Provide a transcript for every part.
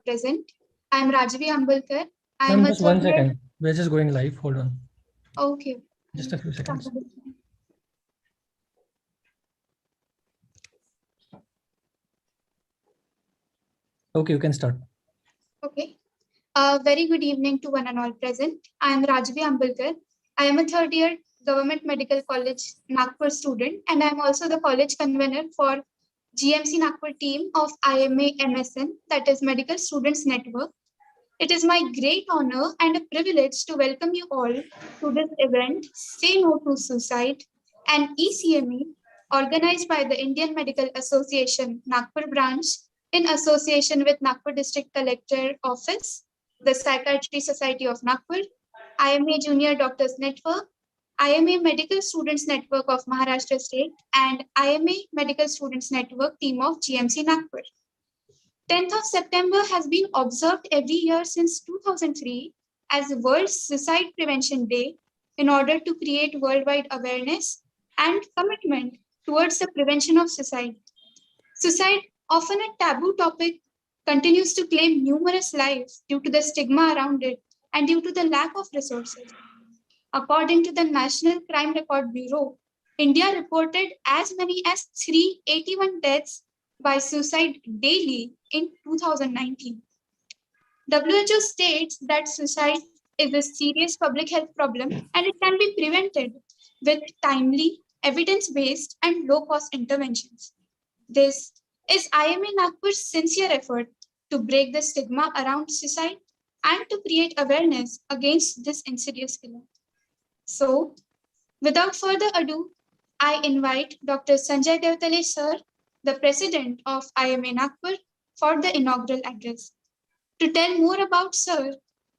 not present. I am Rajvi Ambalkar. I am Ma'am, a just 1 third year. second. We're just going live. Hold on. Okay. Just a few seconds. Okay, you can start. Okay. Very good evening to one and all present. I am Rajvi Ambalkar. I am a third year Government Medical College Nagpur student, and I am also the college convener for GMC Nagpur team of IMA MSN, that is Medical Students Network. It is my great honor and a privilege to welcome you all to this event, Say No to Suicide, an ECME organized by the Indian Medical Association Nagpur branch in association with Nagpur District Collector Office, the Psychiatry Society of Nagpur, IMA Junior Doctors Network, IMA Medical Students Network of Maharashtra State, and IMA Medical Students Network team of GMC Nagpur. 10th of September has been observed every year since 2003 as World Suicide Prevention Day in order to create worldwide awareness and commitment towards the prevention of suicide. Suicide, often a taboo topic, continues to claim numerous lives due to the stigma around it and due to the lack of resources. According to the National Crime Record Bureau, India reported as many as 381 deaths by suicide daily in 2019. WHO states that suicide is a serious public health problem and it can be prevented with timely, evidence-based and low-cost interventions. This is IMA Nagpur's sincere effort to break the stigma around suicide and to create awareness against this insidious killer. So, without further ado, I invite Dr. Sanjay Devtale sir, the president of IMA Nagpur, for the inaugural address. To tell more about sir,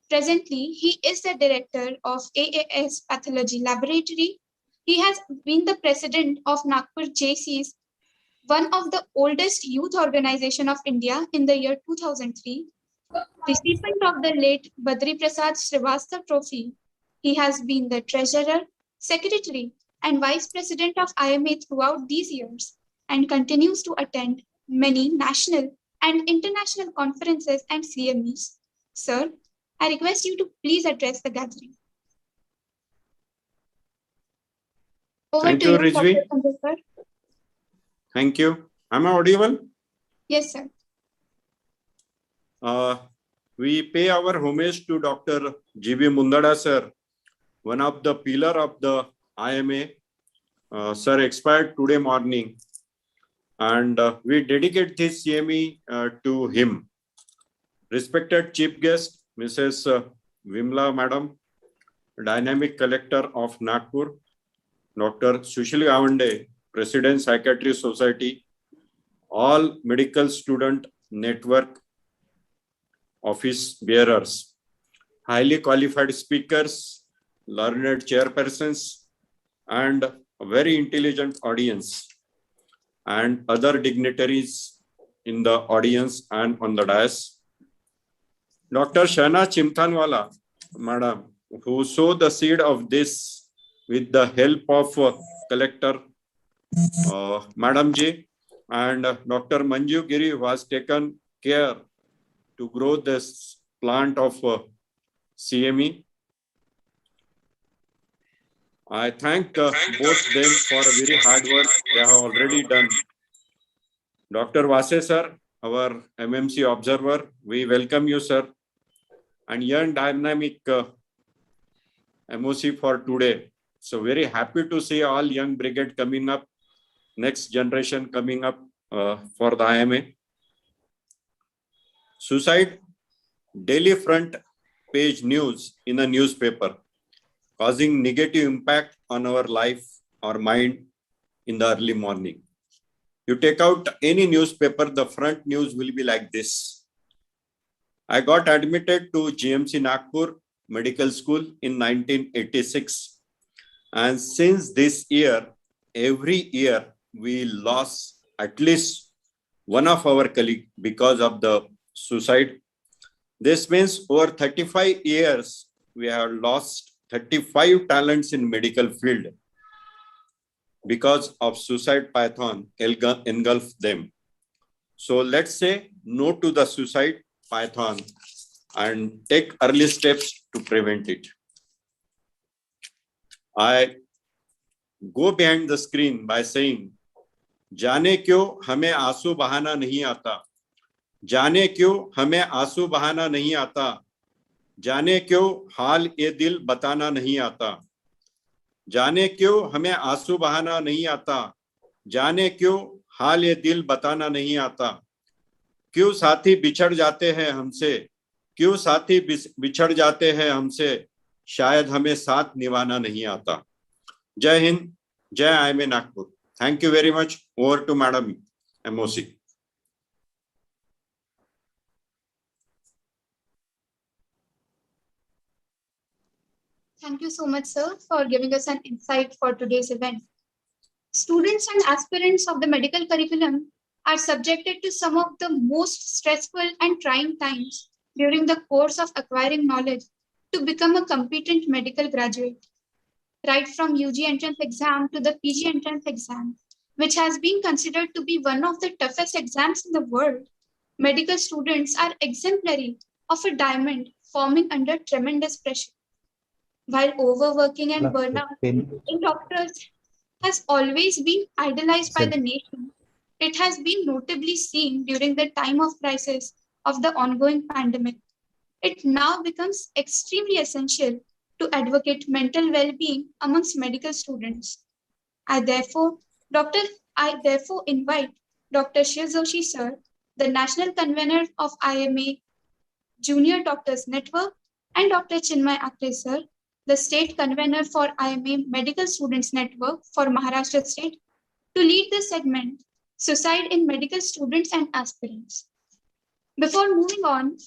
presently he is the director of AAS Pathology Laboratory. He has been the president of Nagpur JC's, one of the oldest youth organization of India in the year 2003. Recipient of the late Badri Prasad Srivastava Trophy, he has been the treasurer, secretary, and vice president of IMA throughout these years and continues to attend many national and international conferences and CMEs. Sir, I request you to please address the gathering. Over Thank to you, you, Rijvi. Dr. Sanjay, sir. Thank you. Am I audible? Yes, sir. We pay our homage to Dr. G.B. Mundada, sir, one of the pillar of the IMA. Sir expired today morning, and we dedicate this CME to him. Respected Chief Guest, Mrs. Vimla Madam, Dynamic Collector of Nagpur, Dr. Sushil Gawande, President Psychiatry Society, all Medical Student Network office bearers, highly qualified speakers, learned chairpersons, and a very intelligent audience, and other dignitaries in the audience and on the dais. Dr. Shana Chimthanwala, Madam, who sowed the seed of this with the help of Collector Madam Ji, and Dr. Manju Giri, who has taken care to grow this plant of CME. I thank both them for a very hard work they have already done. Dr. Vase sir, our MMC observer, we welcome you, sir. And young dynamic MOC for today. So very happy to see all young brigade coming up, next generation coming up for the IMA. Suicide, daily front page news in a newspaper, causing negative impact on our life or mind in the early morning. You take out any newspaper, the front news will be like this. I got admitted to GMC Nagpur Medical School in 1986. And since this year, every year we lost at least one of our colleagues because of the suicide. This means over 35 years, we have lost 35 talents in medical field because of suicide python engulfed them. So let's say no to the suicide python and take early steps to prevent it. I go behind the screen by saying, जाने क्यों हमें आंसू बहाना नहीं आता, जाने क्यों हमें आंसू बहाना नहीं आता, जाने क्यों हाल ये दिल बताना नहीं आता, जाने क्यों हमें आंसू बहाना नहीं आता, जाने क्यों हाल ये दिल बताना नहीं आता, क्यों साथी बिछड़ जाते हैं हमसे, क्यों साथी बिछड़ जाते हैं हमसे, शायद हमें साथ निभाना नहीं आता. जय हिंद, जय IMA Nagpur. Thank you very much. Over to Madam MOC. Thank you so much, sir, for giving us an insight for today's event. Students and aspirants of the medical curriculum are subjected to some of the most stressful and trying times during the course of acquiring knowledge to become a competent medical graduate. Right from UG entrance exam to the PG entrance exam, which has been considered to be one of the toughest exams in the world, medical students are exemplary of a diamond forming under tremendous pressure. While overworking and burnout in doctors has always been idolized by the nation, it has been notably seen during the time of crisis of the ongoing pandemic. It now becomes extremely essential to advocate mental well-being amongst medical students. I therefore invite Dr. Shiv Joshi sir, the national convener of IMA Junior Doctors Network, and Dr. Chinmay Akre sir, the state convener for IMA Medical Students Network for Maharashtra State, to lead the segment Suicide in Medical Students and Aspirants. Before moving on,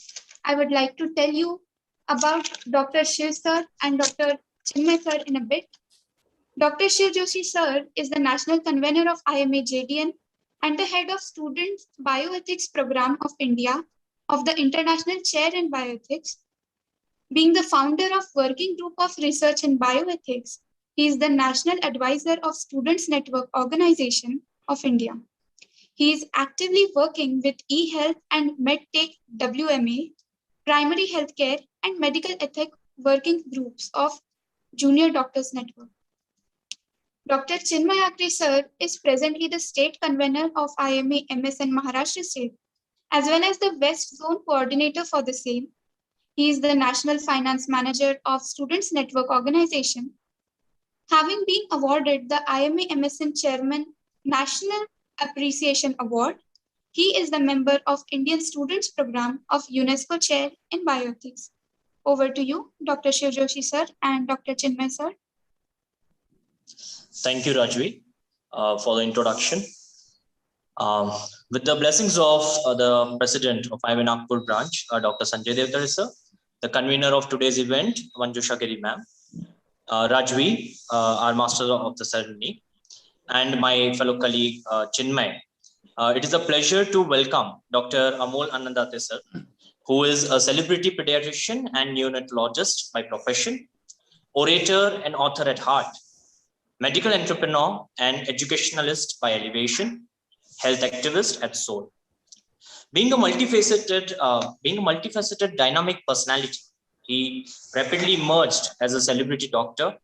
I would like to tell you about Dr. Shiv sir and Dr. Chinmay sir in a bit. Dr. Shiv Joshi sir is the national convener of IMA JDN and the head of Students Bioethics Program of India of the International Chair in Bioethics. Being the founder of Working Group of Research in Bioethics, he is the National Advisor of Students Network Organization of India. He is actively working with eHealth and MedTech WMA, Primary Healthcare and Medical Ethic Working Groups of Junior Doctors Network. Dr. Chinmay Akre sir is presently the state convener of IMA MSN Maharashtra State, as well as the West Zone coordinator for the same. He is the National Finance Manager of Students Network Organization. Having been awarded the IMA MSN Chairman National Appreciation Award, he is the member of Indian Students Program of UNESCO Chair in Bioethics. Over to you, Dr. Shiv Joshi sir and Dr. Chinmay sir. Thank you, Rajvi, for the introduction. With the blessings of the President of IMA Nagpur branch, Dr. Sanjay Devtare sir, the convener of today's event, Manjusha Giri ma'am, Rajvi, our master of the ceremony, and my fellow colleague Chinmay. It is a pleasure to welcome Dr. Amol Annandate sir, who is a celebrity pediatrician and neonatologist by profession, orator and author at heart, medical entrepreneur and educationalist by elevation, health activist at soul. Being a multifaceted dynamic personality, he rapidly emerged as a celebrity doctor,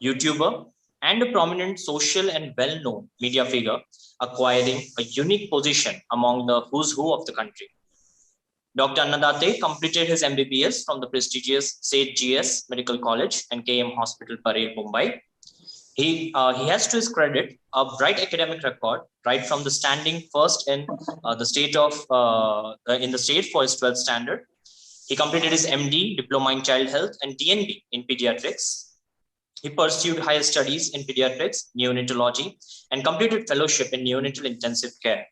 YouTuber, and a prominent social and well-known media figure, acquiring a unique position among the who's who of the country. Dr. Annandate completed his MBBS from the prestigious St. GS Medical College and KM Hospital, Parel, Mumbai. He has to his credit a bright academic record, right from the standing first in the state for his 12th standard. He completed his MD, Diploma in Child Health, and DNB in Pediatrics. He pursued higher studies in Pediatrics, Neonatology, and completed fellowship in Neonatal Intensive Care.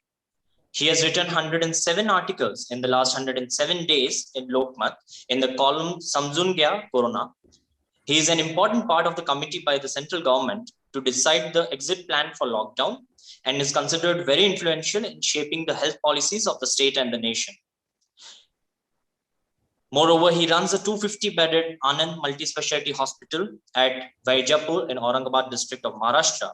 He has written 107 articles in the last 107 days in Lokmat in the column Samjun Gaya Corona. He is an important part of the committee by the central government to decide the exit plan for lockdown and is considered very influential in shaping the health policies of the state and the nation. Moreover, he runs a 250-bedded Anand Multi-Specialty Hospital at Vaijapur in Aurangabad district of Maharashtra.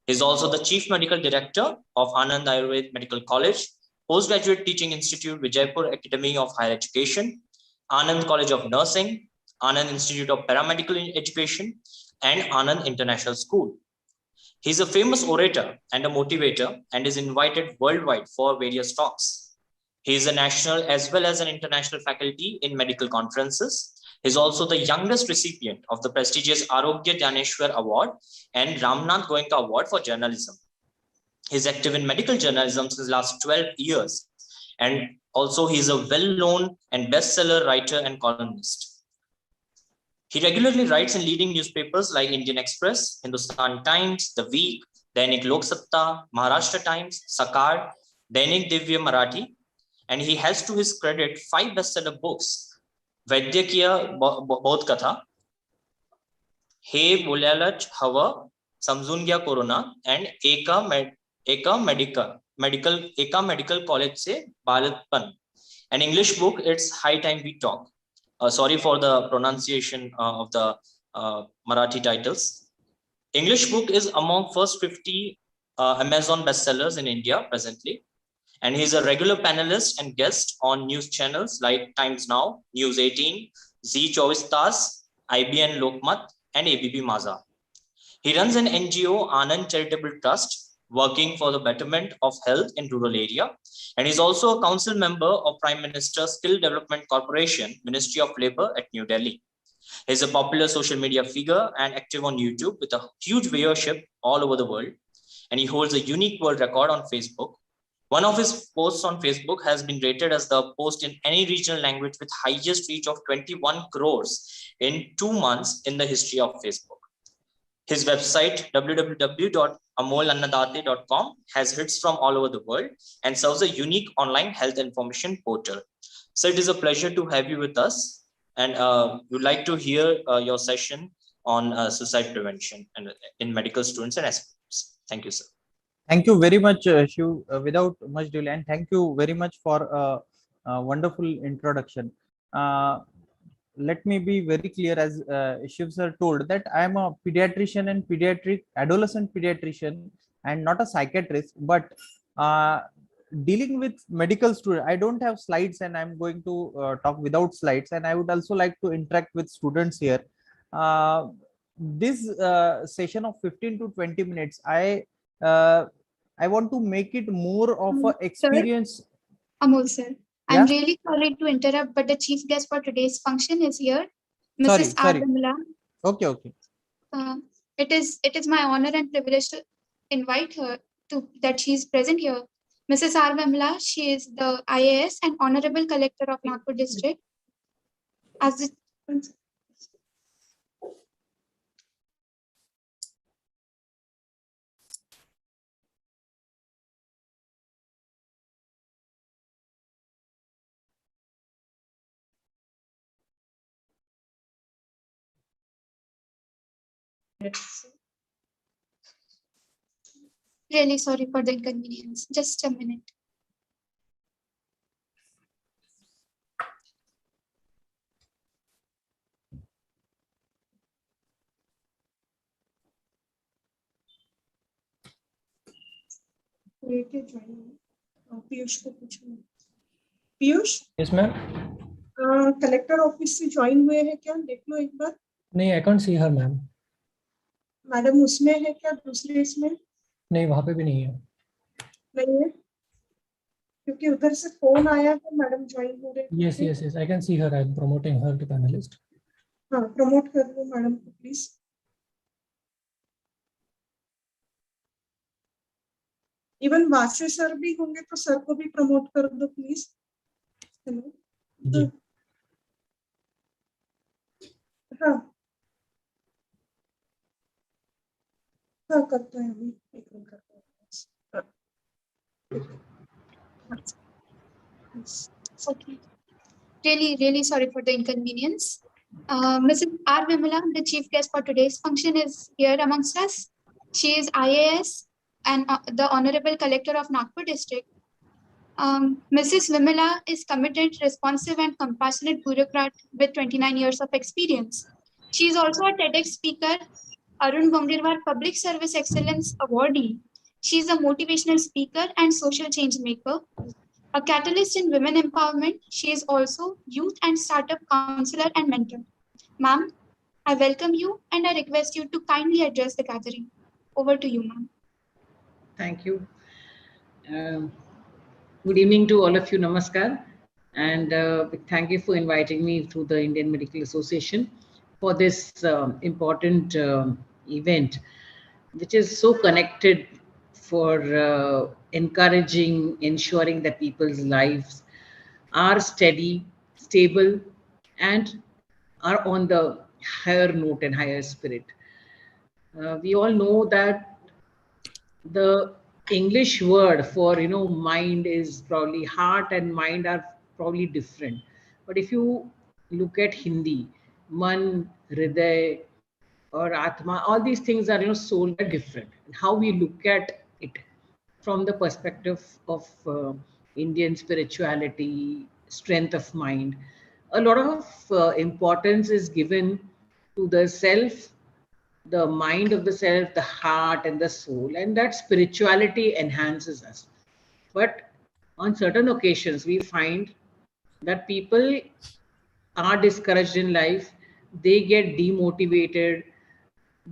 He is also the Chief Medical Director of Anand Ayurved Medical College Postgraduate Teaching Institute, Vijaypur Academy of Higher Education, Anand College of Nursing, Anand Institute of Paramedical Education, and Anand International School. He's a famous orator and a motivator and is invited worldwide for various talks. He is a national as well as an international faculty in medical conferences. He is also the youngest recipient of the prestigious Arogya Dhaneshwar Award and Ramnath Goenka Award for journalism. He is active in medical journalism since the last 12 years. And also he is a well-known and bestseller writer and columnist. He regularly writes in leading newspapers like Indian Express, Hindustan Times, The Week, Dainik Lok Satta, Maharashtra Times, Sakar, Dainik Divya Marathi, and he has to his credit 5 bestseller books: Vaidyakiya Bodhkatha, He Bolyalach Hava, Samjun Gya Corona, and Eka Medical College Se Balatpan. An English book, it's High Time We Talk. Sorry for the pronunciation of the Marathi titles. English book is among first 50 Amazon bestsellers in India presently. And he's a regular panelist and guest on news channels like Times Now, News 18, Z 24 Tas, IBN Lokmat, and ABP Maza. He runs an NGO, Anand Charitable Trust, working for the betterment of health in rural area. And he's also a council member of Prime Minister's Skill Development Corporation, Ministry of Labor at New Delhi. He's a popular social media figure and active on YouTube with a huge viewership all over the world. And he holds a unique world record on Facebook. One of his posts on Facebook has been rated as the post in any regional language with highest reach of 21 crores in 2 months in the history of Facebook. His website, www.amolannadate.com, has hits from all over the world and serves a unique online health information portal. So it is a pleasure to have you with us, and we'd like to hear your session on suicide prevention and in medical students and aspirants. Thank you, sir. Thank you very much, Shiv. Without much delay, and thank you very much for a wonderful introduction. Let me be very clear, as Shiv sir told, that I am a pediatrician and adolescent pediatrician and not a psychiatrist, but dealing with medical students. I don't have slides and I'm going to talk without slides, and I would also like to interact with students here. This session of 15 to 20 minutes, I want to make it more of an experience. Amol sir, Yeah? I'm really sorry to interrupt, but the chief guest for today's function is here, Mrs. Sorry. Vimla. Okay. It is my honor and privilege to invite her that she is present here. Mrs. R. Vimla, she is the IAS and Honorable Collector of Nagpur District. As the Really sorry for the inconvenience. Just a minute. Piyush को पूछो। Piyush, Yes, ma'am. Collector office से join हुए हैं क्या? देख लो एक बार। नहीं, I can't see her, ma'am. Madam उसमें है क्या? दूसरे इसमें नहीं, वहाँ पे भी नहीं है. नहीं है, क्योंकि उधर से फोन आया है मैडम ज्वाइन हो रहे हैं। Yes. I can see her. I'm promoting her to panelist. हाँ, प्रमोट कर दो मैडम को प्लीज। इवन वासे सर भी होंगे तो सर को भी प्रमोट कर दो प्लीज। हेलो जी. हाँ करते हैं अभी, एक मिनट करते हैं। Okay. Really sorry for the inconvenience. Mrs. R. Vimla, the chief guest for today's function, is here amongst us. She is IAS and the Honorable Collector of Nagpur District. Mrs. Vimla is committed, responsive, and compassionate bureaucrat with 29 years of experience. She is also a TEDx speaker, Arun Gongirwar Public Service Excellence Awardee. She is a motivational speaker and social change maker. A catalyst in women empowerment, she is also youth and startup counselor and mentor. Ma'am, I welcome you and I request you to kindly address the gathering. Over to you, ma'am. Thank you. Um, Good evening to all of you. Namaskar. And thank you for inviting me through the Indian Medical Association for this important event, which is so connected for encouraging, ensuring that people's lives are steady, stable, and are on the higher note and higher spirit. We all know that the English word for mind is probably heart and mind are probably different. But if you look at Hindi, man, hriday, or atma, all these things are soul, they're different. And how we look at it from the perspective of Indian spirituality, strength of mind, a lot of importance is given to the self, the mind of the self, the heart, and the soul, and that spirituality enhances us. But on certain occasions, we find that people are discouraged in life, they get demotivated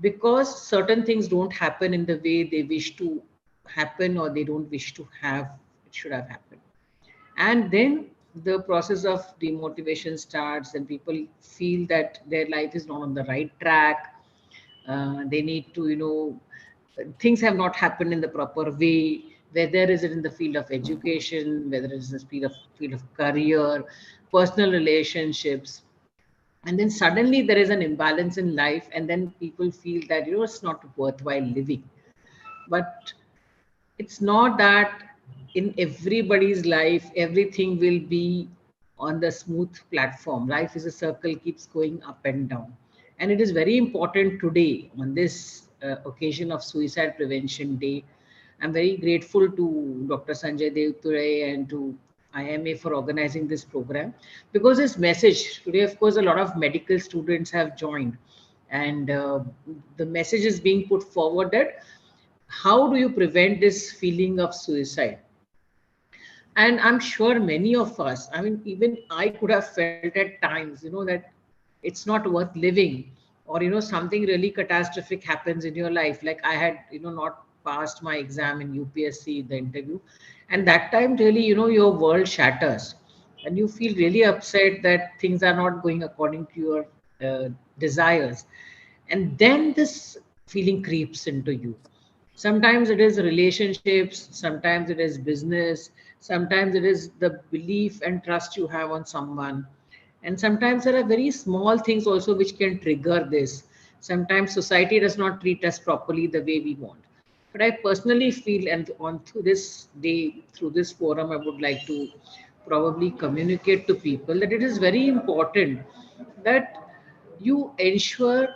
because certain things don't happen in the way they wish to happen, or they don't wish to have it should have happened. And then the process of demotivation starts, and people feel that their life is not on the right track. They need to things have not happened in the proper way, whether is it in the field of education, whether it is in the field of career, personal relationships. And then suddenly there is an imbalance in life, and then people feel that it's not worthwhile living. But it's not that in everybody's life everything will be on the smooth platform. Life is a circle, keeps going up and down. And it is very important today on this occasion of Suicide Prevention Day. I'm very grateful to Dr. Sanjay Devture and to IMA for organizing this program, because this message today, of course, a lot of medical students have joined, and the message is being put forward that how do you prevent this feeling of suicide? And I'm sure many of us, I mean, even I could have felt at times, that it's not worth living, or something really catastrophic happens in your life. Like I had not passed my exam in UPSC, the interview, and that time really your world shatters, and you feel really upset that things are not going according to your desires. And then this feeling creeps into you. Sometimes it is relationships, sometimes it is business, sometimes it is the belief and trust you have on someone. And sometimes there are very small things also which can trigger this. Sometimes society does not treat us properly the way we want. But I personally feel, and on through this day, through this forum, I would like to probably communicate to people that it is very important that you ensure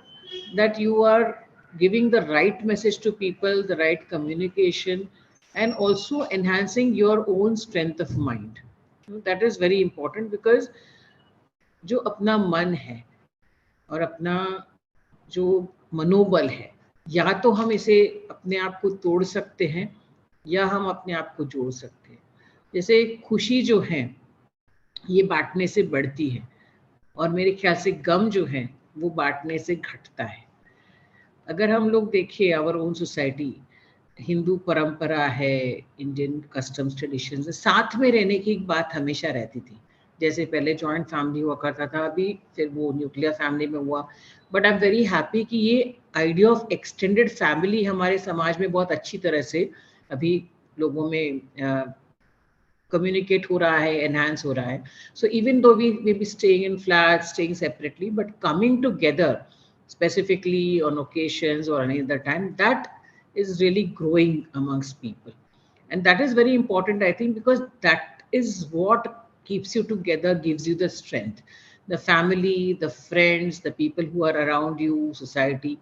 that you are giving the right message to people, the right communication, and also enhancing your own strength of mind. That is very important, because जो अपना मन है और अपना जो मनोबल है, या तो हम इसे अपने आप को तोड़ सकते हैं, या हम अपने आप को जोड़ सकते हैं. जैसे खुशी जो है ये बांटने से बढ़ती है, और मेरे ख्याल से गम जो है वो बांटने से घटता है. अगर हम लोग देखें आवर ओन सोसाइटी, हिंदू परंपरा है, इंडियन कस्टम्स ट्रेडिशंस, साथ में रहने की एक बात हमेशा रहती थी. जैसे पहले जॉइंट फैमिली हुआ करता था, अभी फिर वो न्यूक्लियर फैमिली में हुआ. But I am very happy कि ये आइडिया ऑफ एक्सटेंडेड फैमिली हमारे समाज में बहुत अच्छी तरह से अभी लोगों में कम्युनिकेट हो रहा है, एनहांस हो रहा है. So even though we be staying in flat, staying separately, but coming together specifically on occasions or any other time, that is really growing amongst people. And that is very important, I think, because that is what keeps you together, gives you the strength. The family, the friends, the people who are around you, society.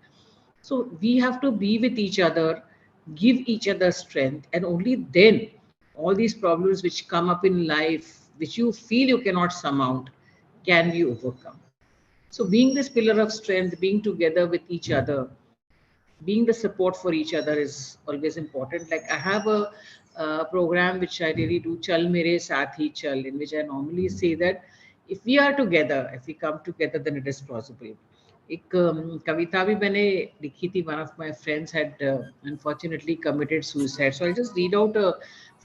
So we have to be with each other, give each other strength, and only then all these problems which come up in life, which you feel you cannot surmount, can be overcome. So being this pillar of strength, being together with each other, being the support for each other is always important. Like I have a program which I really do, Chal Mere Saath Hi Chal, in which I normally say that if we are together, if we come together, then it is possible. एक कविता भी मैंने लिखी थी. One of my friends had unfortunately committed suicide. So I'll just read out a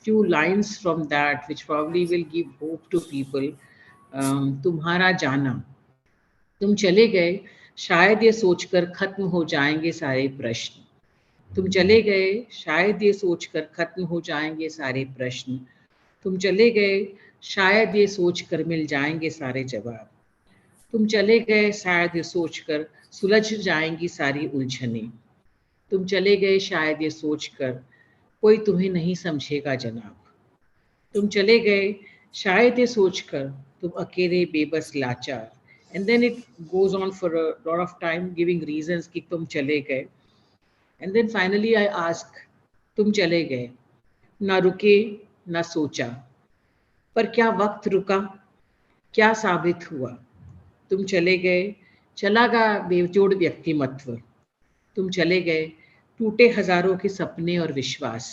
few lines from that, which probably will give hope to people. तुम्हारा जाना, तुम चले गए, शायद ये सोचकर खत्म हो जाएंगे सारे प्रश्न. तुम चले गए, शायद ये सोचकर खत्म हो जाएंगे सारे प्रश्न. तुम चले गए, शायद ये सोचकर मिल जाएंगे सारे जवाब. तुम चले गए, शायद ये सोचकर सुलझ जाएंगी सारी उलझनें. तुम चले गए, शायद ये सोचकर कोई तुम्हें नहीं समझेगा जनाब. तुम चले गए, शायद ये सोचकर तुम अकेले बेबस लाचार. And then it goes on for a lot of time giving reasons कि तुम चले गए. And then finally I ask, तुम चले गए, ना रुके ना सोचा, पर क्या वक्त रुका, क्या साबित हुआ. तुम चले गए, चला गया बेजोड़ व्यक्तिमत्व. तुम चले गए, टूटे हजारों के सपने और विश्वास.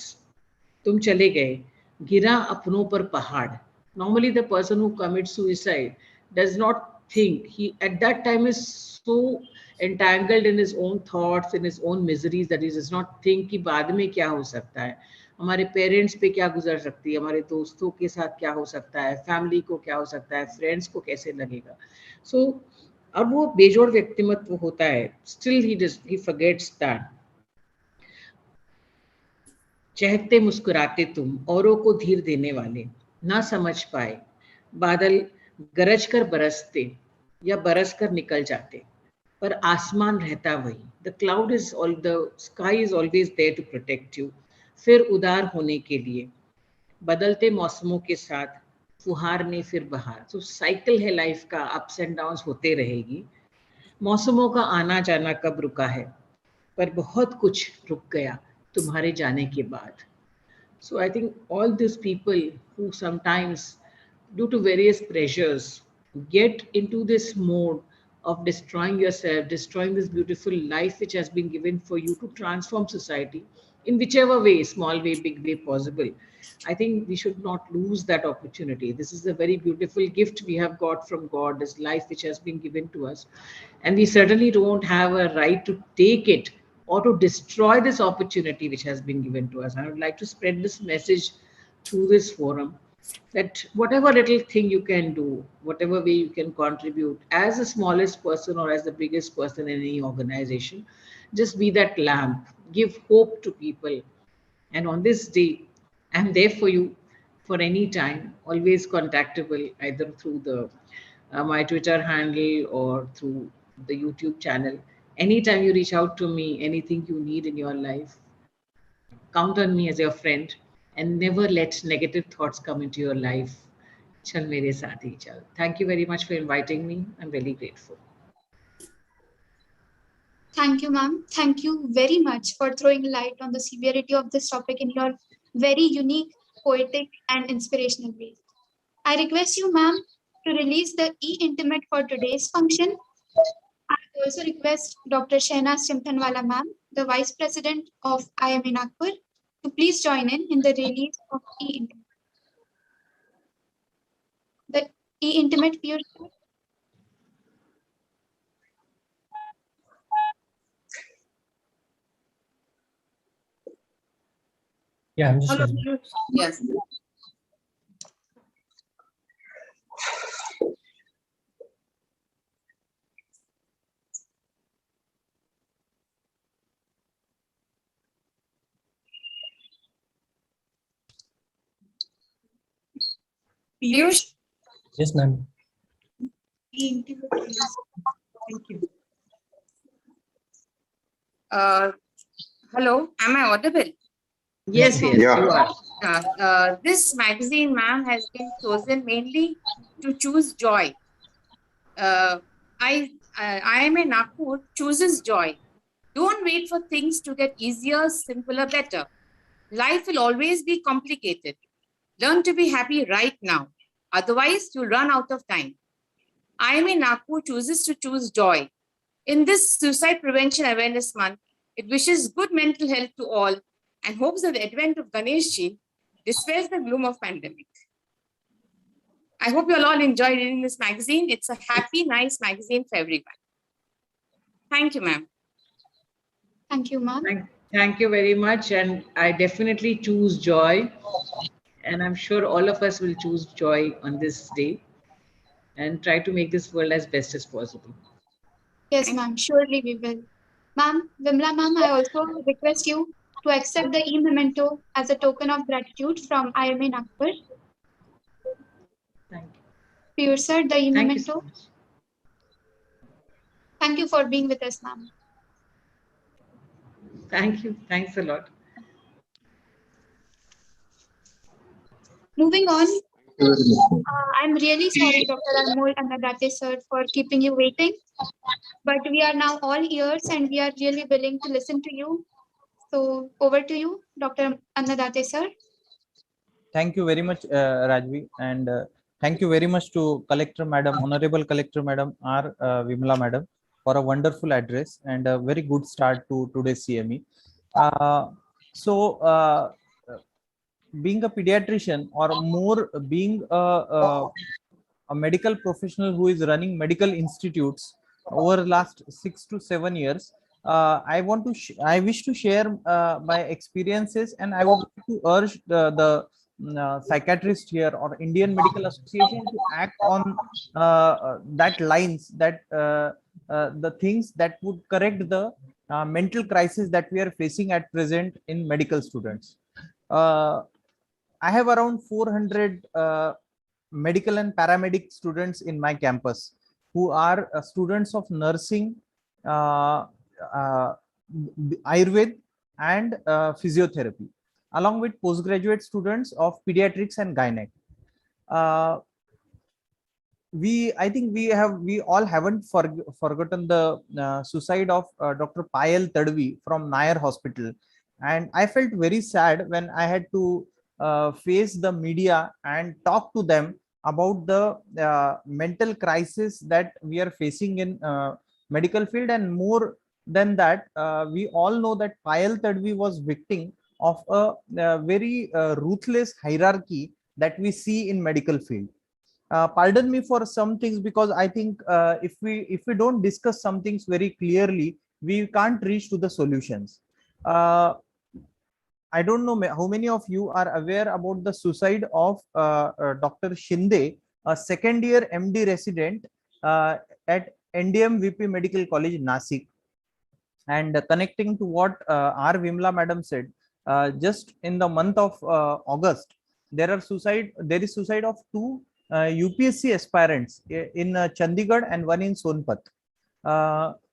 तुम चले गए, गिरा अपनों पर पहाड़. Normally the person who commits suicide does not think, he at that time is so entangled in his own thoughts, in his own miseries, that he does not think कि बाद में क्या हो सकता है, हमारे पेरेंट्स पे क्या गुजर सकती है, हमारे दोस्तों के साथ क्या हो सकता है, फैमिली को क्या हो सकता है, फ्रेंड्स को कैसे लगेगा. सो अब वो बेजोड़ व्यक्तिमत्व होता है. Still he forgets that. चहकते मुस्कुराते तुम, औरों को धीर देने वाले, ना समझ पाए बादल गरज कर बरसते या बरस कर निकल जाते, पर आसमान रहता वही. The cloud is all, the sky is always there to protect you. फिर उदार होने के लिए बदलते मौसमों के साथ फुहार ने फिर बहार. तो साइकिल है लाइफ का, अप्स एंड डाउन्स होते रहेगी. मौसमों का आना जाना कब रुका है, पर बहुत कुछ रुक गया तुम्हारे जाने के बाद. So I think all these people who sometimes, due to various pressures, get into this mode of destroying yourself, destroying this beautiful life which has been given for you to transform society in whichever way, small way, big way possible. I think we should not lose that opportunity. This is a very beautiful gift we have got from God, this life which has been given to us. And we certainly don't have a right to take it or to destroy this opportunity which has been given to us. I would like to spread this message through this forum, that whatever little thing you can do, whatever way you can contribute, as the smallest person or as the biggest person in any organization, just be that lamp, give hope to people. And on this day, I'm there for you for any time, always contactable, either through the my Twitter handle or through the YouTube channel. Anytime you reach out to me, anything you need in your life, count on me as your friend, and never let negative thoughts come into your life. Chal mere saath hi chal. Thank you very much for inviting me. I'm really grateful. Thank you, ma'am. Thank you very much for throwing light on the severity of this topic in your very unique, poetic, and inspirational way. I request you, ma'am, to release the e-intimate for today's function. I also request Dr. Shehnaz Chimthanwala, ma'am, the Vice President of IMA Nagpur, to please join in the release of e-intimate. The e-intimate peer. Yeah, I'm just Hello. sharing. Yes. Piyush? Yes, ma'am. E-intimate release. Thank you. Hello, am I audible? Yes, yes, Yeah. you are. This magazine, ma'am, has been chosen mainly to choose joy. IMA Nagpur chooses joy. Don't wait for things to get easier, simpler, better. Life will always be complicated. Learn to be happy right now. Otherwise, you'll run out of time. IMA Nagpur chooses to choose joy. In this Suicide Prevention Awareness Month, It wishes good mental health to all and hopes that the advent of Ganeshji dispels the gloom of pandemic. I hope you all enjoyed reading this magazine. It's a happy, nice magazine for everyone. Thank you, ma'am. Thank you, ma'am. Thank you very much. And I definitely choose joy. And I'm sure all of us will choose joy on this day and try to make this world as best as possible. Yes, ma'am. Surely we will. Ma'am, Vimla ma'am, I also request you to accept the e-memento as a token of gratitude from IMA Nagpur. Thank you. Pure sir, the Thank you e-memento. so much. Thank you for being with us, ma'am. Thank you. Thanks a lot. Moving on, I'm really sorry, Dr. Anmol Annadate sir, for keeping you waiting. But we are now all ears and we are really willing to listen to you. So over to you, Dr. Annadate sir. Thank you very much, Rajvi, and thank you very much to Collector Madam, Honorable Collector Madam R. Vimla Madam, for a wonderful address and a very good start to today's CME. So, being a pediatrician or more being a medical professional who is running medical institutes over the last 6 to 7 years, I wish to share my experiences, and I would like to urge the psychiatrist here or Indian Medical Association to act on that lines, that the things that would correct the mental crisis that we are facing at present in medical students. I have around 400 medical and paramedic students in my campus who are students of nursing, Ayurved, and physiotherapy, along with postgraduate students of pediatrics and gynec. I think we all haven't forgotten the suicide of Dr. Payal Tadvi from Nair Hospital, and I felt very sad when I had to face the media and talk to them about the mental crisis that we are facing in medical field. And more than that, we all know that Payal Tadvi was victim of a very ruthless hierarchy that we see in medical field. Pardon me for some things, because I think if we don't discuss some things very clearly, we can't reach to the solutions. I don't know how many of you are aware about the suicide of Dr. Shinde, a second year MD resident at NDM VP Medical College, Nasik. And connecting to what R. Vimla Madam said, just in the month of August, there is suicide of two UPSC aspirants in Chandigarh and one in Sonpat.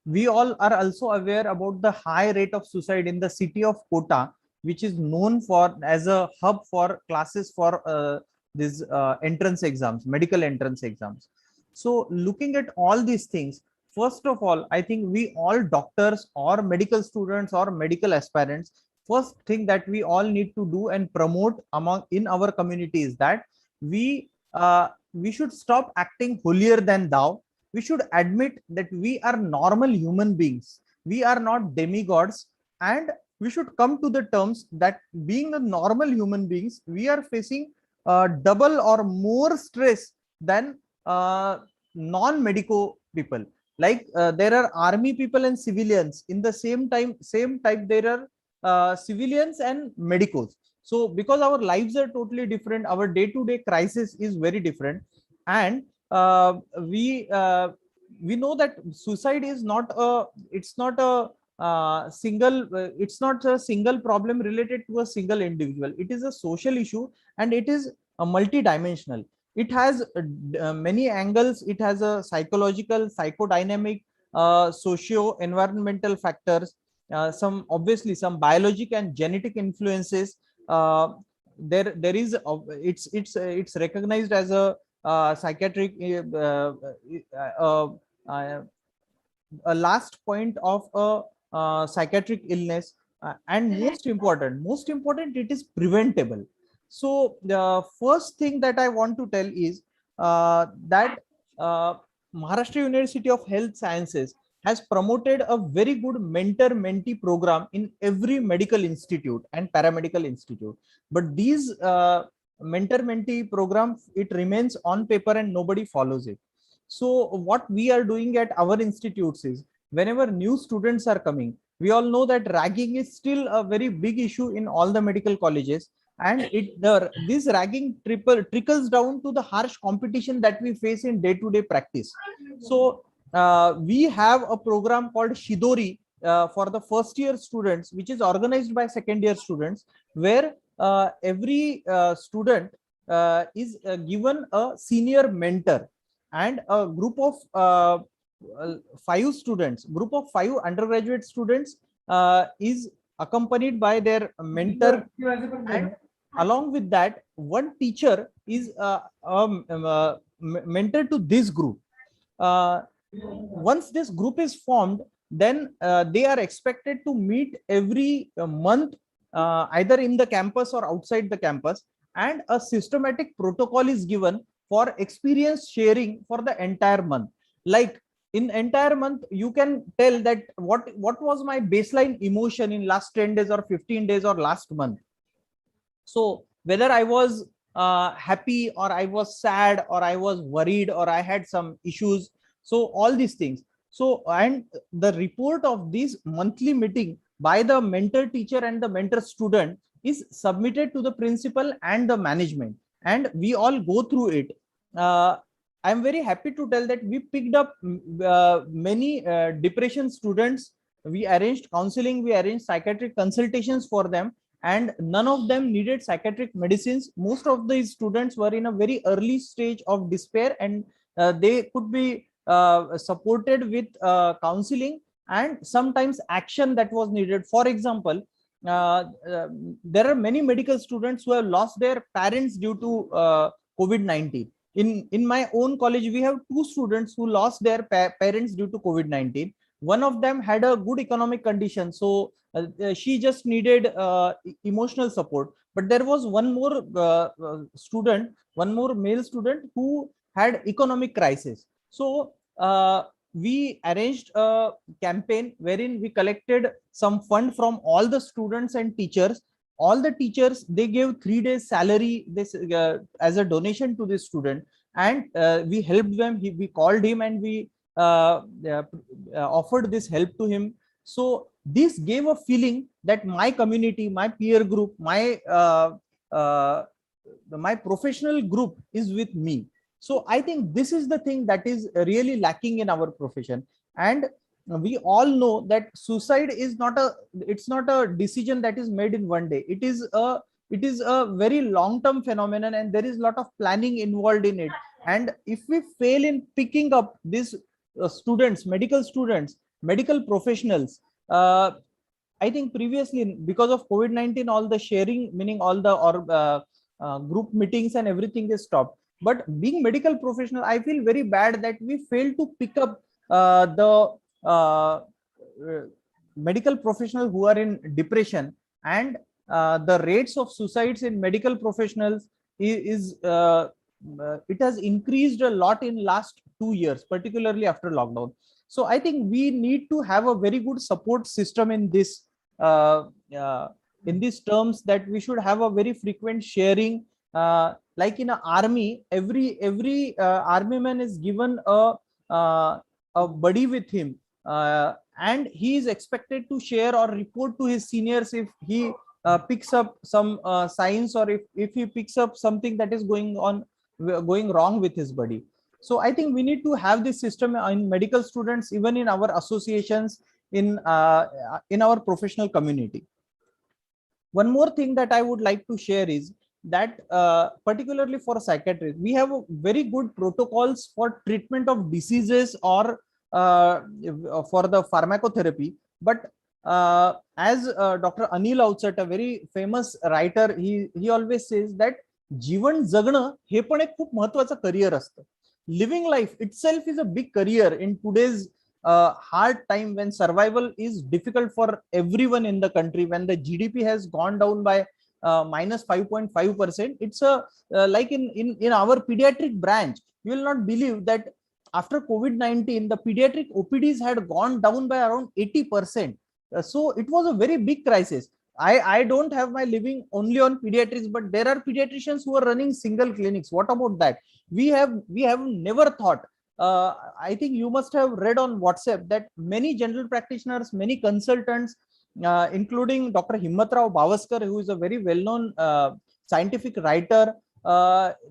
We all are also aware about the high rate of suicide in the city of Kota, which is known for as a hub for classes for these entrance exams, medical entrance exams. So looking at all these things, first of all, I think we all doctors or medical students or medical aspirants, first thing that we all need to do and promote in our community is that we should stop acting holier than thou. We should admit that we are normal human beings. We are not demigods, and we should come to the terms that being a normal human beings, we are facing double or more stress than non-medico people. Like there are army people and civilians in the same type. There are civilians and medicos. So because our lives are totally different, our day-to-day crisis is very different, and we know that suicide is not a it's not a single problem related to a single individual. It is a social issue, and it is a multi-dimensional. It has many angles. It has a psychological, psychodynamic, socio-environmental factors, obviously some biologic and genetic influences. There is it's recognized as a psychiatric a last point of a psychiatric illness, and most important, it is preventable. So the first thing that I want to tell is that Maharashtra University of Health Sciences has promoted a very good mentor-mentee program in every medical institute and paramedical institute. But these mentor-mentee program, it remains on paper and nobody follows it. So what we are doing at our institutes is, whenever new students are coming, we all know that ragging is still a very big issue in all the medical colleges, and this ragging trickles down to the harsh competition that we face in day-to-day practice. So we have a program called Shidori for the first year students, which is organized by second year students, where every student is given a senior mentor, and a group of 5 undergraduate students is accompanied by their mentor, and along with that, one teacher is mentor to this group. Once this group is formed, then they are expected to meet every month, either in the campus or outside the campus, and a systematic protocol is given for experience sharing for the entire month. Like, in entire month, you can tell that what was my baseline emotion in last 10 days or 15 days or last month. So whether I was happy, or I was sad, or I was worried, or I had some issues, so all these things. So, and the report of this monthly meeting by the mentor teacher and the mentor student is submitted to the principal and the management, and we all go through it. I'm very happy to tell that we picked up many depression students. We arranged counseling, we arranged psychiatric consultations for them, and none of them needed psychiatric medicines. Most of these students were in a very early stage of despair, and they could be supported with counseling and sometimes action that was needed. For example, there are many medical students who have lost their parents due to COVID-19. In my own college, we have 2 students who lost their parents due to COVID-19. One of them had a good economic condition, so she just needed emotional support. But there was one more student, one more male student who had economic crisis. So we arranged a campaign wherein we collected some fund from all the students and teachers. All the teachers, they gave 3 days salary this as a donation to this student, and we helped them. We called him, and we offered this help to him. So this gave a feeling that my community, my peer group, my professional group is with me. So I think this is the thing that is really lacking in our profession. And we all know that suicide is not a decision that is made in one day. It is a very long-term phenomenon, and there is a lot of planning involved in it. And if we fail in picking up these students, medical professionals, I think previously, because of COVID-19, all the sharing, meaning all the group meetings and everything is stopped. But being medical professional, I feel very bad that we fail to pick up the medical professionals who are in depression, and the rates of suicides in medical professionals it has increased a lot in last 2 years, particularly after lockdown. So I think we need to have a very good support system in this in these terms, that we should have a very frequent sharing. Like in an army, every army man is given a buddy with him, and he is expected to share or report to his seniors if he picks up some signs, or if he picks up something that is going wrong with his buddy. So I think we need to have this system in medical students, even in our associations, in our professional community. One more thing that I would like to share is that particularly for psychiatrists, we have very good protocols for treatment of diseases or for the pharmacotherapy. But as Dr. Anil Outsat, a very famous writer, he always says that जीवन जगणं हे पण एक खूप महत्वाचं career असतं. Living life itself is a big career in today's hard time, when survival is difficult for everyone in the country, when the GDP has gone down by minus 5.5%. It's like in our pediatric branch, you will not believe that after COVID-19, the pediatric OPDs had gone down by around 80%. So it was a very big crisis. I don't have my living only on pediatrics, but there are pediatricians who are running single clinics. What about that? We have never thought. I think you must have read on WhatsApp that many general practitioners, many consultants, including Dr. Himmatrao Bavaskar, who is a very well-known scientific writer,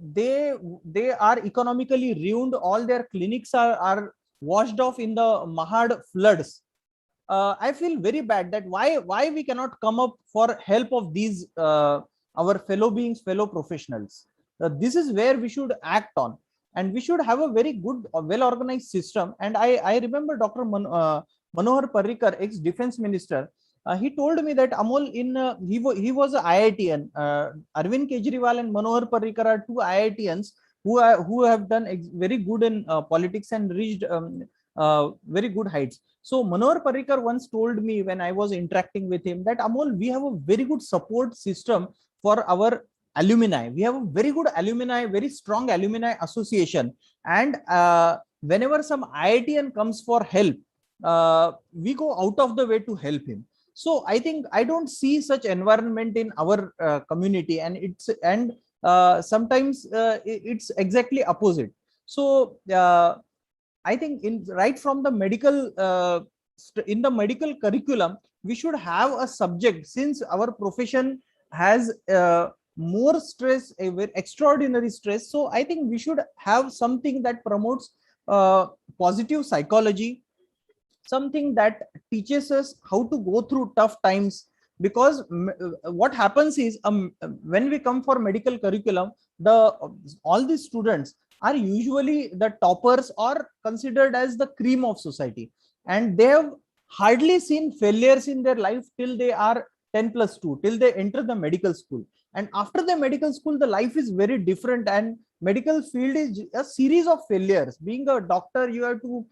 they are economically ruined. All their clinics are washed off in the Mahad floods. I feel very bad that why we cannot come up for help of these our fellow beings, fellow professionals. This is where we should act on, and we should have a very good, well organized system. And I remember Dr. Manohar Parrikar, ex-defense minister, he told me that Amol, he was a IITian. Arvind Kejriwal and Manohar Parrikar are two IITians who have done very good in politics and reached very good heights. So Manohar Parrikar once told me, when I was interacting with him, that Amol, we have a very good support system for our alumni. We have a very good alumni, very strong alumni association. And whenever some IITian comes for help, we go out of the way to help him. So I think I don't see such environment in our community, and sometimes it's exactly opposite. So I think right from the medical in the medical curriculum, we should have a subject, since our profession has more stress, a very extraordinary stress. So I think we should have something that promotes positive psychology, something that teaches us how to go through tough times. Because what happens is, when we come for medical curriculum, all these students are usually the toppers or considered as the cream of society, and they have hardly seen failures in their life till they are 10+2, till they enter the medical school. And after the medical school, the life is very different, and medical field is a series of failures. Being a doctor, you have to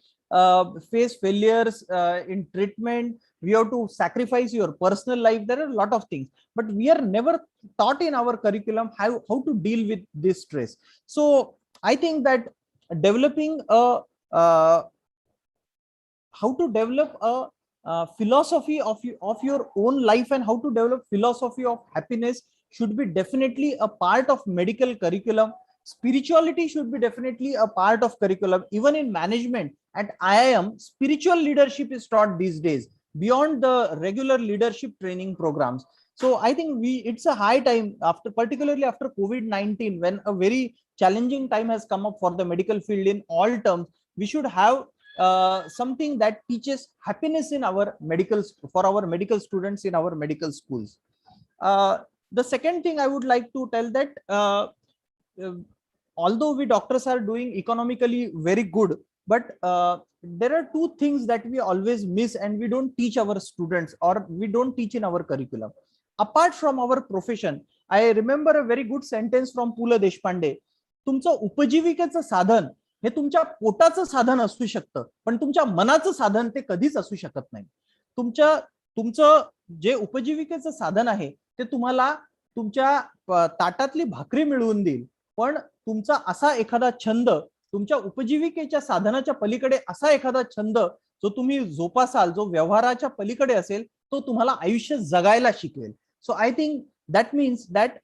face failures in treatment. We have to sacrifice your personal life. There are a lot of things, but we are never taught in our curriculum how to deal with this stress. So I think that developing how to develop a philosophy of your own life, and how to develop philosophy of happiness should be definitely a part of medical curriculum. Spirituality should be definitely a part of curriculum. Even in management at IIM, spiritual leadership is taught these days beyond the regular leadership training programs. So I think it's a high time, particularly after COVID-19, when a very challenging time has come up for the medical field in all terms. We should have something that teaches happiness in our for our medical students in our medical schools. The second thing I would like to tell that although we doctors are doing economically very good, but there are two things that we always miss, and we don't teach our students, or we don't teach in our curriculum. Apart from our profession, I remember a very good sentence from Pula Deshpande. तुमचं उपजीविकेचं साधन हे तुमच्या पोटाचं साधन असू शकतं, पण तुमच्या मनाचं साधन ते कधीच असू शकत नाही. तुमचं जे उपजीविकेचं साधन आहे ते तुम्हाला तुमच्या ताटातली भाकरी मिळवून देईल, पण तुमचा असा एखादा छंद, तुमच्या उपजीविकेच्या साधनाच्या पलीकडे असा एखादा छंद जो तुम्ही जोपासाल, जो व्यवहाराच्या पलीकडे असेल, तो तुम्हाला आयुष्य जगायला शिकवेल. So I think that means that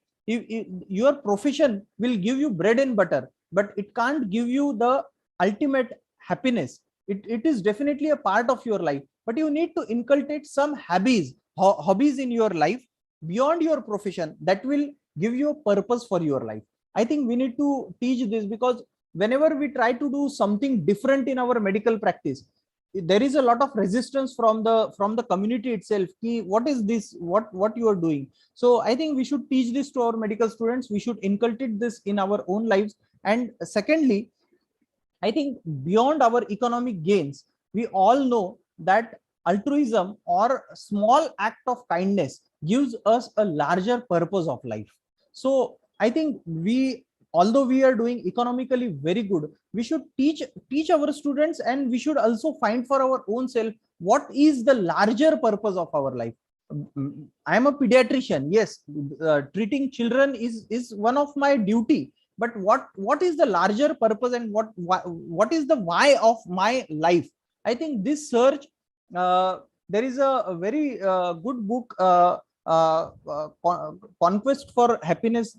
your profession will give you bread and butter, but it can't give you the ultimate happiness. It is definitely a part of your life, but you need to inculcate some hobbies in your life beyond your profession that will give you a purpose for your life. I think we need to teach this, because whenever we try to do something different in our medical practice, there is a lot of resistance from the community itself. What is this, what you are doing? So I think we should teach this to our medical students. We should inculcate this in our own lives. And secondly, I think beyond our economic gains, we all know that altruism or small act of kindness gives us a larger purpose of life. So I think although we are doing economically very good, we should teach our students, and we should also find for our own self what is the larger purpose of our life. I am a pediatrician. Yes, treating children is one of my duty, but what is the larger purpose, and what is the why of my life? I think this search, there is a very good book, Conquest for Happiness,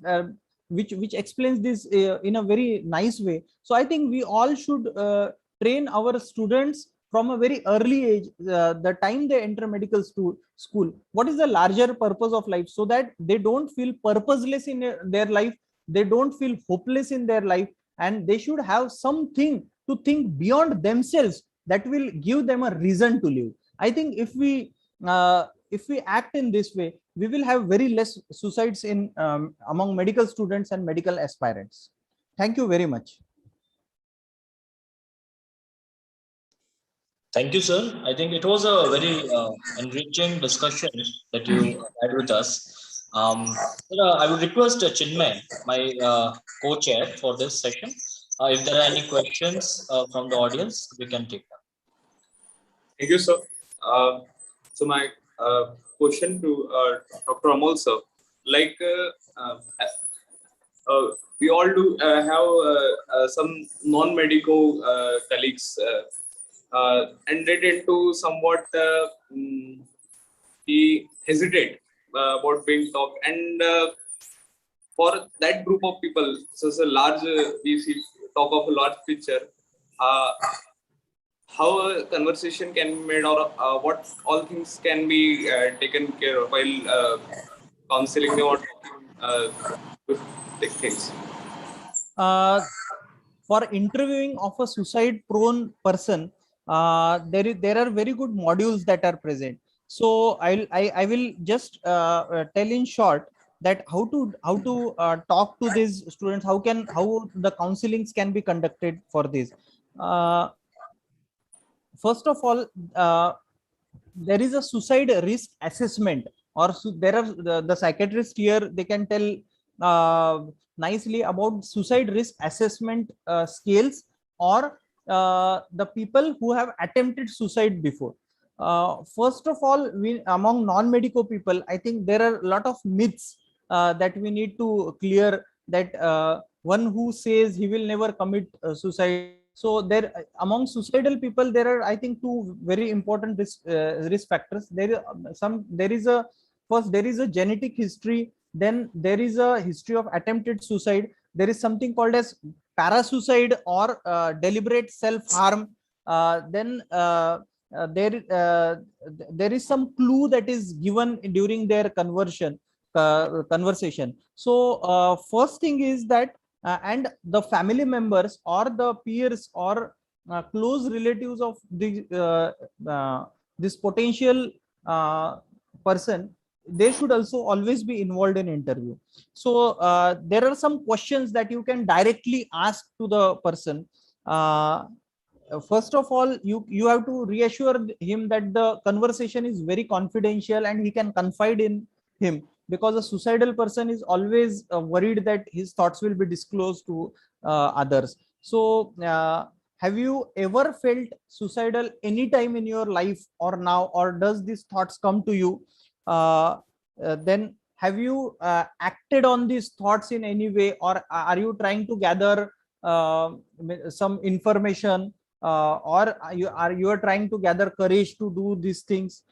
which explains this in a very nice way. So I think we all should train our students from a very early age, the time they enter medical school, what is the larger purpose of life, so that they don't feel purposeless in their life, they don't feel hopeless in their life, and they should have something to think beyond themselves that will give them a reason to live. I think if we act in this way, we will have very less suicides in among medical students and medical aspirants. Thank you very much. Thank you, sir. I think it was a very enriching discussion that you had with us. I would request Chinmay, my co-chair for this session. If there are any questions from the audience, we can take them. Thank you, sir. So my question to Dr. Amol, sir, like we all do have some non-medical colleagues, and they tend to somewhat hesitate about being talked. And for that group of people, so it's a large, we see talk of a large picture. How a conversation can be made, or what all things can be taken care of while counseling or talking with things. For interviewing of a suicide prone person, there are very good modules that are present. So I will just tell in short that how to talk to these students, how the counselings can be conducted for this. First of all, there is a suicide risk assessment, or there are the psychiatrist here, they can tell nicely about suicide risk assessment scales, or the people who have attempted suicide before. First of all, among non-medical people, I think there are a lot of myths that we need to clear, that one who says he will never commit suicide. So there, among suicidal people, there are, I think, two very important risk factors. There is a genetic history, then there is a history of attempted suicide. There is something called as parasuicide, or deliberate self-harm. Then there is some clue that is given during their conversation. So first thing is that, and the family members or the peers or close relatives of this potential person, they should also always be involved in interview. So there are some questions that you can directly ask to the person. First of all, you have to reassure him that the conversation is very confidential and he can confide in him, because a suicidal person is always worried that his thoughts will be disclosed to others. So have you ever felt suicidal any time in your life, or now, or does these thoughts come to you? Then have you acted on these thoughts in any way, or are you trying to gather some information, or you are trying to gather courage to do these things?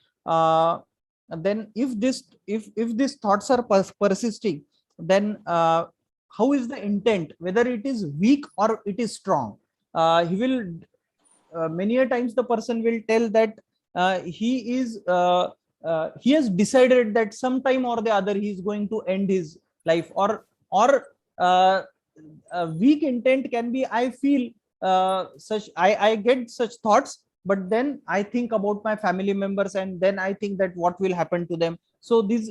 Then if these thoughts are persisting, then how is the intent, whether it is weak or it is strong? He will many a times the person will tell that he has decided that sometime or the other he is going to end his life, or weak intent can be, I feel I get such thoughts, but then I think about my family members, and then I think that what will happen to them. So this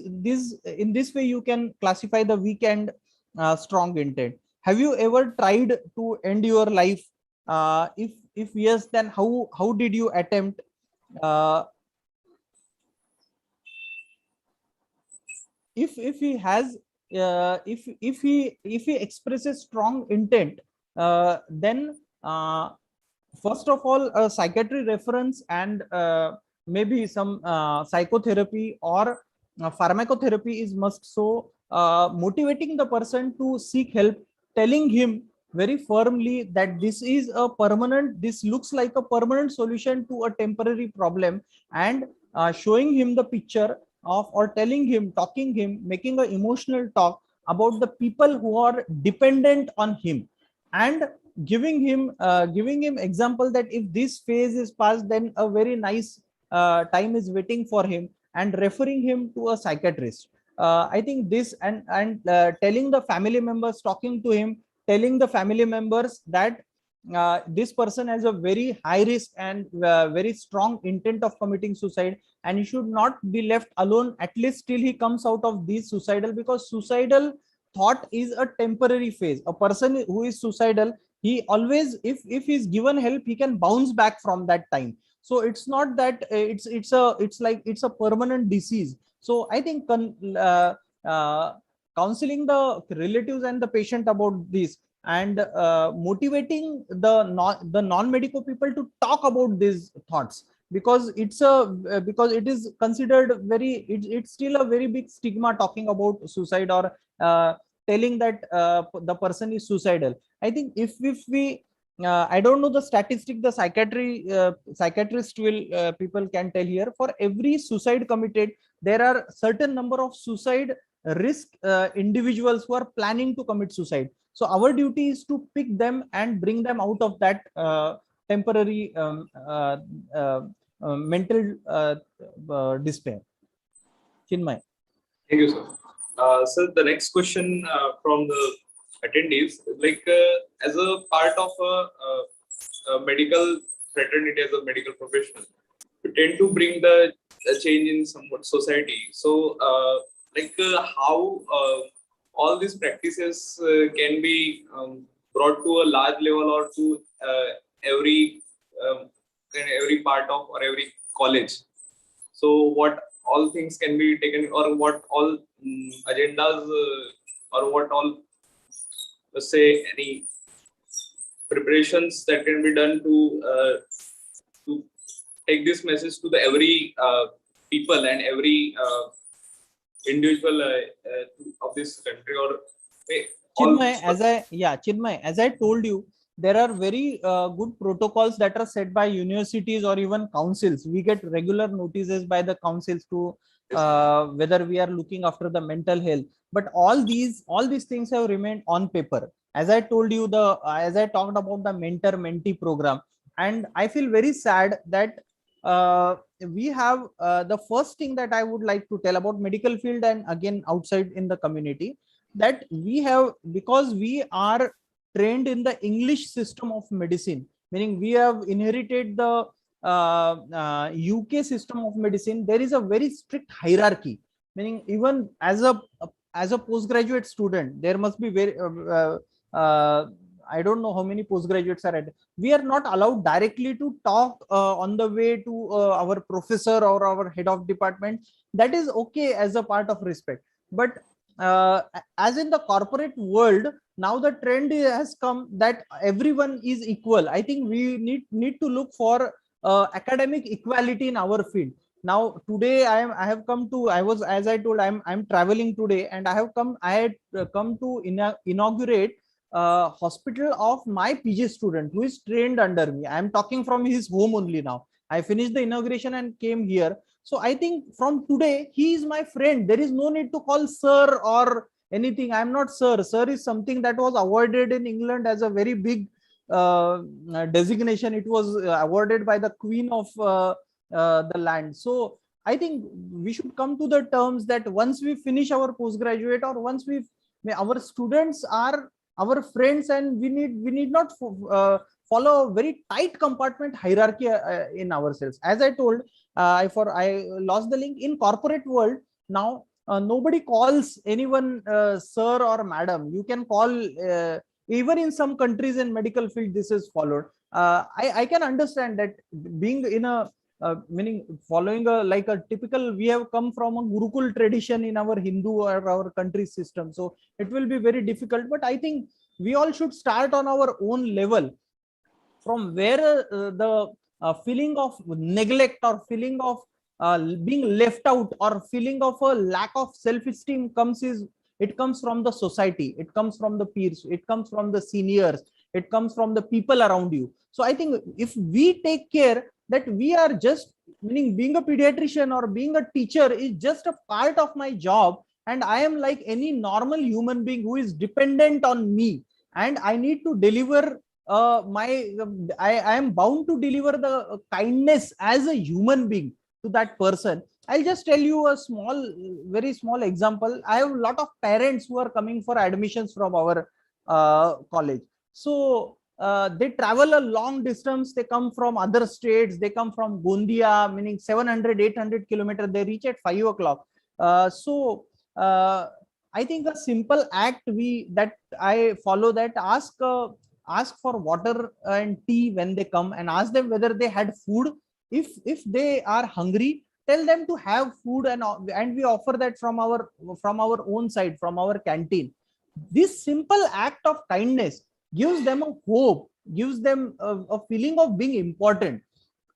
in this way you can classify the weak and strong intent. Have you ever tried to end your life? If yes, then how did you attempt? If he has if he expresses strong intent, then first of all, a psychiatry reference and maybe some psychotherapy or pharmacotherapy is must. So motivating the person to seek help, telling him very firmly that this is a permanent, this looks like a permanent solution to a temporary problem, and showing him the picture of, or telling him, talking him, making an emotional talk about the people who are dependent on him, and giving him example that if this phase is passed, then a very nice time is waiting for him, and referring him to a psychiatrist. I think this, and telling the family members, talking to him, telling the family members that this person has a very high risk and very strong intent of committing suicide, and he should not be left alone at least till he comes out of these suicidal, because suicidal thought is a temporary phase. A person who is suicidal, he always, if he's given help, he can bounce back from that time. So it's not that it's a permanent disease. So I think counseling the relatives and the patient about this, and motivating the non-medical people to talk about these thoughts, because because it is considered very, it's still a very big stigma talking about suicide, or telling that the person is suicidal. I think if we I don't know the statistic, the psychiatrist will people can tell here. For every suicide committed, there are certain number of suicide risk individuals who are planning to commit suicide. So our duty is to pick them and bring them out of that temporary mental despair. Chinmay. Thank you, sir. So the next question from the attendees, like as a part of a medical fraternity, as a medical professional, we tend to bring the change in somewhat society. So how all these practices can be brought to a large level, or to every part of, or every college. So what all things can be taken, or what all agendas, or what all, let's say, any preparations that can be done to take this message to the every people and every individual of this country, or Chinmay, as I told you, there are very good protocols that are set by universities or even councils. We get regular notices by the councils to whether we are looking after the mental health. But all these things have remained on paper. As I told you, as I talked about the mentor-mentee program, and I feel very sad that we have the first thing that I would like to tell about medical field, and again outside in the community, that we have, because we are trained in the English system of medicine, meaning we have inherited the UK system of medicine. There is a very strict hierarchy, meaning even as a postgraduate student, there must be very I don't know how many postgraduates are at. We are not allowed directly to talk on the way to our professor or our head of department. That is okay as a part of respect. But as in the corporate world, now the trend has come that everyone is equal. I think we need to look for academic equality in our field. Now today I have come to, as I told, I'm traveling today, and I had come to inaugurate hospital of my PG student who is trained under me. I am talking from his home only now. I finished the inauguration and came here. So I think from today, he is my friend. There is no need to call sir or anything. I'm not sir. Sir is something that was awarded in England as a very big designation. It was awarded by the Queen of the land. So I think we should come to the terms that once we finish our postgraduate, or once our students are our friends, and we need not follow a very tight compartment hierarchy in ourselves. As I told, I lost the link. In corporate world now, nobody calls anyone sir or madam. You can call, even in some countries in medical field, this is followed. I can understand that being in a meaning following like a typical, we have come from a Gurukul tradition in our Hindu or our country system, so it will be very difficult. But I think we all should start on our own level, from where the feeling of neglect, or feeling of being left out, or feeling of a lack of self-esteem comes, is It comes from the society, it comes from the peers, it comes from the seniors, it comes from the people around you. So I think if we take care that we are just, meaning being a pediatrician or being a teacher is just a part of my job, and I am like any normal human being who is dependent on me, and I need to deliver I am bound to deliver the kindness as a human being to that person. I'll just tell you a very small example. I have a lot of parents who are coming for admissions from our college. So they travel a long distance. They come from other states. They come from Gondia, meaning 700, 800 kilometers. They reach at 5 o'clock. I think a simple act that I follow, that ask for water and tea when they come, and ask them whether they had food. If they are hungry, tell them to have food, and we offer that from our own side, from our canteen. This simple act of kindness gives them a hope, gives them a feeling of being important.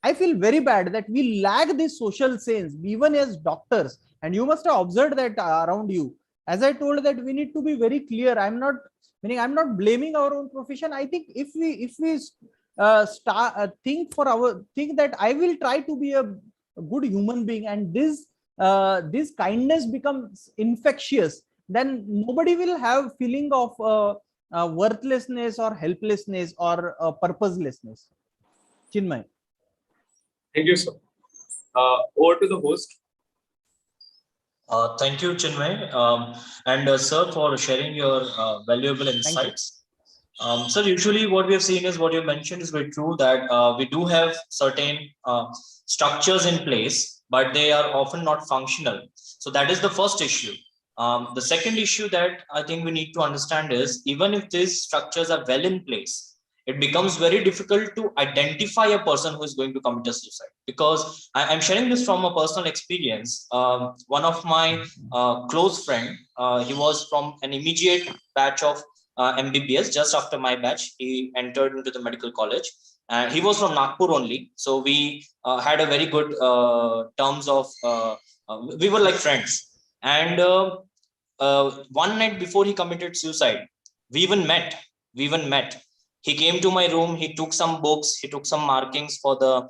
I feel very bad that we lack this social sense even as doctors, and you must have observed that around you. As I told, that we need to be very clear. I'm not blaming our own profession. I think if we think that I will try to be a good human being, and this kindness becomes infectious, then nobody will have feeling of worthlessness or helplessness or purposelessness. Chinmay. Thank you, sir. Over to the host. Thank you, Chinmay, and sir, for sharing your valuable insights. Sir, usually what we have seen is what you mentioned is very true, that we do have certain structures in place, but they are often not functional. So that is the first issue. The second issue that I think we need to understand is, even if these structures are well in place, it becomes very difficult to identify a person who is going to commit a suicide. Because I'm sharing this from a personal experience. One of my close friend, he was from an immediate batch of MBBS. Just after my batch, he entered into the medical college, and he was from Nagpur only. So we had a very good terms of, we were like friends. And one night before he committed suicide, we even met. He came to my room, he took some books, he took some markings for the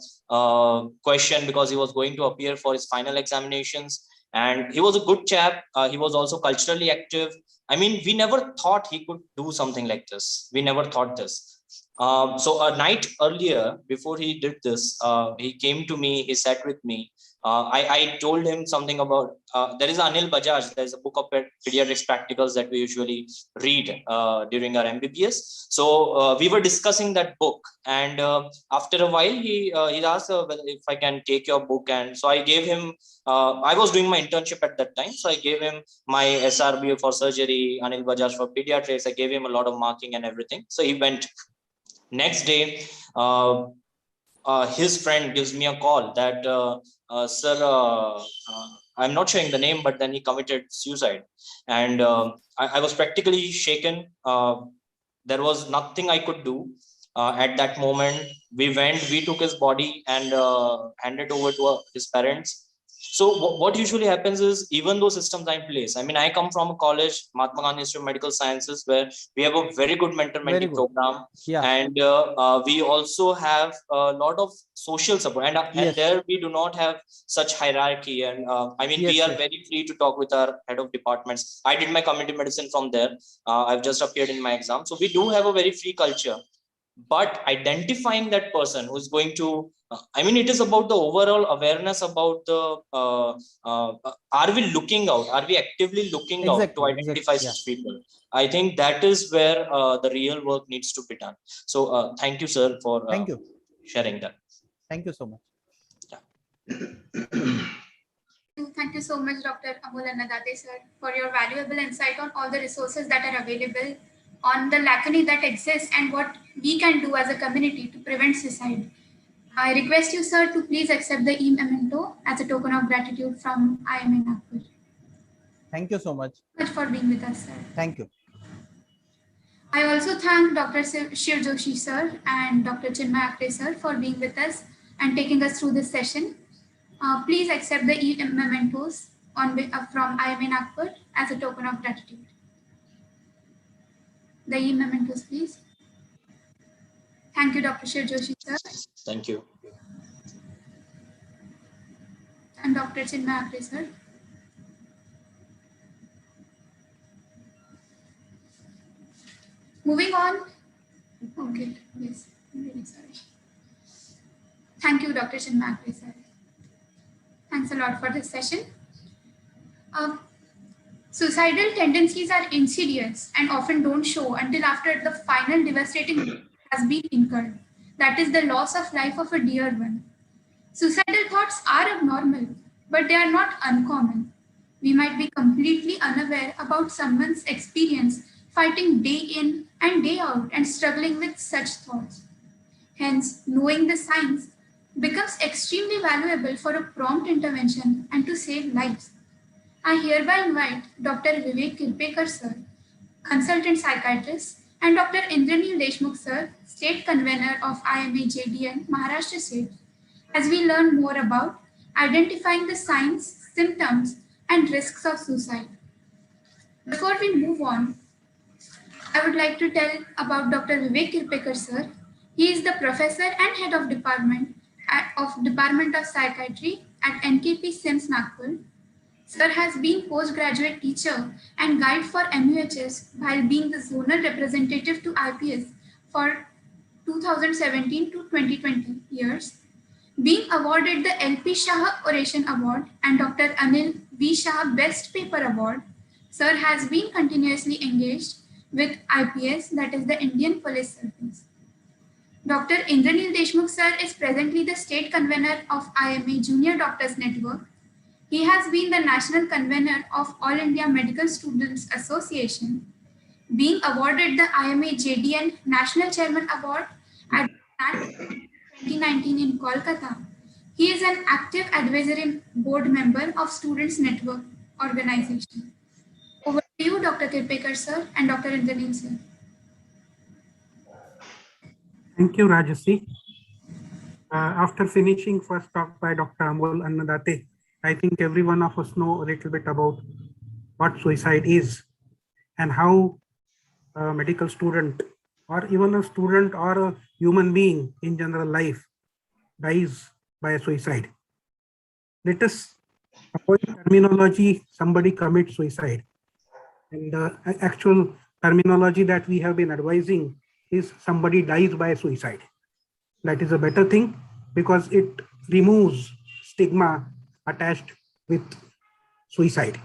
question, because he was going to appear for his final examinations. And he was a good chap. He was also culturally active. I mean, we never thought he could do something like this. We never thought this. So a night earlier, before he did this, he came to me, he sat with me. I told him something about, there is Anil Bajaj, there's a book of pediatrics practicals that we usually read during our MBBS. So we were discussing that book, and after a while, he asked if I can take your book. And so I gave him, I was doing my internship at that time. So I gave him my SRB for surgery, Anil Bajaj for pediatrics. I gave him a lot of marking and everything. So he went. Next day, his friend gives me a call that, sir, I'm not sharing the name, but then he committed suicide. And I was practically shaken. There was nothing I could do at that moment. We took his body and handed over to his parents. So what usually happens is, even those systems are in place. I mean, I come from a college, Mahatma Gandhi Institute of Medical Sciences, where we have a very good mentor-mentee program. Yeah. And we also have a lot of social support. And there we do not have such hierarchy. And I mean, we are very free to talk with our head of departments. I did my community medicine from there. I've just appeared in my exam. So we do have a very free culture. But identifying that person who's going to, I mean, it is about the overall awareness about the, are we looking out? Are we actively looking out to identify such people? I think that is where the real work needs to be done. So thank you, sir, for sharing that. Thank you so much. Thank you so much, Dr. Amol Annadate, sir, for your valuable insight on all the resources that are available, on the lacunae that exists, and what we can do as a community to prevent suicide. I request you, sir, to please accept the memento as a token of gratitude from IMA Nagpur. Thank you so much. For being with us, sir. Thank you. I also thank Dr. Shiv Joshi, sir, and Dr. Chinmay Akre, sir, for being with us and taking us through this session. Please accept the mementos from IMA Nagpur. as a token of gratitude. The e-mementos, please. Thank you, Dr. Shiv Joshi, sir. Thank you. And Dr. Chinmay, sir. Moving on. Okay, yes, I'm really sorry. Thank you, Dr. Chinmay, sir. Thanks a lot for this session. Suicidal tendencies are insidious and often don't show until after the final devastating has been incurred. That is the loss of life of a dear one. Suicidal thoughts are abnormal, but they are not uncommon. We might be completely unaware about someone's experience fighting day in and day out and struggling with such thoughts. Hence, knowing the signs becomes extremely valuable for a prompt intervention and to save lives. I hereby invite Dr. Vivek Kirpekar sir, consultant psychiatrist, and Dr. Indranil Deshmukh sir, state convener of IMA JDN, Maharashtra State, as we learn more about identifying the signs, symptoms, and risks of suicide. Before we move on, I would like to tell about Dr. Vivek Kirpekar sir. He is the professor and head of Department of Psychiatry at NKP SIMS Nagpur. Sir has been postgraduate teacher and guide for MUHS while being the zonal representative to IPS for 2017 to 2020 years. Being awarded the LP Shah Oration Award and Dr. Anil V. Shah Best Paper Award, Sir has been continuously engaged with IPS, that is the Indian Police Service. Dr. Indranil Deshmukh sir is presently the state convener of IMA Junior Doctors Network. He has been the national convener of All India Medical Students Association, being awarded the IMA JDN National Chairman Award at NAT 2019 in Kolkata. He is an active advisory board member of Students Network organization. Over to you, Dr. Kirpekar sir and Dr. Indranil sir. Thank you, Rajasri. After finishing first talk by Dr. Amol Annadate, I think every one of us know a little bit about what suicide is and how a medical student or even a student or a human being in general life dies by a suicide. Let us avoid terminology, somebody commits suicide. And the actual terminology that we have been advising is somebody dies by suicide. That is a better thing because it removes stigma attached with suicide.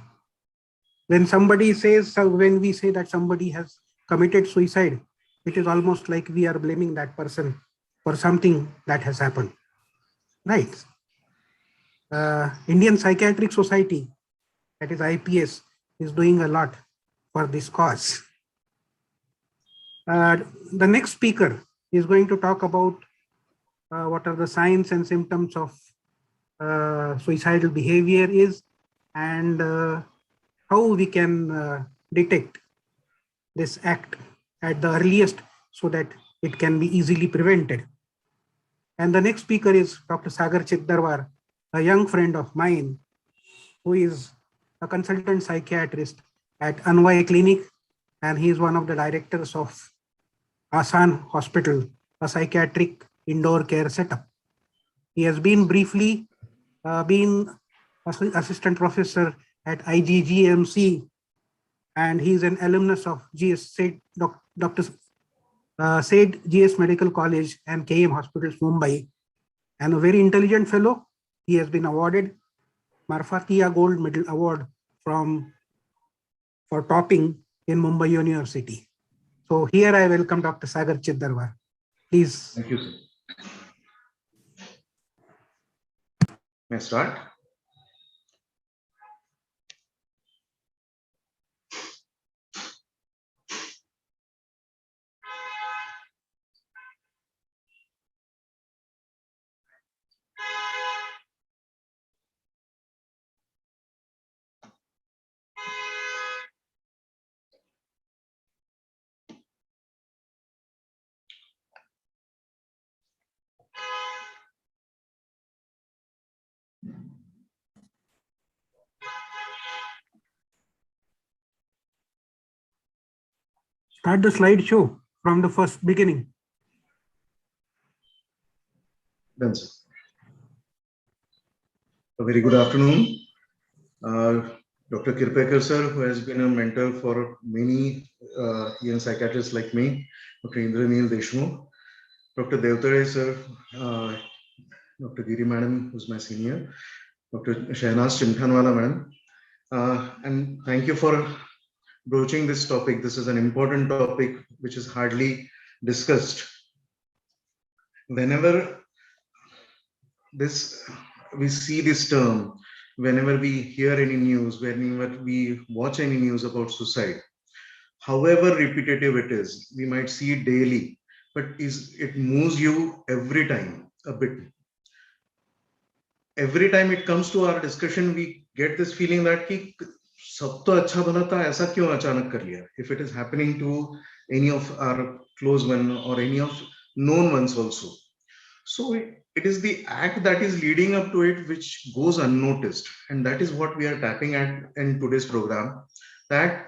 When somebody says, when we say that somebody has committed suicide, it is almost like we are blaming that person for something that has happened. Right. Indian Psychiatric Society, that is IPS, is doing a lot for this cause. The next speaker is going to talk about what are the signs and symptoms of suicidal behavior is and how we can detect this act at the earliest so that it can be easily prevented. And the next speaker is Dr. Sagar Chiddarwar, a young friend of mine who is a consultant psychiatrist at Anvay Clinic, and he is one of the directors of Asan Hospital, a psychiatric indoor care setup. He has been briefly been assistant professor at IGGMC, and he is an alumnus of Dr. Said GS Medical College and KM Hospitals, Mumbai, and a very intelligent fellow. He has been awarded Marfatia Gold Medal Award for topping in Mumbai University. So here I welcome Dr. Sagar Chiddarwar. Please. Thank you, sir. May I start? Start the slideshow from the first beginning. Done, sir. A very good afternoon. Dr. Kirpekar sir, who has been a mentor for many young psychiatrists like me, Dr. Indranil Deshmukh, Dr. Devtare sir, Dr. Giri madam, who's my senior, Dr. Shehnaz Chimthanwala madam, and thank you for broaching this topic. This is an important topic which is hardly discussed. Whenever we see this term, whenever we hear any news, whenever we watch any news about suicide, however repetitive it is, we might see it daily, but it moves you every time a bit. Every time it comes to our discussion, we get this feeling that ki sab to acha bana tha, aisa kyun achanak kar liya? If it is happening to any of our close one or any of known ones also. So it is the act that is leading up to it which goes unnoticed, and that is what we are tapping at in today's program, that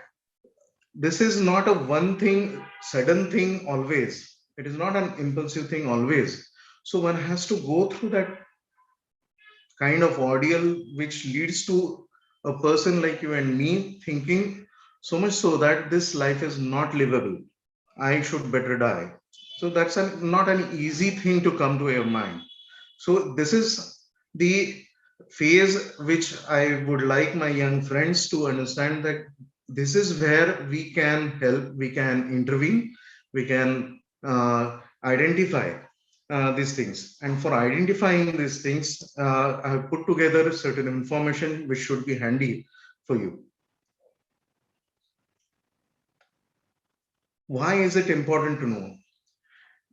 this is not a one thing, sudden thing always. It is not an impulsive thing always. So one has to go through that kind of ordeal which leads to a person like you and me thinking so much so that this life is not livable. I should better die. So that's not an easy thing to come to your mind. So this is the phase which I would like my young friends to understand, that this is where we can help, we can intervene, we can identify these things. And for identifying these things, I have put together certain information which should be handy for you. Why is it important to know?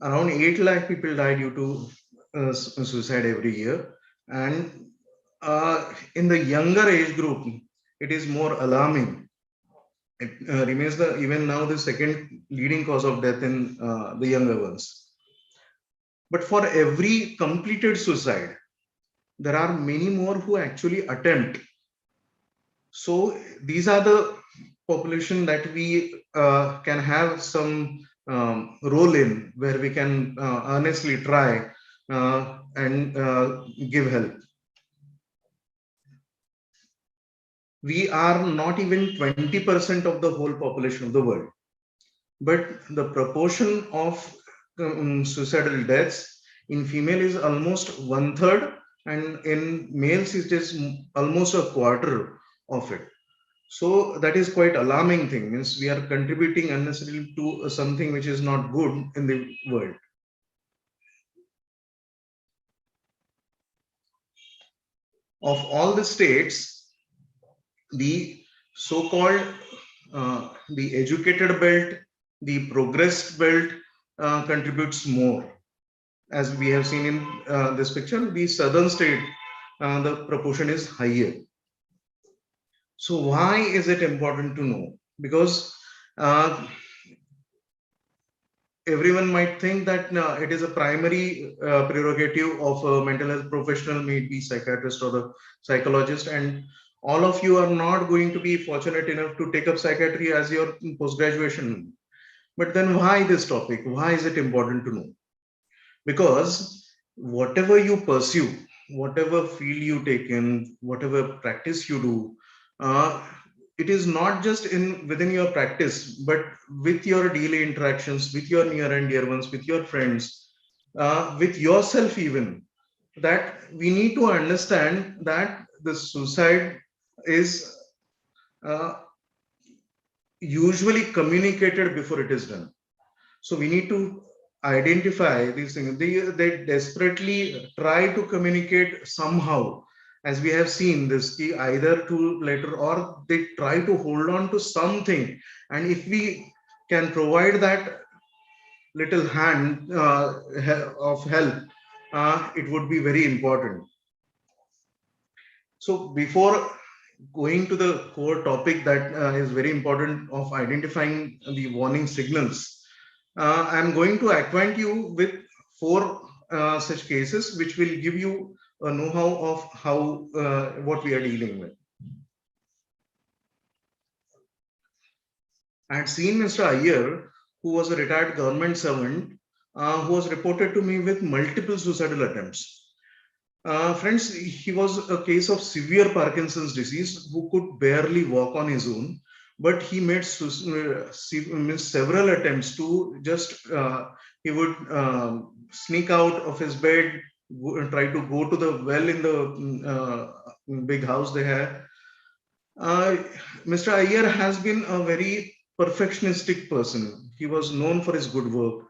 Around 8 lakh people die due to suicide every year. And in the younger age group, it is more alarming. It remains even now the second leading cause of death in the younger ones. But for every completed suicide, there are many more who actually attempt. So these are the population that we can have some role in, where we can earnestly try and give help. We are not even 20% of the whole population of the world, but the proportion of suicidal deaths in female is almost 1/3, and in males it is almost a quarter of it. So that is quite alarming thing. Means we are contributing unnecessarily to something which is not good in the world. Of all the states, the so-called the educated belt, the progressed belt contributes more. As we have seen in this picture, the southern state, the proportion is higher. So why is it important to know? Because everyone might think that it is a primary prerogative of a mental health professional, may it be psychiatrist or the psychologist, and all of you are not going to be fortunate enough to take up psychiatry as your post-graduation. But then why this topic? Why is it important to know? Because whatever you pursue, whatever field you take in, whatever practice you do, it is not just within your practice, but with your daily interactions, with your near and dear ones, with your friends, with yourself even, that we need to understand that the suicide is usually communicated before it is done. So we need to identify these things. They desperately try to communicate somehow, as we have seen this, either to letter, or they try to hold on to something. And if we can provide that little hand of help, it would be very important. So before going to the core topic that is very important of identifying the warning signals, I'm going to acquaint you with 4 such cases, which will give you a know-how of how what we are dealing with. I had seen Mr. Iyer, who was a retired government servant, who was reported to me with multiple suicidal attempts. Friends, he was a case of severe Parkinson's disease who could barely walk on his own, but he made several attempts to just, he would sneak out of his bed, try to go to the well in the big house they had. Mr. Iyer has been a very perfectionistic person. He was known for his good work.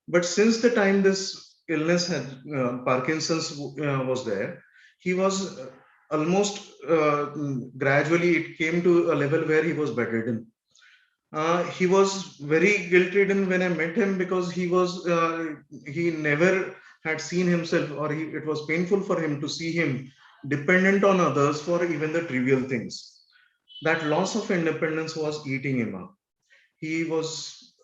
But since the time this illness had, Parkinson's was there, he was almost gradually, it came to a level where he was bedridden. He was very guilt-ridden when I met him because he never had seen himself, or it was painful for him to see him dependent on others for even the trivial things. That loss of independence was eating him up. He was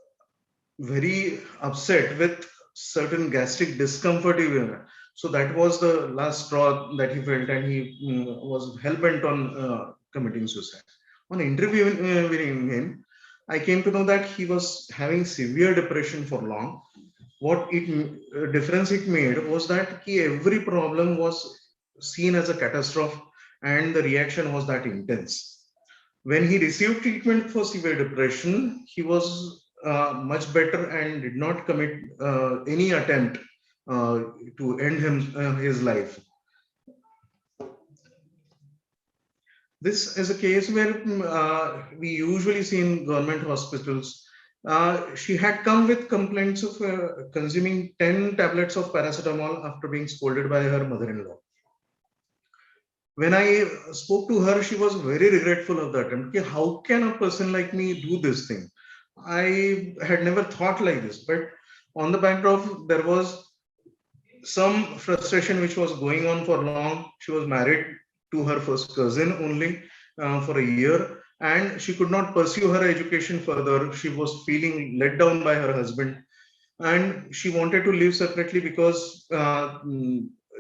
very upset with certain gastric discomfort even. So that was the last straw that he felt, and he was hell-bent on committing suicide. On interviewing him, I came to know that he was having severe depression for long. What difference it made was that every problem was seen as a catastrophe, and the reaction was that intense. When he received treatment for severe depression, he was much better and did not commit any attempt to end his life. This is a case where we usually see in government hospitals. She had come with complaints of consuming 10 tablets of paracetamol after being scolded by her mother-in-law. When I spoke to her, she was very regretful of that. And how can a person like me do this thing? I had never thought like this, but on the backdrop, there was some frustration which was going on for long. She was married to her first cousin only for a year, and she could not pursue her education further. She was feeling let down by her husband, and she wanted to live separately because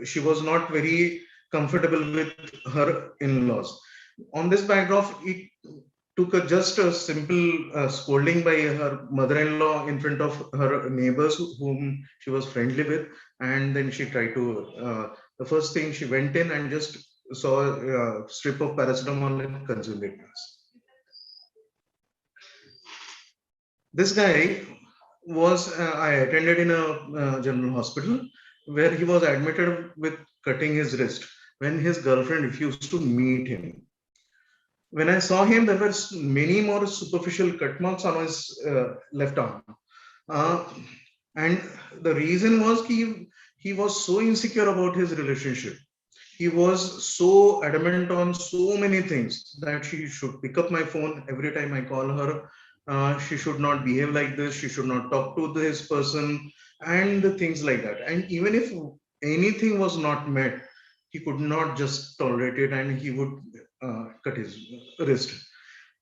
she was not very comfortable with her in-laws. On this backdrop, it took just a simple scolding by her mother-in-law in front of her neighbors whom she was friendly with, and then she tried to, the first thing, she went in and just saw a strip of paracetamol and consumed it. This guy was, I attended in a general hospital where he was admitted with cutting his wrist when his girlfriend refused to meet him. When I saw him, there were many more superficial cut marks on his left arm. And the reason was he was so insecure about his relationship. He was so adamant on so many things that she should pick up my phone every time I call her. She should not behave like this. She should not talk to this person and things like that. And even if anything was not met, he could not just tolerate it, and he would cut his wrist.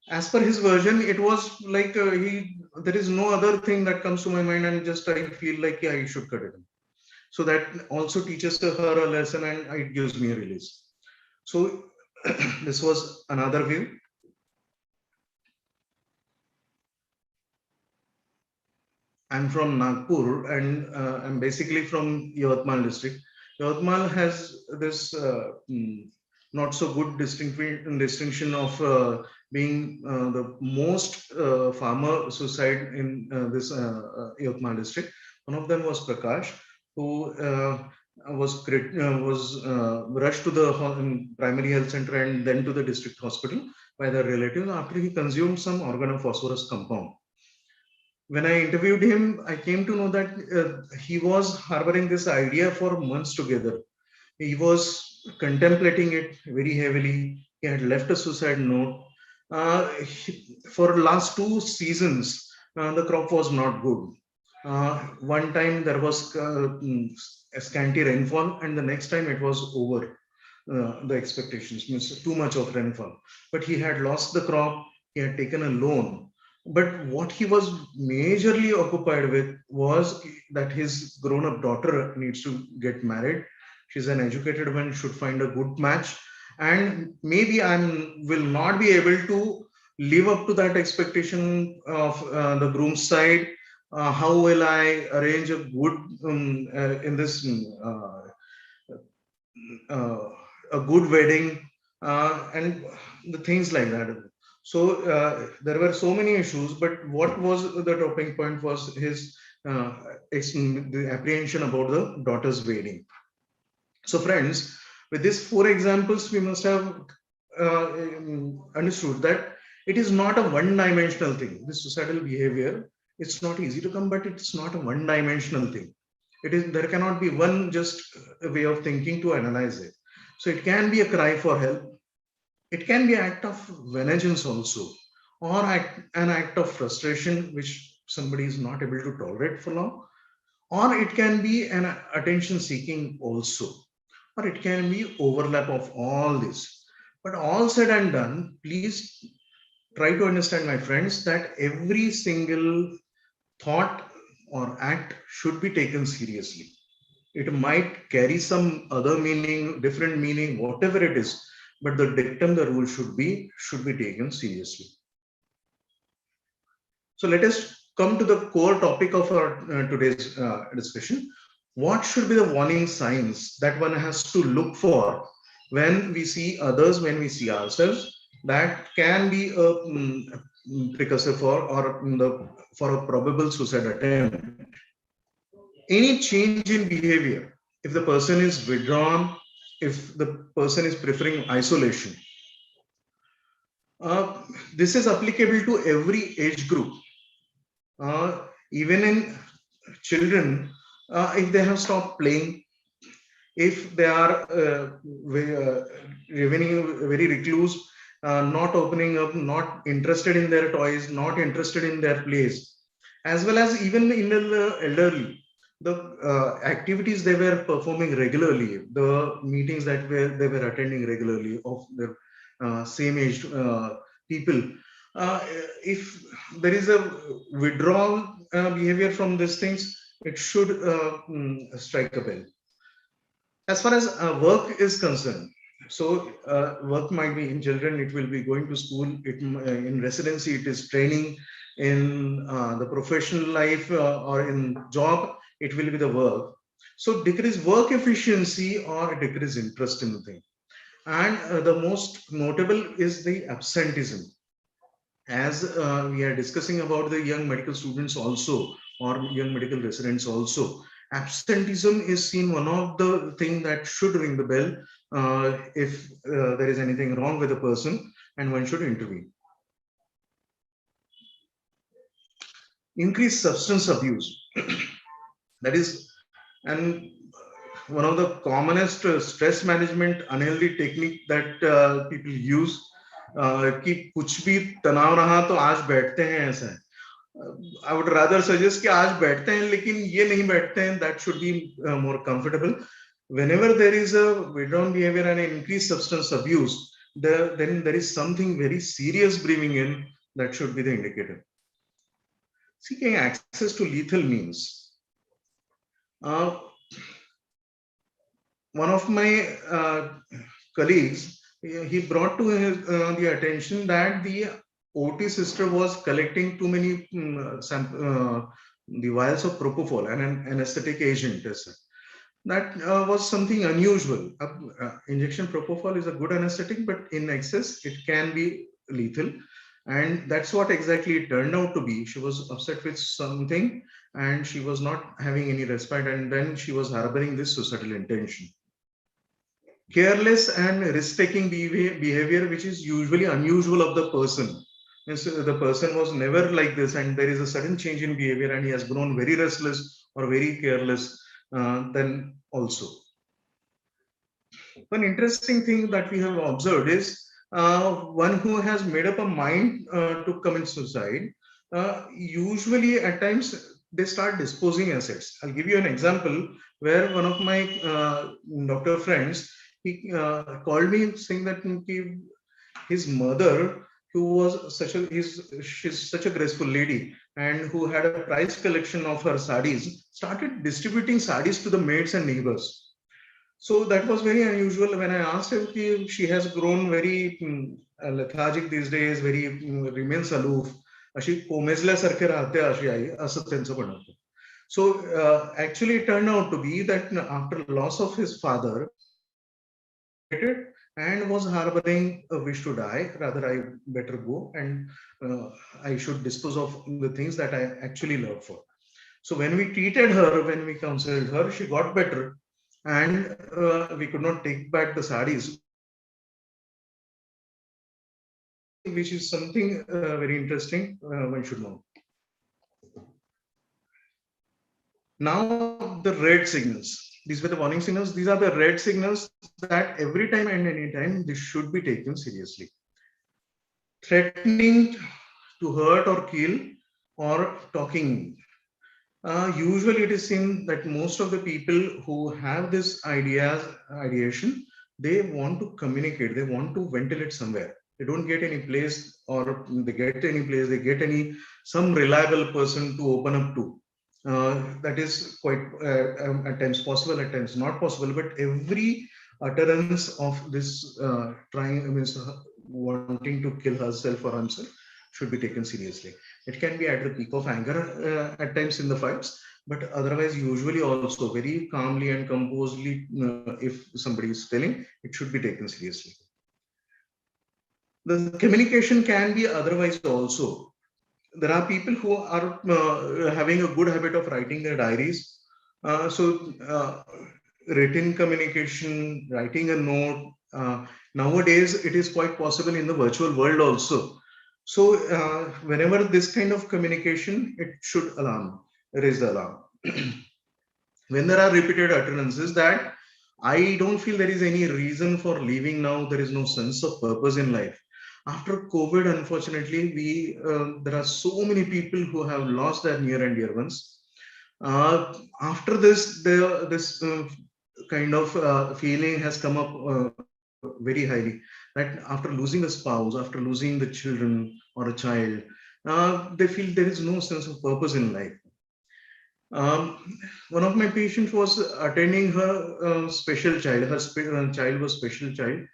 As per his version, it was like there is no other thing that comes to my mind, and just I feel like I should cut it. So that also teaches her a lesson, and it gives me a release. So this was another view. I'm from Nagpur, and I'm basically from Yavatmal district. Yavatmal has this not so good distinction of being the most farmer suicide in this Yavatmal district. One of them was Prakash, who was rushed to the primary health center and then to the district hospital by the relatives after he consumed some organophosphorus compound. When I interviewed him, I came to know that he was harboring this idea for months together. He was contemplating it very heavily. He had left a suicide note. For last 2 seasons, the crop was not good. One time there was a scanty rainfall, and the next time it was over the expectations, means too much of rainfall. But he had lost the crop. He had taken a loan. But what he was majorly occupied with was that his grown-up daughter needs to get married. She's an educated one, should find a good match. And maybe I will not be able to live up to that expectation of the groom's side? How will I arrange a good in this a good wedding and the things like that. So there were so many issues, but what was the topping point was his the apprehension about the daughter's wedding. So friends, with these 4 examples, we must have understood that it is not a one-dimensional thing. This societal behavior, it's not easy to come, but it's not a one-dimensional thing. It is, there cannot be one just way of thinking to analyze it. So it can be a cry for help. It can be an act of vengeance also, or an act of frustration which somebody is not able to tolerate for long, or it can be an attention seeking also, or it can be overlap of all this. But all said and done, please try to understand, my friends, that every single thought or act should be taken seriously. It might carry some other meaning, different meaning, whatever it is, but the dictum, the rule should be taken seriously. So let us come to the core topic of our today's discussion. What should be the warning signs that one has to look for when we see others, when we see ourselves, that can be a precursor for or for a probable suicide attempt? Any change in behavior, if the person is withdrawn, if the person is preferring isolation, this is applicable to every age group. Even in children, if they have stopped playing, if they are remaining very recluse, not opening up, not interested in their toys, not interested in their plays, as well as even in the elderly, the activities they were performing regularly, the meetings that they were attending regularly of their same age people, if there is a withdrawal behavior from these things, it should strike a bell. As far as work is concerned, so work might be in children, it will be going to school, in residency, it is training, in the professional life or in job, it will be the work. So decrease work efficiency or decrease interest in the thing. And the most notable is the absenteeism. As we are discussing about the young medical students also, or young medical residents also, absenteeism is seen one of the things that should ring the bell if there is anything wrong with a person, and one should intervene. Increased substance abuse. That is, and one of the commonest stress management unhealthy technique that people use, कि कुछ भी तनाव रहा तो आज बैठते हैं ऐसा है. I would rather suggest कि आज बैठते हैं लेकिन ये नहीं बैठते हैं. That should be more comfortable. Whenever there is a withdrawn behavior and increased substance abuse, then there is something very serious brewing in. That should be the indicator. Seeking access to lethal means. One of my colleagues, he brought to his, the attention that the OT sister was collecting too many the vials of propofol, an anesthetic agent. That was something unusual. Injection propofol is a good anesthetic, but in excess, it can be lethal. And that's what exactly it turned out to be. She was upset with something and she was not having any respite, and then she was harboring this suicidal intention. Careless and risk-taking behavior, which is usually unusual of the person. The person was never like this, and there is a sudden change in behavior and he has grown very restless or very careless then also. One interesting thing that we have observed is one who has made up a mind to commit suicide, usually at times they start disposing assets. I'll give you an example where one of my doctor friends, he called me saying that his mother, who was she's such a graceful lady and who had a prize collection of her sarees, started distributing sarees to the maids and neighbors. So that was very unusual. When I asked her, she has grown very lethargic these days, very remains aloof. अशी कोमेजल्यासारखे राहते अशी आई असं त्यांचं म्हणणं होतं. So actually it turned out to be that after loss of his father and was harboring a wish to die, rather I better go and I should dispose of the things that I actually love for. So when we treated her, when we counseled her, she got better, and we could not take back the sarees, which is something very interesting one should know. Now the red signals. These were the warning signals. These are the red signals that every time and any time this should be taken seriously. Threatening to hurt or kill or talking. Usually it is seen that most of the people who have this ideation, they want to communicate, they want to ventilate somewhere. They don't get any place, or they get any place, they get some reliable person to open up to. That is quite at times possible, at times not possible, but every utterance of this wanting to kill herself or himself should be taken seriously. It can be at the peak of anger at times in the fights, but otherwise usually also very calmly and composedly, if somebody is telling, it should be taken seriously. The communication can be otherwise also. There are people who are having a good habit of writing their diaries. Written communication, writing a note, nowadays it is quite possible in the virtual world also. So whenever this kind of communication, it should raise the alarm. When there are repeated utterances that I don't feel there is any reason for leaving now, there is no sense of purpose in life. After COVID, unfortunately, there are so many people who have lost their near and dear ones. After this, this kind of feeling has come up very highly, that after losing a spouse, after losing the children or a child, they feel there is no sense of purpose in life. One of my patients was attending her special child. Her child was special child.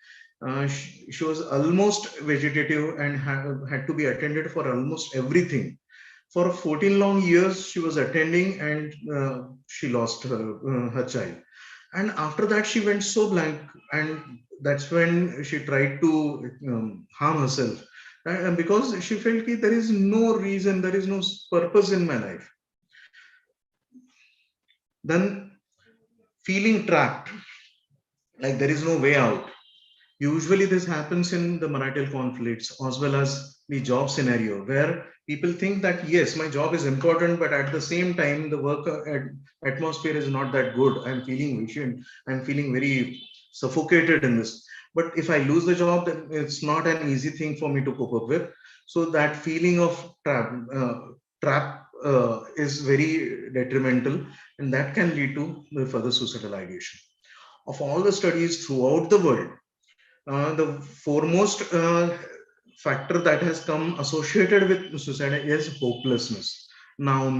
She was almost vegetative and had to be attended for almost everything. For 14 long years, she was attending, and she lost her child. And after that, she went so blank, and that's when she tried to harm herself. And because she felt that there is no reason, there is no purpose in my life. Then feeling trapped, like there is no way out. Usually this happens in the marital conflicts as well as the job scenario, where people think that, yes, my job is important, but at the same time, the work atmosphere is not that good. I'm feeling vacant. I'm feeling very suffocated in this. But if I lose the job, then it's not an easy thing for me to cope up with. So that feeling of trap is very detrimental, and that can lead to further suicidal ideation. Of all the studies throughout the world, the foremost factor that has come associated with suicide is hopelessness. Now,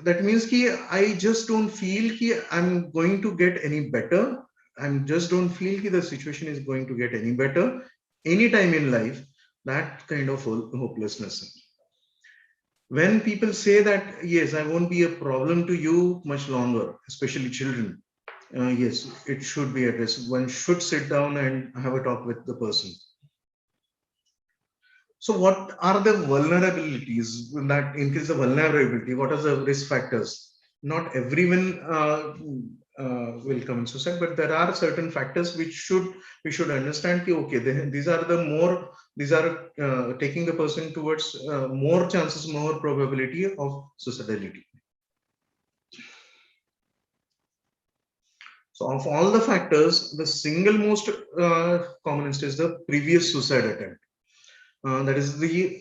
that means I just don't feel I'm going to get any better. I just don't feel the situation is going to get any better anytime in life. That kind of hopelessness. When people say that, yes, I won't be a problem to you much longer, especially children. Yes, it should be addressed. One should sit down and have a talk with the person. So what are the vulnerabilities that increase the vulnerability? What are the risk factors? Not everyone will commit suicide, but there are certain factors which we should understand. Okay, these are taking the person towards more chances, more probability of suicidality. So of all the factors, the single most commonest is the previous suicide attempt. That is the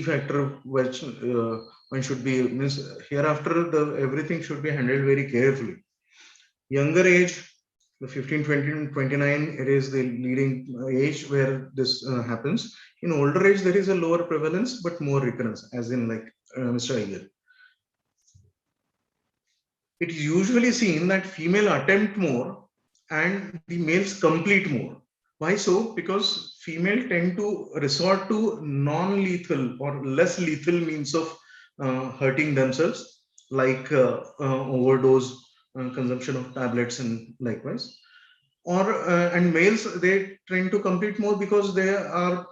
factor which one should be, means hereafter everything should be handled very carefully. Younger age, the 15, 20, and 29, it is the leading age where this happens. In older age, there is a lower prevalence, but more recurrence, as in like Mr. Iyer. it is usually seen that female attempt more and the males complete more. Why so? Because female tend to resort to non-lethal or less lethal means of hurting themselves, like overdose, consumption of tablets, and likewise. Or and males, they tend to compete more because they are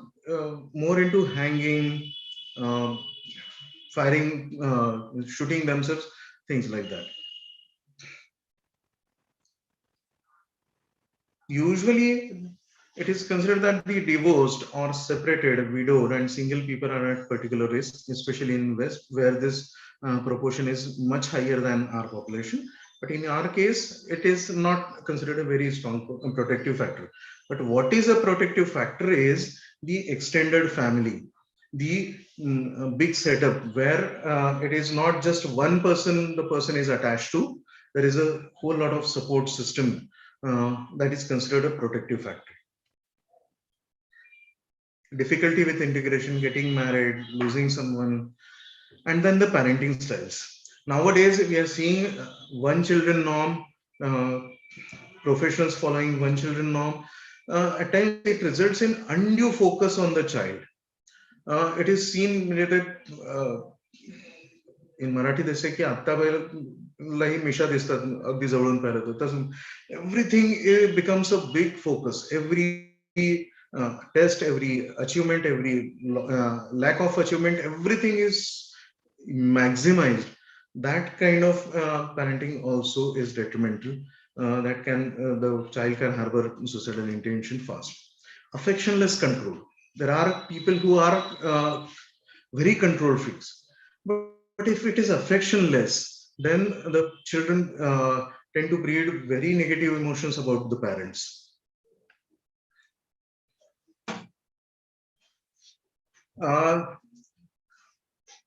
more into hanging, uh, firing, shooting themselves, things like that. Usually, it is considered that the divorced or separated, widowed, and single people are at particular risk, especially in West, where this proportion is much higher than our population. But in our case, it is not considered a very strong protective factor. But what is a protective factor is the extended family, the big setup where it is not just one person the person is attached to. There is a whole lot of support system that is considered a protective factor. Difficulty with integration, getting married, losing someone, and then the parenting styles. Nowadays, we are seeing one children norm, professionals following one children norm. At times, it results in undue focus on the child. It is seen that in Marathi they say की आत्ता लही मिशा दिसतात अगदी जवळून पाहिलं तर तसं everything becomes a big focus. Every test, every achievement, every lack of achievement, everything is maximized. That kind of parenting also is detrimental. That can the child can harbor suicidal intention fast. Affectionless control. There are people who are very control freaks, but if it is affectionless, then the children tend to breed very negative emotions about the parents.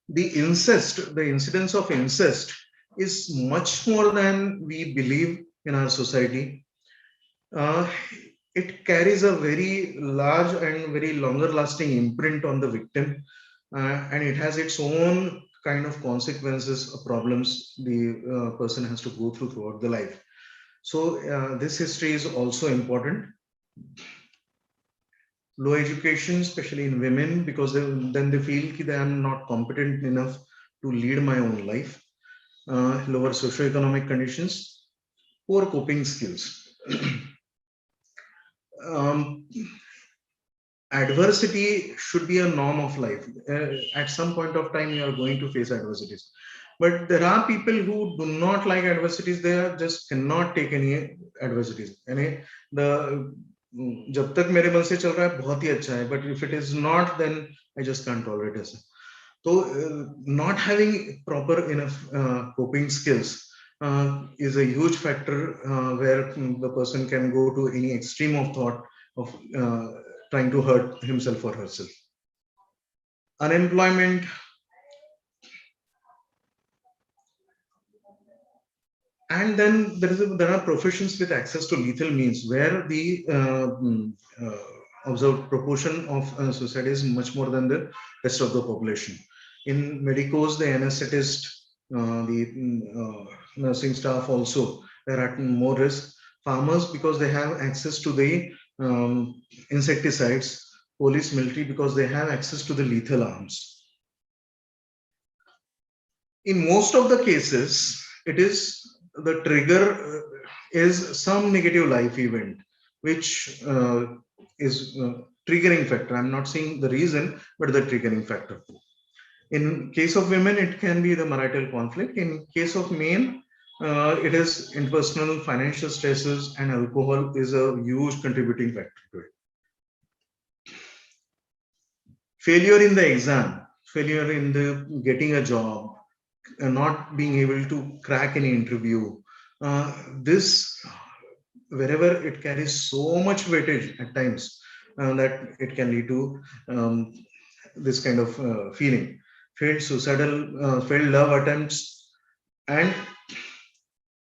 The incest, the incidence of incest is much more than we believe in our society. It carries a very large and very longer lasting imprint on the victim, and it has its own kind of consequences, problems the person has to go through throughout the life. So this history is also important. Low education, especially in women, because then they feel that I am not competent enough to lead my own life. Lower socioeconomic conditions, poor coping skills. Adversity should be a norm of life. At some point of time, you are going to face adversities. But there are people who do not like adversities. They just cannot take any adversities. And the जब तक मेरे मन से चल रहा है बहुत ही अच्छा है, but if it is not, then I just can't tolerate it. So not having proper enough coping skills is a huge factor where the person can go to any extreme of thought of trying to hurt himself or herself. Unemployment, and then there are professions with access to lethal means where the observed proportion of suicide is much more than the rest of the population. In medicos, the anesthetist, the nursing staff also, they're at more risk. Farmers, because they have access to the insecticides. Police, military, because they have access to the lethal arms. In most of the cases, it is the trigger is some negative life event, which is triggering factor. I'm not saying the reason, but the triggering factor. In case of women, it can be the marital conflict. In case of men, it is interpersonal financial stresses, and alcohol is a huge contributing factor to it. Failure in the exam, failure in the getting a job, not being able to crack any interview. This, wherever it carries so much weightage at times that it can lead to this kind of feeling. Failed suicidal, failed love attempts, and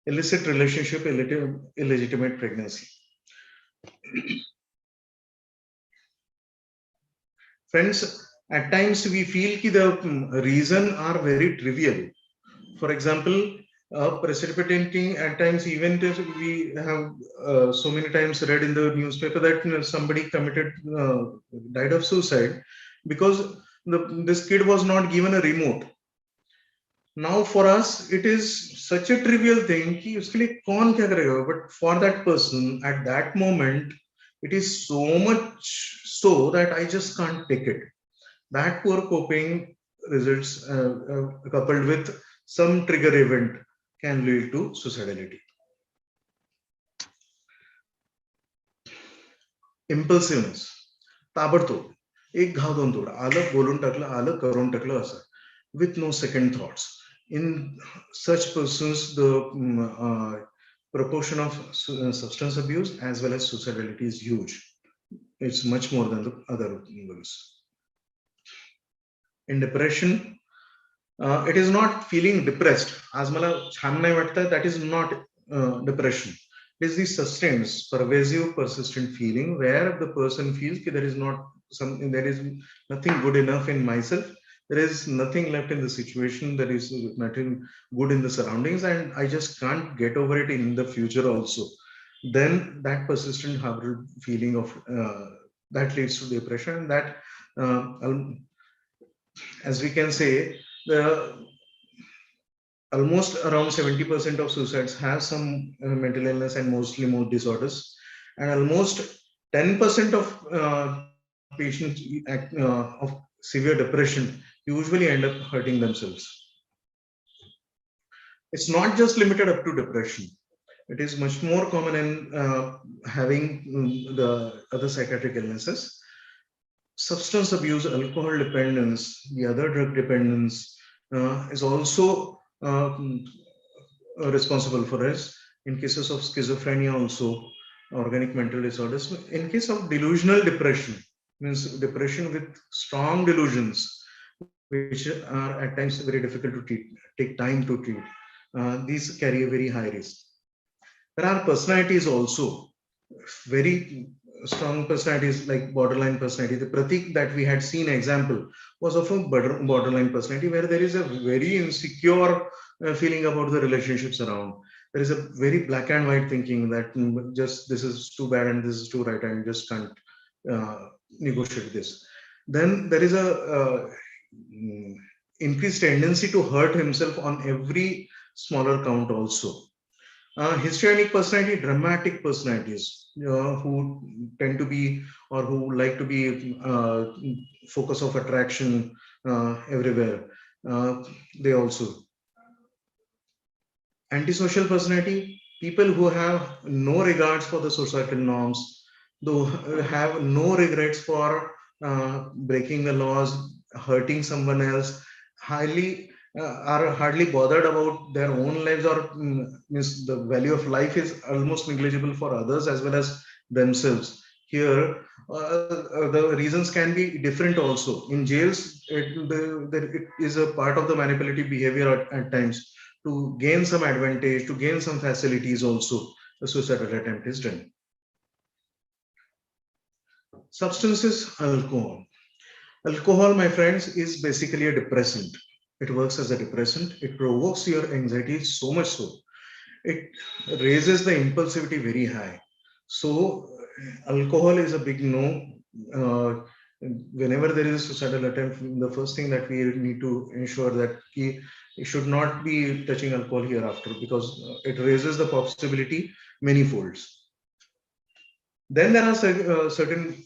illicit relationship, illegitimate pregnancy. Friends, at times we feel that the reason are very trivial. For example, precipitating at times, even if we have so many times read in the newspaper that somebody died of suicide because this kid was not given a remote. Now for us, it is such a trivial thing कि उसके लिए कौन क्या करेगा, but for that person at that moment, it is so much so that I just can't take it. That poor coping results coupled with some trigger event can lead to suicidality. Impulsiveness, ताबडतोब एक घाव दोन तोड, आलं बोलून टाकलं, आलं करून टाकलं असं, with no second thoughts. In such persons, the proportion of substance abuse as well as suicidality is huge. It's much more than the other levels. In depression, it is not feeling depressed. As मला छान नाही वाटतं, that is not depression. It is the sustained, pervasive, persistent feeling where the person feels that there is nothing good enough in myself. There is nothing left in the situation. There is nothing good in the surroundings, and I just can't get over it in the future also. Then that persistent horrible feeling of that leads to depression. And that, as we can say, almost around 70% of suicides have some mental illness and mostly mood disorders, and almost 10% of patients of severe depression usually end up hurting themselves. It's not just limited up to depression. It is much more common in having the other psychiatric illnesses. Substance abuse, alcohol dependence, the other drug dependence is also responsible for this. In cases of schizophrenia also, organic mental disorders. In case of delusional depression, means depression with strong delusions, which are at times very difficult to treat, take time to treat. These carry a very high risk. There are personalities also, very strong personalities like borderline personality. The Pratik that we had seen example was of a borderline personality where there is a very insecure feeling about the relationships around. There is a very black and white thinking that just this is too bad and this is too right and just can't negotiate this. Then there is a increased tendency to hurt himself on every smaller count also. Histrionic personality, dramatic personalities who tend to be or who like to be focus of attraction everywhere. They also. Antisocial personality, people who have no regards for the societal norms, though have no regrets for breaking the laws, hurting someone else, are hardly bothered about their own lives, or means the value of life is almost negligible for others as well as themselves. Here, the reasons can be different also. In jails, it is a part of the manipulative behavior at times to gain some advantage, to gain some facilities also. The suicidal attempt is done. Substances, alcohol. Alcohol, my friends, is basically a depressant. It works as a depressant. It provokes your anxiety so much so. It raises the impulsivity very high. So alcohol is a big no. Whenever there is a suicidal attempt, the first thing that we need to ensure that he should not be touching alcohol hereafter, because it raises the possibility many folds. Then there are certain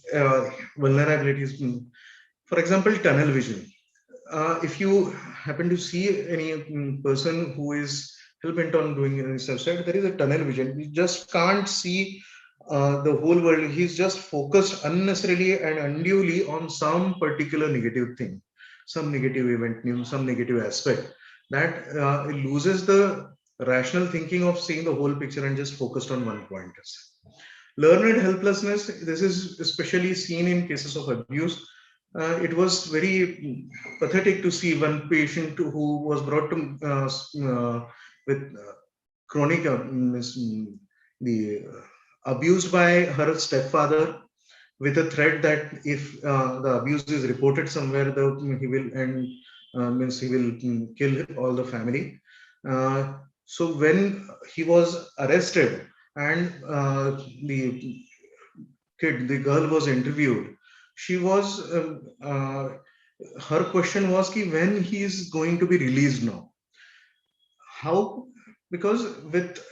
vulnerabilities. For example, tunnel vision. If you happen to see any person who is hell-bent on doing any suicide, there is a tunnel vision. You just can't see the whole world. He's just focused unnecessarily and unduly on some particular negative thing, some negative event, some negative aspect, that loses the rational thinking of seeing the whole picture and just focused on one point. Learned helplessness. This is especially seen in cases of abuse. It was very pathetic to see one patient who was brought to with chronic abused by her stepfather, with a threat that if the abuse is reported somewhere, he will kill all the family. So when he was arrested and the the girl was interviewed, she was, her question was ki when he is going to be released now. How? Because with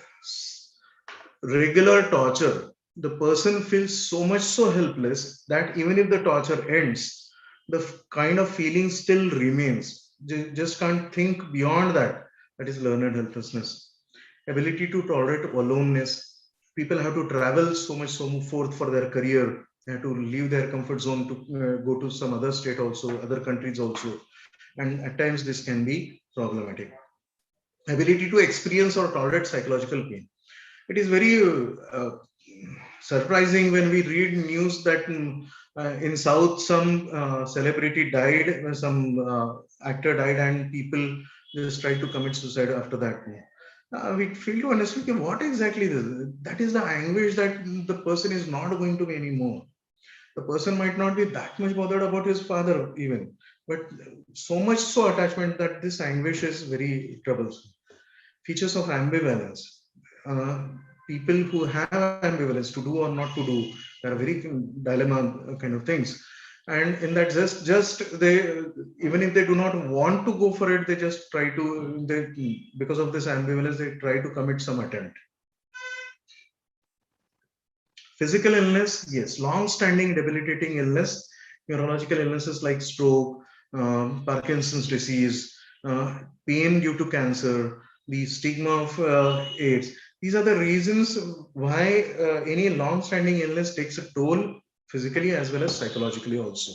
regular torture, the person feels so much so helpless that even if the torture ends, the kind of feeling still remains. Just can't think beyond that. That is learned helplessness. Ability to tolerate aloneness. People have to travel so much so forth for their career. They have to leave their comfort zone to go to some other state also, other countries also. And at times this can be problematic. Ability to experience or tolerate psychological pain. It is very surprising when we read news that in South some celebrity died, some actor died, and people just tried to commit suicide after that. We feel to understand okay, what exactly this is. That is the anguish that the person is not going to be anymore. The person might not be that much bothered about his father even, but so much so attachment that this anguish is very troublesome. Features of ambivalence. Uh, People who have ambivalence to do or not to do, there are very dilemma kind of things. And in that just they, even if they do not want to go for it, they just try to, because of this ambivalence, they try to commit some attempt. Physical illness, yes, long-standing debilitating illness, neurological illnesses like stroke, Parkinson's disease, pain due to cancer, the stigma of AIDS. These are the reasons why any long-standing illness takes a toll physically as well as psychologically also.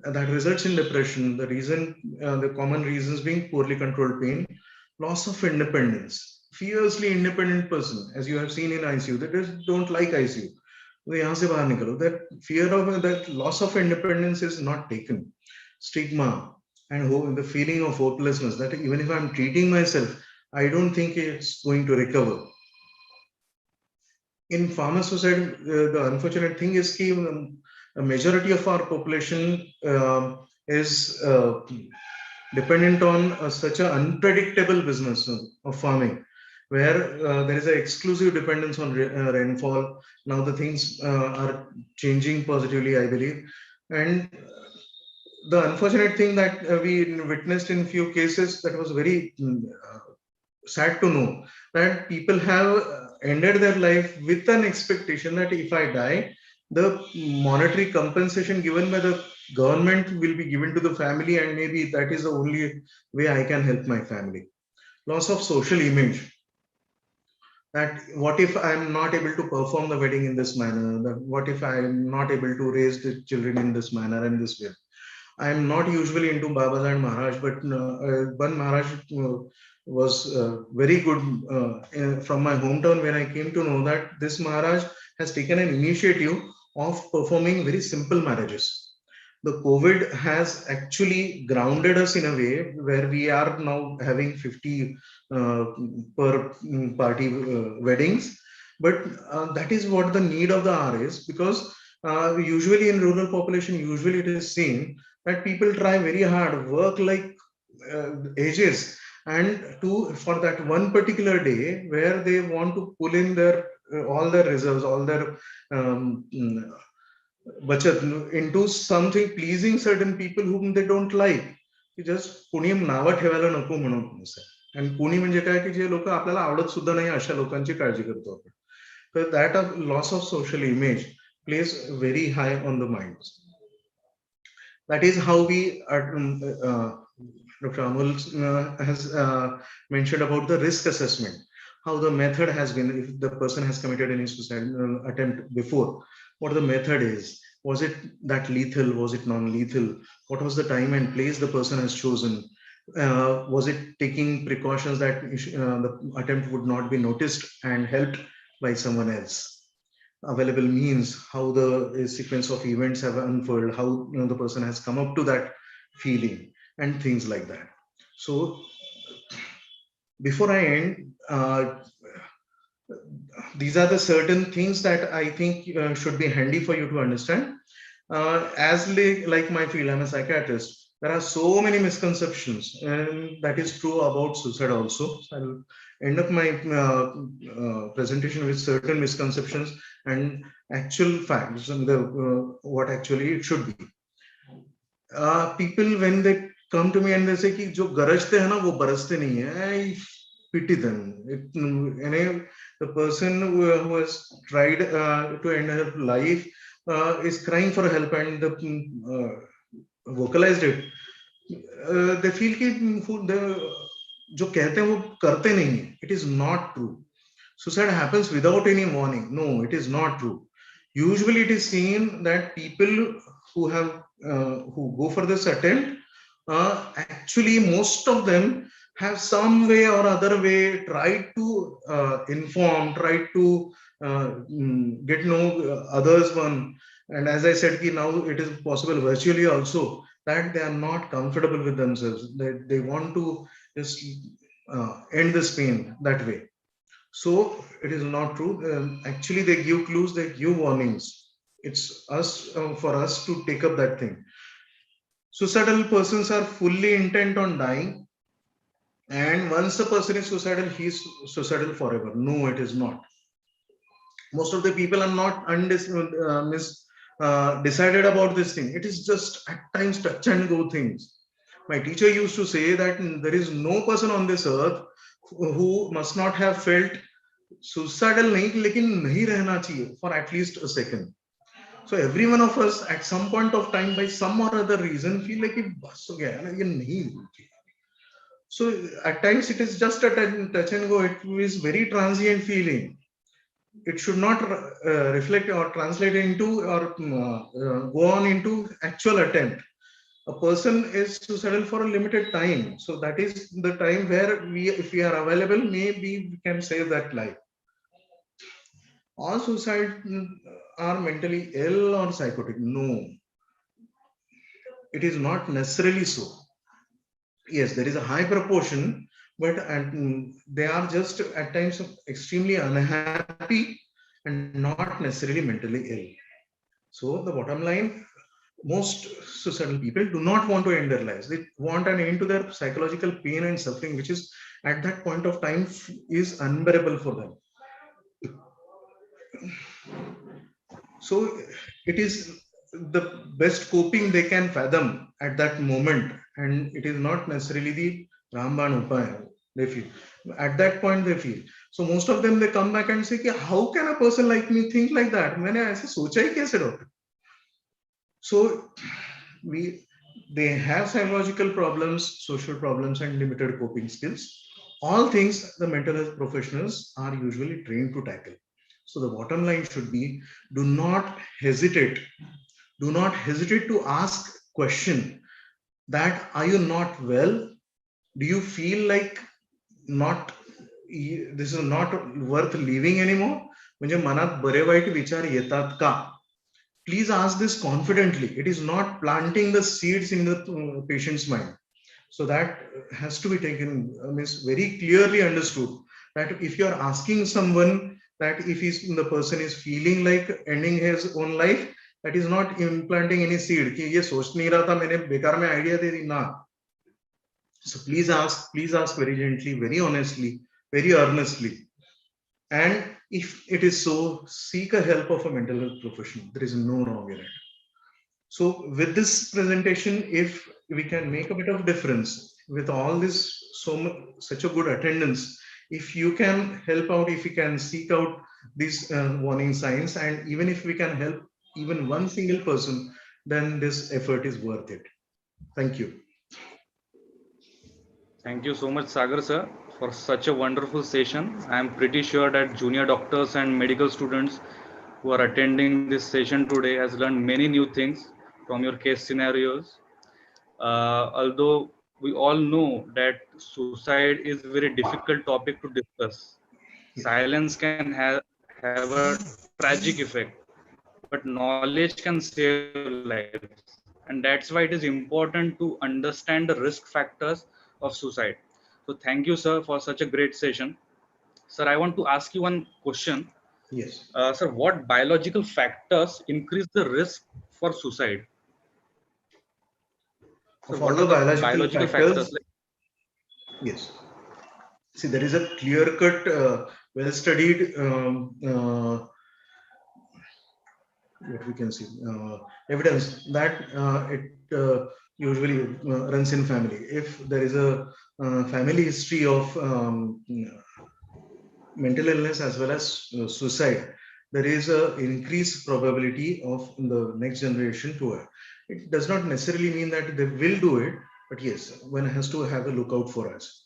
That results in depression. The common reasons being poorly controlled pain, loss of independence, fiercely independent person, as you have seen in ICU, that is don't like ICU. That fear of that loss of independence is not taken. Stigma and the feeling of hopelessness that even if I'm treating myself, I don't think it's going to recover. In farmer society, the unfortunate thing is that a majority of our population is dependent on such an unpredictable business of farming, where there is an exclusive dependence on rainfall. Now the things are changing positively, I believe. And the unfortunate thing that we witnessed in few cases, that was very sad to know, that people have ended their life with an expectation that if I die, the monetary compensation given by the government will be given to the family, and maybe that is the only way I can help my family. Loss of social image. That what if I'm not able to perform the wedding in this manner? What if I'm not able to raise the children in this manner and this way? I'm not usually into Babas and Maharaj, but one Maharaj was very good from my hometown, when I came to know that this Maharaj has taken an initiative of performing very simple marriages. The COVID has actually grounded us in a way where we are now having 50 per party weddings. But that is what the need of the hour is, because usually in rural population, usually it is seen that people try very hard, work like ages, and for that one particular day where they want to pull in their all their reserves, all their bachat into something pleasing certain people whom they don't like. Just Punyam नावा ठेवायला नको म्हणून. आणि पुणी म्हणजे काय की जे लोक आपल्याला आवडत सुद्धा नाही अशा लोकांची काळजी करतो आपण. तर that loss of social image plays very high on the minds. That is how we Dr. Amul has mentioned about the risk assessment, how the method has been, if the person has committed any suicide attempt before, what the method is. Was it that lethal? Was it non-lethal? What was the time and place the person has chosen? Was it taking precautions that the attempt would not be noticed and helped by someone else? Available means, how the sequence of events have unfurled, how the person has come up to that feeling, and things like that. So before I end, these are the certain things that I think should be handy for you to understand. As like my field, I'm a psychiatrist. There are so many misconceptions, and that is true about suicide also. So I'll end up my presentation with certain misconceptions and actual facts and what actually it should be. People, when they come to me and they say कि जो गरजते हैं ना वो बरसते नहीं है, I pity them. The person who has tried to end her life is crying for help and vocalized it. They feel कि जो कहते हैं वो करते नहीं है. It is not true. Suicide happens without any warning. No, it is not true. Usually it is seen that people who have who go for this attempt, actually most of them have some way or other way tried to inform, tried to get know others one. And as I said, now it is possible virtually also, that they are not comfortable with themselves. They want to just end this pain that way. So it is not true. Actually, they give clues, they give warnings. It's us for us to take up that thing. Suicidal persons are fully intent on dying, and once a person is suicidal, he is suicidal forever. No, it is not. Most of the people are not decided about this thing. It is just at times touch and go things. My teacher used to say that there is no person on this earth who must not have felt suicidal लेकिन नहीं रहना चाहिए for at least a second. So every one of us at some point of time, by some or other reason, feel like बस हो गया ना, ये नहीं. So at times it is just a touch and go. It is very transient feeling. It should not reflect or translate into or go on into actual attempt. A person is suicidal for a limited time. So that is the time where if we are available, maybe we can save that life. All suicide are mentally ill or psychotic. No, it is not necessarily so. Yes, there is a high proportion, but they are just at times extremely unhappy and not necessarily mentally ill. So the bottom line, most suicidal people do not want to end their lives. They want an end to their psychological pain and suffering, which is at that point of time is unbearable for them. So it is the best coping they can fathom at that moment, and it is not necessarily the Ramban Upaya they feel. At that point they feel. So most of them, they come back and say, how can a person like me think like that? मैंने ऐसे सोचा ही कैसे doctor? So they have psychological problems, social problems, and limited coping skills. All things the mental health professionals are usually trained to tackle. So the bottom line should be, do not hesitate. Do not hesitate to ask question that, are you not well? Do you feel like this is not worth living anymore? म्हणजे मनात बरे white विचार येतात का? Please ask this confidently. It is not planting the seeds in the patient's mind. So that has to be taken, very clearly understood, that if you are asking someone that if the person is feeling like ending his own life, that is not implanting any seed. कि ये सोच नहीं रहा था, मैंने बेकार में idea दे दी ना. So please ask very gently, very honestly, very earnestly. And if it is so, seek a help of a mental health professional. There is no wrong in it. So with this presentation, if we can make a bit of difference with all this, such a good attendance, if you can help out, if you can seek out these warning signs, and even if we can help even one single person, then this effort is worth it. Thank you. Thank you so much, Sagar sir, for such a wonderful session. I am pretty sure that junior doctors and medical students who are attending this session today has learned many new things from your case scenarios. Although we all know that suicide is a very difficult topic to discuss. Silence can have a tragic effect, but knowledge can save lives. And that's why it is important to understand the risk factors of suicide. So thank you, sir, for such a great session. Sir, I want to ask you one question. Yes. Sir, what biological factors increase the risk for suicide? So of all the biological factors, yes. see, there is a clear-cut, well-studied what we can see evidence that it usually runs in family. If there is a family history of mental illness as well as suicide, there is a increased probability of the next generation to it. It does not necessarily mean that they will do it, but yes, one has to have a lookout for us.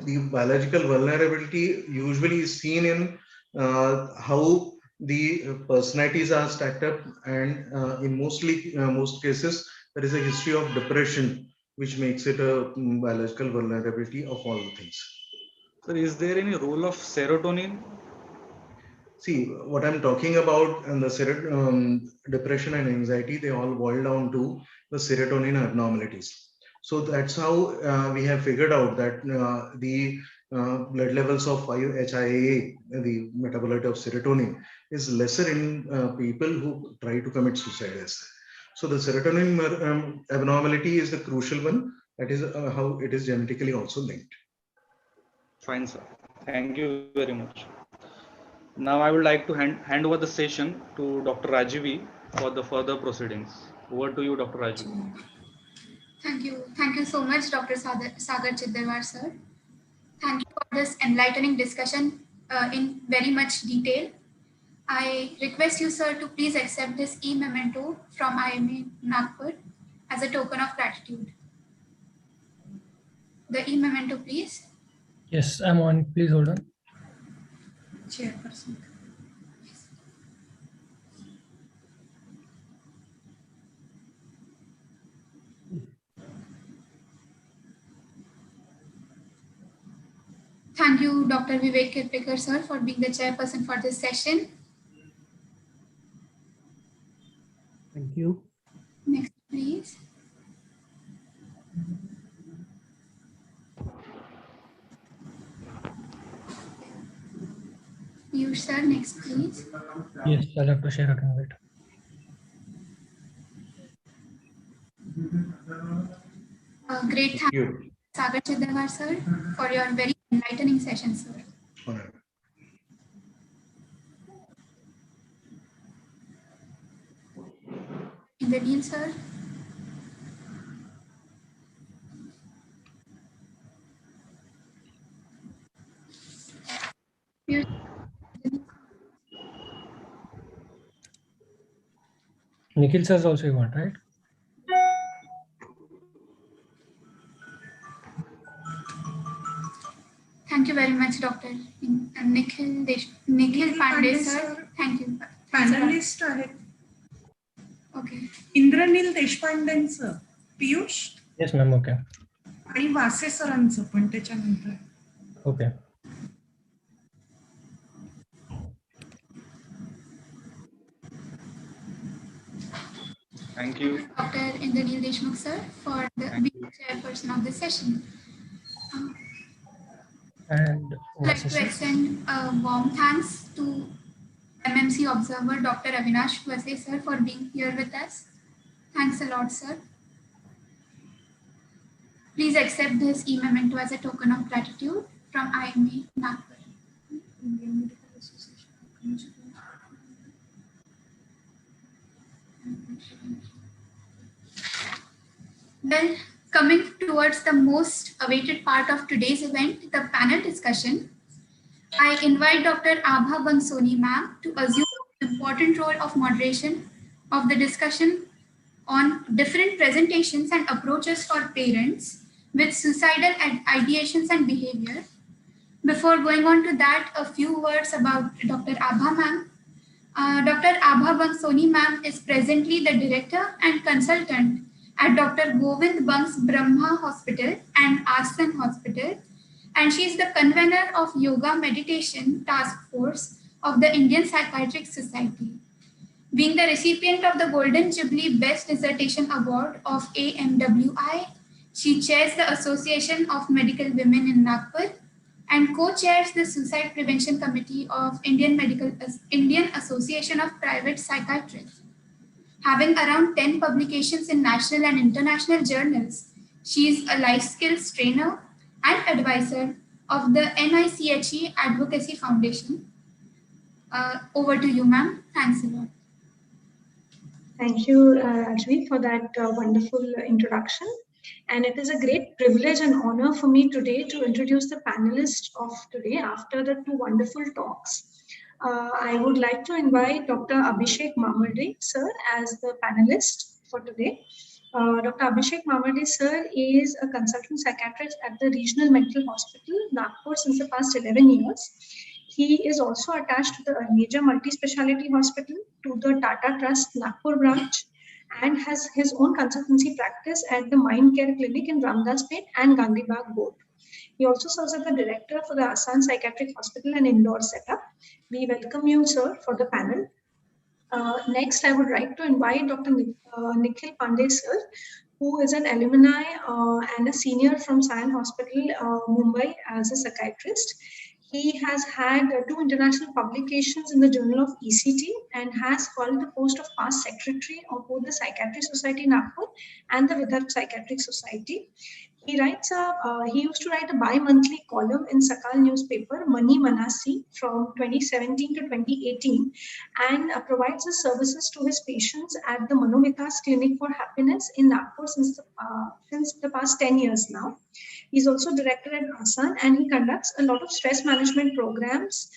The biological vulnerability usually is seen in how the personalities are stacked up, and in most cases there is a history of depression which makes it a biological vulnerability of all the things. So is there any role of serotonin? See, what I'm talking about and the depression and anxiety, they all boil down to the serotonin abnormalities. So that's how we have figured out that the blood levels of 5-HIAA, the metabolite of serotonin, is lesser in people who try to commit suicide. So the serotonin abnormality is the crucial one. That is how it is genetically also linked. Fine, sir. Thank you very much. Now I would like to hand over the session to Dr. Rajivi for the further proceedings. Over to you, Dr. Rajivi. Thank you. Thank you so much, Dr. Sagar Chiddarwar, sir. Thank you for this enlightening discussion in very much detail. I request you, sir, to please accept this e-memento from IMA Nagpur as a token of gratitude. The e-memento, please. Yes, I'm on. Please hold on. Chairperson. Thank you, Dr. Vivek Kirpikar, sir, for being the chairperson for this session. Thank you. Next, please. You, sir, next, please. Yes, I'll have to share again. Wait. Great, thank you, Sagar Chiddarwar, sir, for your very enlightening session, sir. All right. In the deal, sir. You, Nikhil says also you want, right? thank you very much, Dr. Nikhil Pandey, sir. Thank you. Panelist आहेत. Okay. Indranil देशपांडेंचं, Piyush Yes, ma'am. Okay. आणि वासे सरांचं पण त्याच्यानंतर. Okay. Thank you. Dr. Indranil Deshmukh, sir, for being the chairperson of this session. And I'd like to extend a warm thanks to MMC Observer, Dr. Avinash Vase, sir, for being here with us. Thanks a lot, sir. Please accept this e-memento as a token of gratitude from IMA Nagpur. Indian Medical Association. Well, coming towards the most awaited part of today's event, the panel discussion, I invite Dr. Abha Bansoni ma'am to assume the important role of moderation of the discussion on different presentations and approaches for parents with suicidal ideations and behavior. Before going on to that, a few words about Dr. Abha ma'am. Dr. Abha Bansoni ma'am is presently the director and consultant at Dr. Govind Bank's Brahma Hospital and Aslan Hospital, and she is the convener of Yoga Meditation Task Force of the Indian Psychiatric Society. Being the recipient of the Golden Jubilee Best Dissertation Award of AMWI, she chairs the Association of Medical Women in Nagpur and co-chairs the Suicide Prevention Committee of Indian Association of Private Psychiatrists. Having around 10 publications in national and international journals, she is a life skills trainer and advisor of the NICHE Advocacy Foundation. Over to you, ma'am. Thanks a lot. Thank you, Rajvi, for that wonderful introduction. And it is a great privilege and honor for me today to introduce the panelists of today after the two wonderful talks. I would like to invite Dr. Abhishek Mamardi, sir, as the panelist for today. Dr. Abhishek Mamardi, sir, is a consultant psychiatrist at the Regional Mental Hospital, Nagpur, since the past 11 years. He is also attached to the major multi-speciality hospital, to the Tata Trust Nagpur branch, and has his own consultancy practice at the Mind Care Clinic in Ramdaspet and Gandhi Bagh both. He also serves as the director for the Asan Psychiatric Hospital and Indore setup. We welcome you, sir, for the panel. Next, I would like to invite Dr. Nikhil Pandey, sir, who is an alumni and a senior from Sion Hospital, Mumbai, as a psychiatrist. He has had 2 international publications in the Journal of ECT and has held the post of past secretary of both the Psychiatric Society Nagpur and the Vidarbha Psychiatric Society. He used to write a bi-monthly column in Sakal newspaper, Mani Manasi, from 2017 to 2018, and provides his services to his patients at the Manovikas Clinic for Happiness in Nagpur since the past 10 years now. He's also director at Asan, and he conducts a lot of stress management programs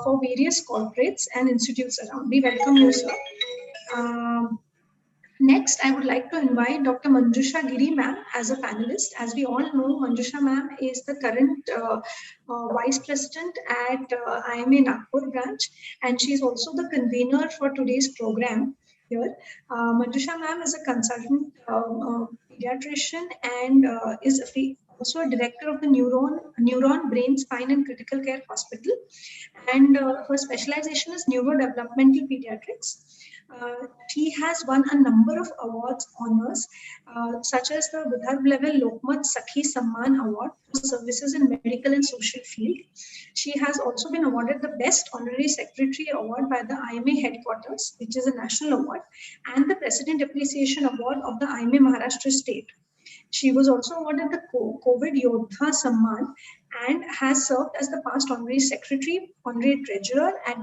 for various corporates and institutes around. We welcome you, sir. Next, I would like to invite Dr. Manjusha Giri ma'am as a panelist. As we all know, Manjusha ma'am is the current vice president at IMA Nagpur branch, and she is also the convener for today's program here. Manjusha ma'am is a consultant pediatrician and is also a director of the Neuron, Brain, Spine and Critical Care Hospital. And her specialization is neurodevelopmental pediatrics. She has won a number of awards, honors, such as the Vidarbha level Lokmat Sakhi Samman Award for services in medical and social field. She has also been awarded the Best Honorary Secretary Award by the IMA headquarters, which is a national award, and the President Appreciation Award of the IMA Maharashtra State. She was also awarded the COVID Yodha Samman and has served as the past Honorary Secretary, Honorary Treasurer at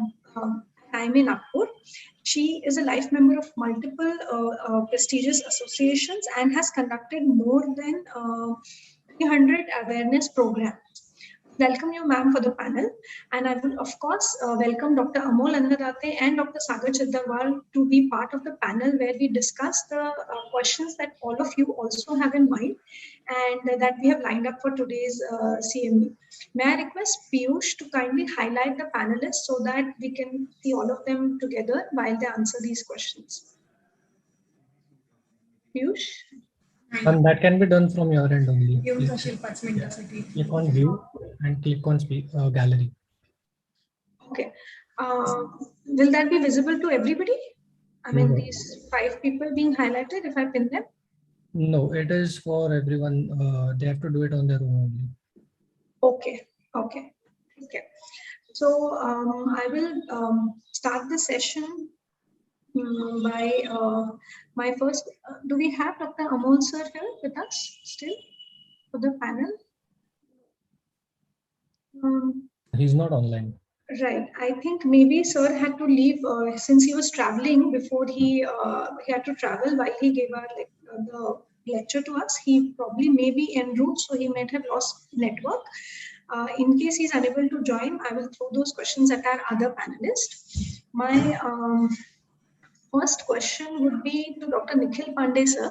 IMA Nagpur. She is a life member of multiple prestigious associations and has conducted more than 300 awareness programs. Welcome you, ma'am, for the panel. And I will, of course, welcome Dr. Amol Annadate and Dr. Sagar Chiddarwal to be part of the panel where we discuss the questions that all of you also have in mind and that we have lined up for today's CME. May I request Piyush to kindly highlight the panelists so that we can see all of them together while they answer these questions. Piyush? And that can be done from your end only. Click on view and click on gallery. Okay. Will that be visible to everybody? I mean, these 5 people being highlighted if I pin them? No, it is for everyone. They have to do it on their own only. Okay. Okay. Okay. So I will start the session by my first. Do we have Dr. Amol sir here with us still for the panel? He's not online. Right. I think maybe sir had to leave since he was traveling before he had to travel while he gave our the lecture to us. He probably may be en route, so he might have lost network. In case he's unable to join, I will throw those questions at our other panelists. My first question would be to Dr. Nikhil Pandey, sir.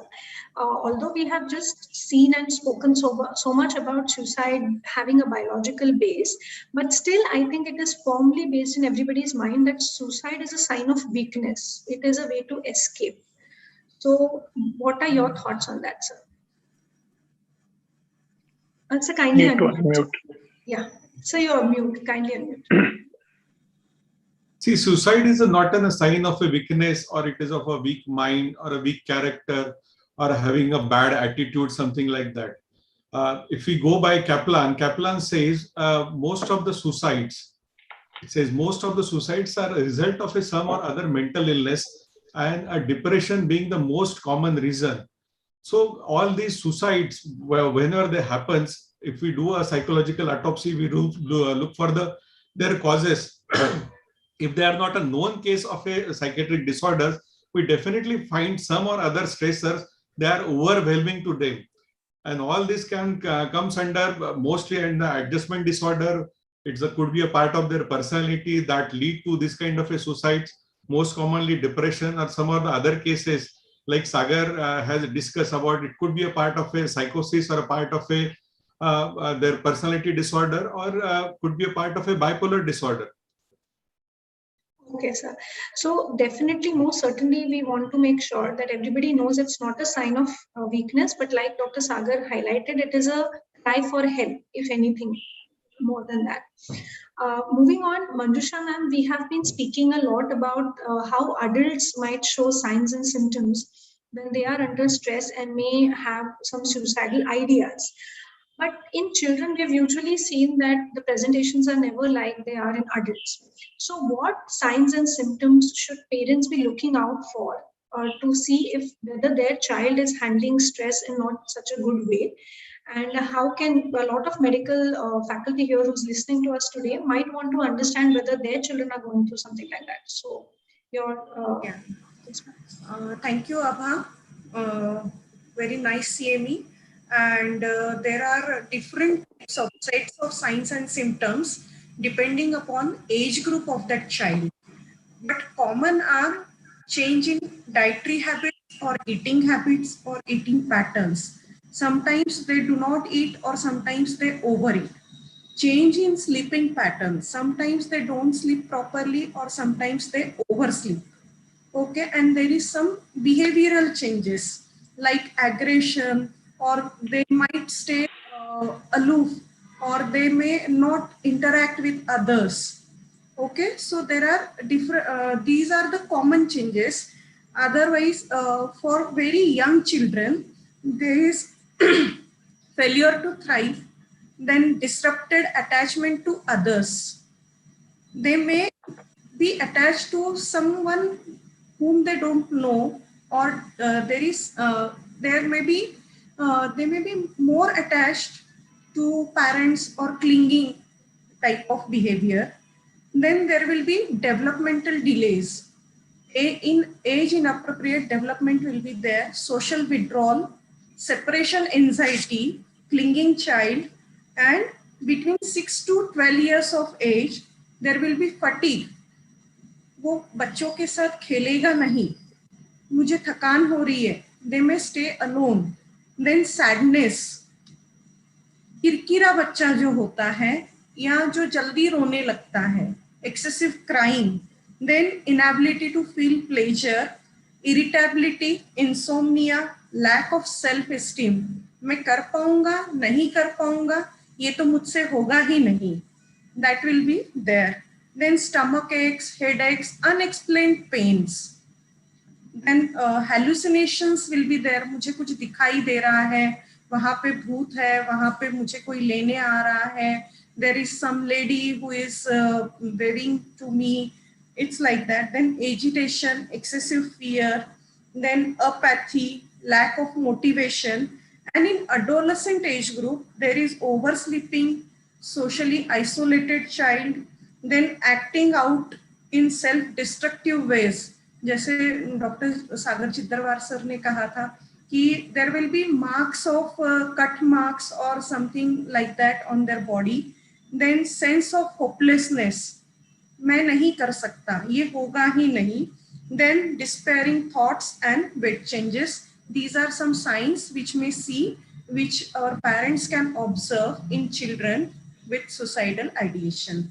Although we have just seen and spoken so much about suicide having a biological base, but still I think it is firmly based in everybody's mind that suicide is a sign of weakness. It is a way to escape. So what are your thoughts on that, sir? Sir, kindly unmute. Yeah, so you're mute, kindly unmute. See, suicide is not a sign of a weakness, or it is of a weak mind or a weak character or having a bad attitude, something like that. If we go by Kaplan, Kaplan says most of the suicides, it says most of the suicides are a result of some or other mental illness, and a depression being the most common reason. So all these suicides, whenever they happens, if we do a psychological autopsy, we look for their causes. If they are not a known case of a psychiatric disorder, we definitely find some or other stressors. They are overwhelming to them. And all this can comes under mostly under adjustment disorder. Could be a part of their personality that lead to this kind of a suicide. Most commonly depression, or some of the other cases like Sagar has discussed about. It could be a part of a psychosis or a part of a their personality disorder, or could be a part of a bipolar disorder. Okay, sir. So definitely, most certainly, we want to make sure that everybody knows it's not a sign of weakness, but like Dr. Sagar highlighted, it is a cry for help, if anything more than that. Moving on, Manjusha ma'am, we have been speaking a lot about how adults might show signs and symptoms when they are under stress and may have some suicidal ideas. But in children, we've usually seen that the presentations are never like they are in adults. So, what signs and symptoms should parents be looking out for to see if whether their child is handling stress in not such a good way? And how can a lot of medical faculty here who's listening to us today might want to understand whether their children are going through something like that? So, your thank you, Abha. Very nice CME. And there are different subsets of signs and symptoms depending upon age group of that child. But common are change in dietary habits or eating patterns. Sometimes they do not eat or sometimes they overeat. Change in sleeping patterns. Sometimes they don't sleep properly or sometimes they oversleep. Okay, and there is some behavioral changes like aggression, or they might stay aloof, or they may not interact with others. Okay, so there are different, these are the common changes. Otherwise, for very young children, there is failure to thrive, then disrupted attachment to others. They may be attached to someone whom they don't know, or they may be more attached to parents or clinging type of behavior. Then there will be developmental delays. In age inappropriate development will be there, social withdrawal, separation anxiety, clinging child, and between 6 to 12 years of age, there will be fatigue. वो बच्चों के साथ खेलेगा नहीं, मुझे थकान हो रही है, they may stay alone. Then sadness, किरकिरा बच्चा जो होता है या जो जल्दी रोने लगता है, excessive crying. Then inability to feel pleasure, irritability, insomnia, lack of self esteem. मैं कर पाऊंगा नहीं कर पाऊंगा, ये तो मुझसे होगा ही नहीं. That will be there. Then stomach aches, headaches, unexplained pains. Then hallucinations will be there. मुझे कुछ दिखाई दे रहा है, वहाँ पे भूत है, वहाँ पे मुझे कोई लेने आ रहा है. There is some lady who is waving to me. It's like that. Then agitation, excessive fear, then apathy, lack of motivation. And in adolescent age group, there is oversleeping, socially isolated child, then acting out in self-destructive ways. जैसे doctor सागर चिद्दरवार sir ने कहा था कि there will be marks of cut marks or something like that on their body. Then sense of hopelessness, मैं नहीं कर सकता, ये होगा ही नहीं. Then despairing thoughts and weight changes. These are some signs which may see, which our parents can observe in children with suicidal ideation.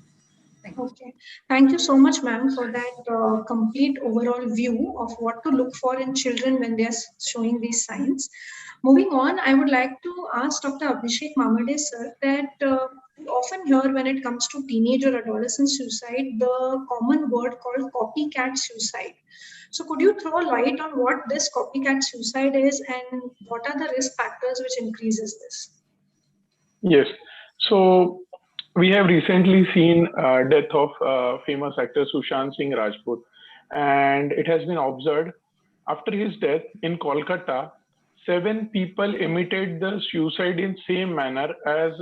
Okay, thank you so much, ma'am, for that complete overall view of what to look for in children when they are showing these signs. Moving on, I would like to ask Dr. Abhishek Mamade sir that we often hear when it comes to teenage or adolescent suicide, the common word called copycat suicide. So could you throw light on what this copycat suicide is and what are the risk factors which increases this? Yes. So we have recently seen death of famous actor Sushant Singh Rajput, and it has been observed after his death in Kolkata, 7 people imitated the suicide in same manner as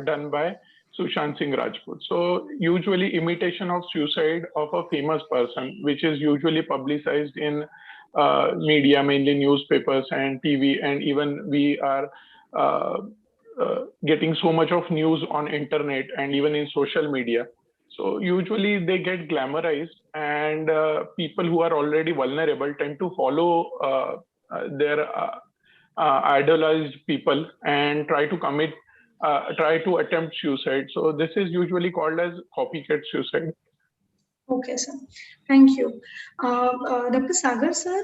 done by Sushant Singh Rajput. So usually imitation of suicide of a famous person, which is usually publicized in media, mainly newspapers and TV, and even we are getting so much of news on internet and even in social media. So usually they get glamorized, and people who are already vulnerable tend to follow their idolized people and try to attempt suicide. So this is usually called as copycat suicide. Okay, sir. Thank you. Dr. Sagar, sir,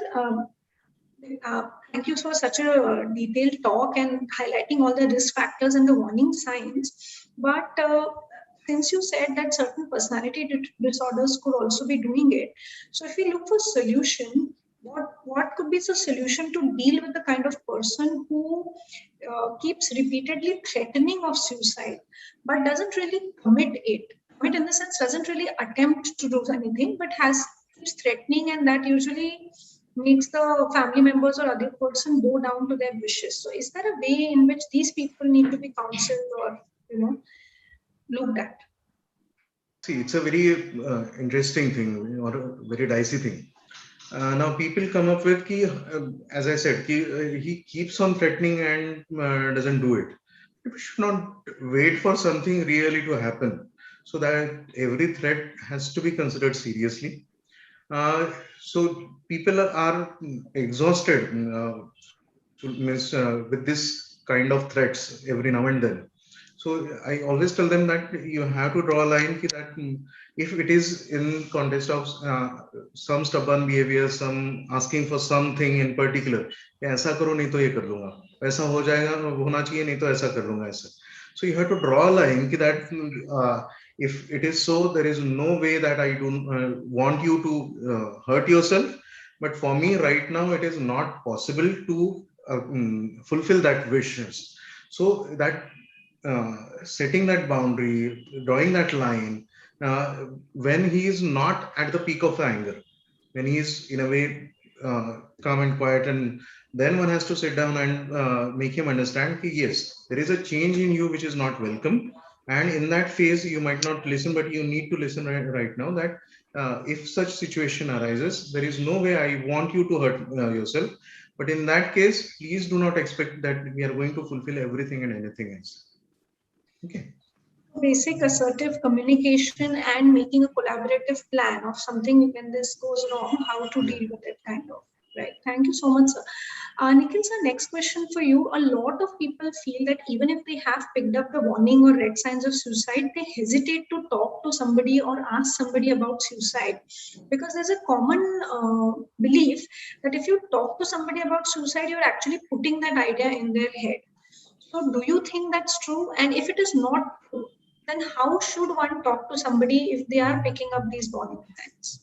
thank you for such a detailed talk and highlighting all the risk factors and the warning signs. But since you said that certain personality disorders could also be doing it, so if we look for solution, what could be the solution to deal with the kind of person who keeps repeatedly threatening of suicide, but doesn't really commit it? Commit in the sense doesn't really attempt to do anything, but keeps threatening, and that usually makes the family members or other person go down to their wishes. So is there a way in which these people need to be counseled or, looked at? See, it's a very interesting thing or a very dicey thing. Now people come up with as I said, he keeps on threatening and doesn't do it. We should not wait for something really to happen, so that every threat has to be considered seriously. So people are exhausted with this kind of threats every now and then. So I always tell them that you have to draw a line that if it is in context of some stubborn behavior, some asking for something in particular, ऐसा करो नहीं तो ये कर लूंगा, ऐसा हो जाएगा, होना चाहिए नहीं तो ऐसा कर लूंगा ऐसा. So you have to draw a line that if it is so, there is no way that I do want you to hurt yourself. But for me right now, it is not possible to fulfill that wishes. So that setting that boundary, drawing that line, when he is not at the peak of anger, when he is in a way calm and quiet, and then one has to sit down and make him understand that yes, there is a change in you which is not welcome, and in that phase you might not listen, but you need to listen right now that if such situation arises, there is no way I want you to hurt yourself, but in that case please do not expect that we are going to fulfill everything and anything else. Okay. Basic assertive communication and making a collaborative plan of something when this goes wrong, how to deal with it, kind of. Right. Thank you so much, sir. Nikhil, sir, next question for you. A lot of people feel that even if they have picked up the warning or red signs of suicide, they hesitate to talk to somebody or ask somebody about suicide, because there's a common belief that if you talk to somebody about suicide, you're actually putting that idea in their head. So do you think that's true? And if it is not true, then how should one talk to somebody if they are picking up these warning signs?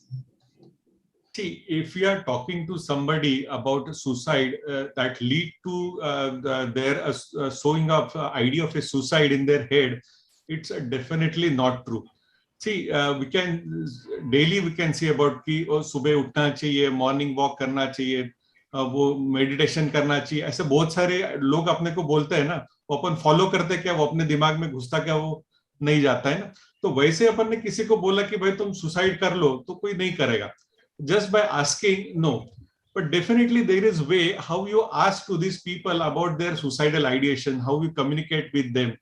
See, if we are talking to somebody about suicide that lead to their showing up idea of a suicide in their head, it's definitely not true. See, we can see about कि सुबह उठना चाहिए, morning walk करना चाहिए, वो meditation करना चाहिए. ऐसे बहुत सारे लोग अपने को बोलते हैं ना, वो अपन फॉलो करते क्या, वो अपने दिमाग में घुसता क्या, वो नहीं जाता है ना. तो वैसे अपन ने किसी को बोला कि भाई तुम सुसाइड कर लो, तो कोई नहीं करेगा. Just by asking, no. But definitely there is way how you ask to these people about their suicidal ideation, how you communicate with them,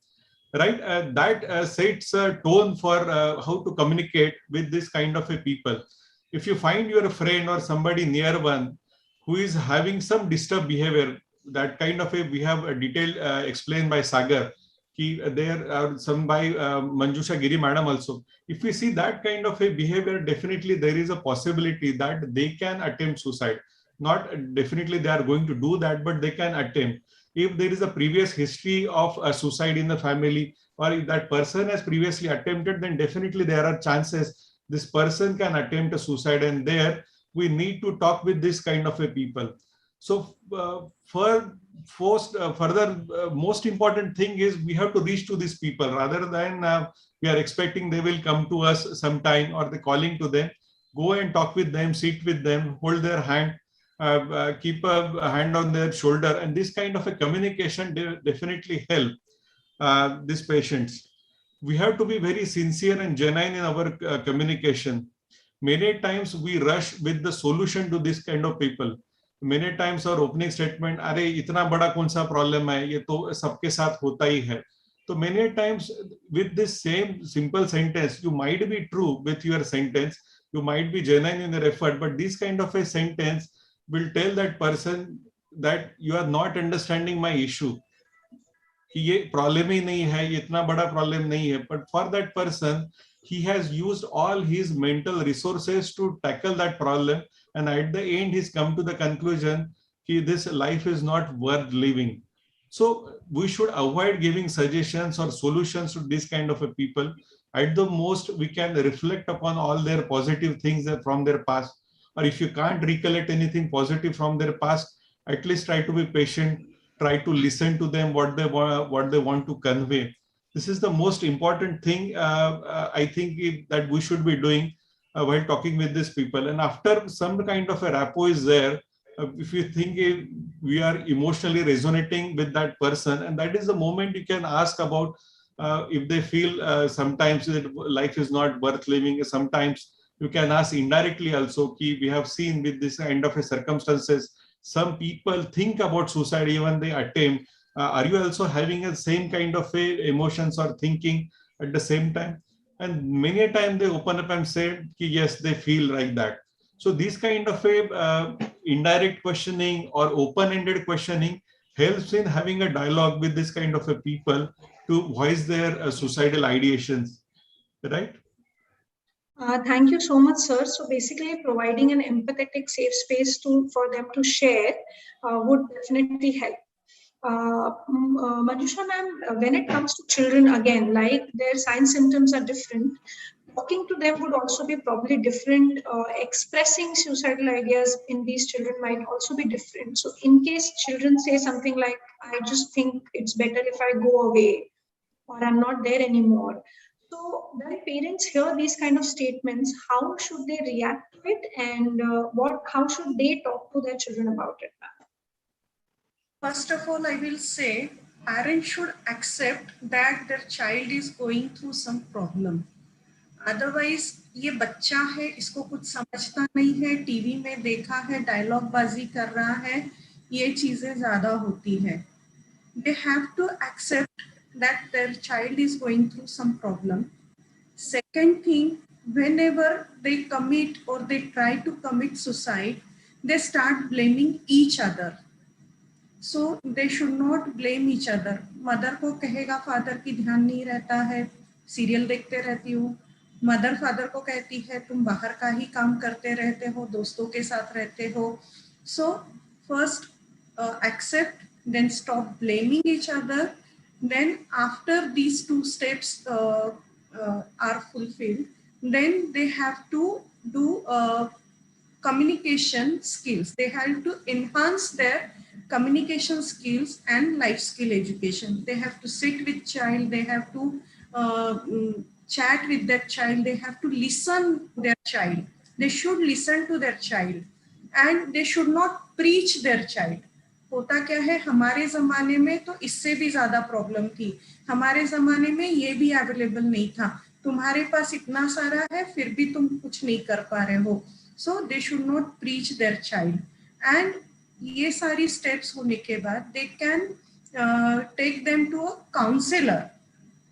right? That sets a tone for how to communicate with this kind of a people. If you find your friend or somebody near one who is having some disturbed behavior, that kind of a, we have a detail explained by Sagar, there are some by Manjusha Giri madam also. If we see that kind of a behavior, definitely there is a possibility that they can attempt suicide. Not definitely they are going to do that, but they can attempt. If there is a previous history of a suicide in the family, or if that person has previously attempted, then definitely there are chances this person can attempt a suicide, and there we need to talk with this kind of a people. So most important thing is we have to reach to these people rather than we are expecting they will come to us sometime or they calling to them. Go and talk with them, sit with them, hold their hand, keep a hand on their shoulder, and this kind of a communication definitely help these patients. We have to be very sincere and genuine in our communication. Many times we rush with the solution to this kind of people. Many times our opening statement, अरे इतना बड़ा कौन सा problem है, ये तो सबके साथ होता ही है. So many times with this same simple sentence, you might be true with your sentence, you might be genuine in your effort, but this kind of a sentence will tell that person that you are not understanding my issue. कि ये problem ही नहीं है, ये इतना बड़ा problem नहीं है, but for that person he has used all his mental resources to tackle that problem, and at the end he's come to the conclusion that this life is not worth living. So we should avoid giving suggestions or solutions to this kind of a people. At the most we can reflect upon all their positive things from their past, or if you can't recollect anything positive from their past, at least try to be patient, try to listen to them, what they want to convey. This is the most important thing I think that we should be doing while talking with these people. And after some kind of a rapport is there, if you think we are emotionally resonating with that person, and that is the moment you can ask about if they feel sometimes that life is not worth living. Sometimes you can ask indirectly also, we have seen with this kind of a circumstances, some people think about suicide, even they attempt. Are you also having the same kind of emotions or thinking at the same time? And many a time they open up and say, yes, they feel like that. So this kind of a indirect questioning or open-ended questioning helps in having a dialogue with this kind of a people to voice their suicidal ideations, right? Thank you so much, sir. So basically providing an empathetic safe space for them to share would definitely help. Manjusha ma'am, when it comes to children, again, like their signs symptoms are different, talking to them would also be probably different. Expressing suicidal ideas in these children might also be different. So in case children say something like, I just think it's better if I go away, or I'm not there anymore. So when parents hear these kind of statements, how should they react to it, and how should they talk to their children about it? First of all, I will say parents should accept that their child is going through some problem. Otherwise, ये बच्चा है, इसको कुछ समझता नहीं है, TV में देखा है, डायलॉग बाजी कर रहा है, ये चीजें ज्यादा होती है. They have to accept that their child is going through some problem. Second thing, whenever they commit or they try to commit suicide, they start blaming each other. So they should not blame each other. Mother को कहेगा father की ध्यान नहीं रहता है, serial देखते रहती हूँ. Mother father को कहती है तुम बाहर का ही काम करते रहते हो, दोस्तों के साथ रहते हो. So first accept, then stop blaming each other. Then after these two steps are fulfilled, then they have to do communication skills. They have to enhance their communication skills and life skill education. They have to sit with child, they have to chat with that child, they have to listen their child. They should listen to their child, and they should not preach their child. होता क्या है, हमारे जमाने में तो इससे भी ज्यादा प्रॉब्लम थी. हमारे जमाने में ये भी अवेलेबल नहीं था. तुम्हारे पास इतना सारा है, फिर भी तुम कुछ नहीं कर पा रहे हो. So they should not preach their child. And ये सारी steps होने के बाद they can take them to a counselor,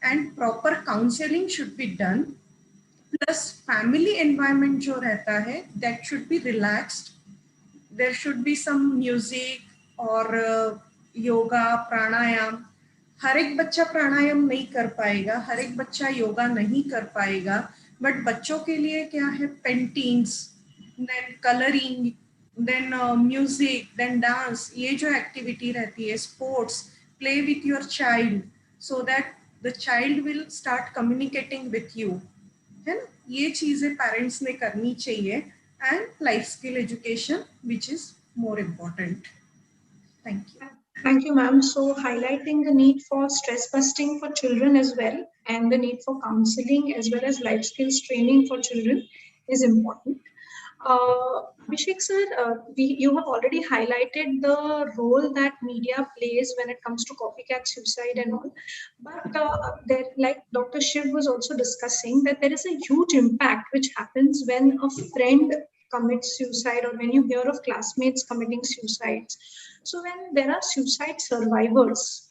and proper counseling should be done. Plus family environment जो रहता है, that should be relaxed. There should be some music or yoga, pranayam. हर एक बच्चा प्राणायाम नहीं कर पाएगा, हर एक बच्चा योगा नहीं कर पाएगा, बट बच्चों के लिए क्या है, paintings, then coloring, then music, then dance, ये जो एक्टिविटी रहती है, sports, play with your child so that the child will start communicating with you. है ना, ये चीजें पेरेंट्स ने करनी चाहिए. And life skill education, which is more important. Thank you. Thank you, ma'am. So highlighting the need for stress busting for children as well, and the need for counseling as well as life skills training for children is important. Abhishek sir, you have already highlighted the role that media plays when it comes to copycat suicide and all. But there, like Dr. Shiv was also discussing, that there is a huge impact which happens when a friend commits suicide or when you hear of classmates committing suicides. So when there are suicide survivors,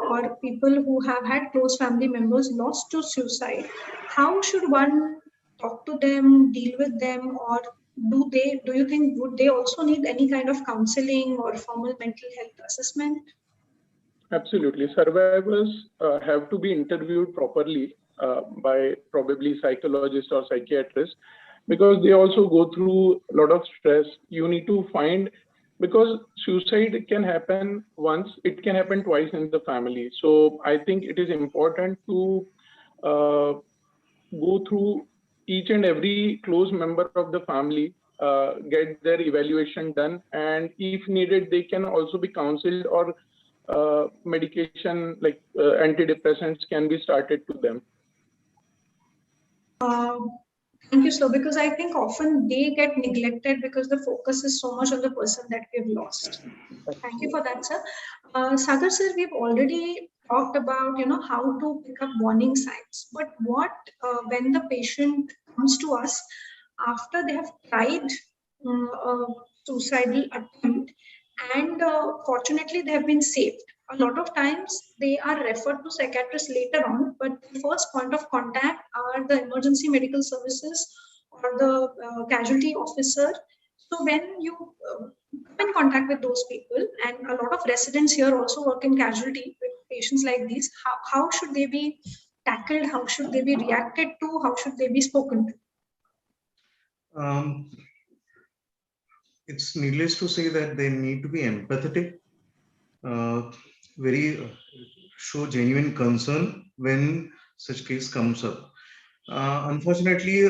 or people who have had close family members lost to suicide, how should one talk to them, deal with them, or do you think would they also need any kind of counseling or formal mental health assessment? Absolutely. Survivors have to be interviewed properly by probably psychologists or psychiatrists, because they also go through a lot of stress. You need to find, because suicide can happen once, it can happen twice in the family. So I think it is important to go through each and every close member of the family, get their evaluation done, and if needed, they can also be counseled, or medication like antidepressants can be started to them. Thank you, sir, because I think often they get neglected because the focus is so much on the person that we've lost. Thank you for that, sir. Sagar sir, we've already talked about, how to pick up warning signs. But what when the patient comes to us after they have tried a suicidal attempt and fortunately they have been saved? A lot of times they are referred to psychiatrists later on, but the first point of contact are the emergency medical services or the casualty officer. So when you come in contact with those people, and a lot of residents here also work in casualty with patients like these, how should they be tackled? How should they be reacted to? How should they be spoken to? It's needless to say that they need to be empathetic, very show genuine concern when such case comes up. Unfortunately,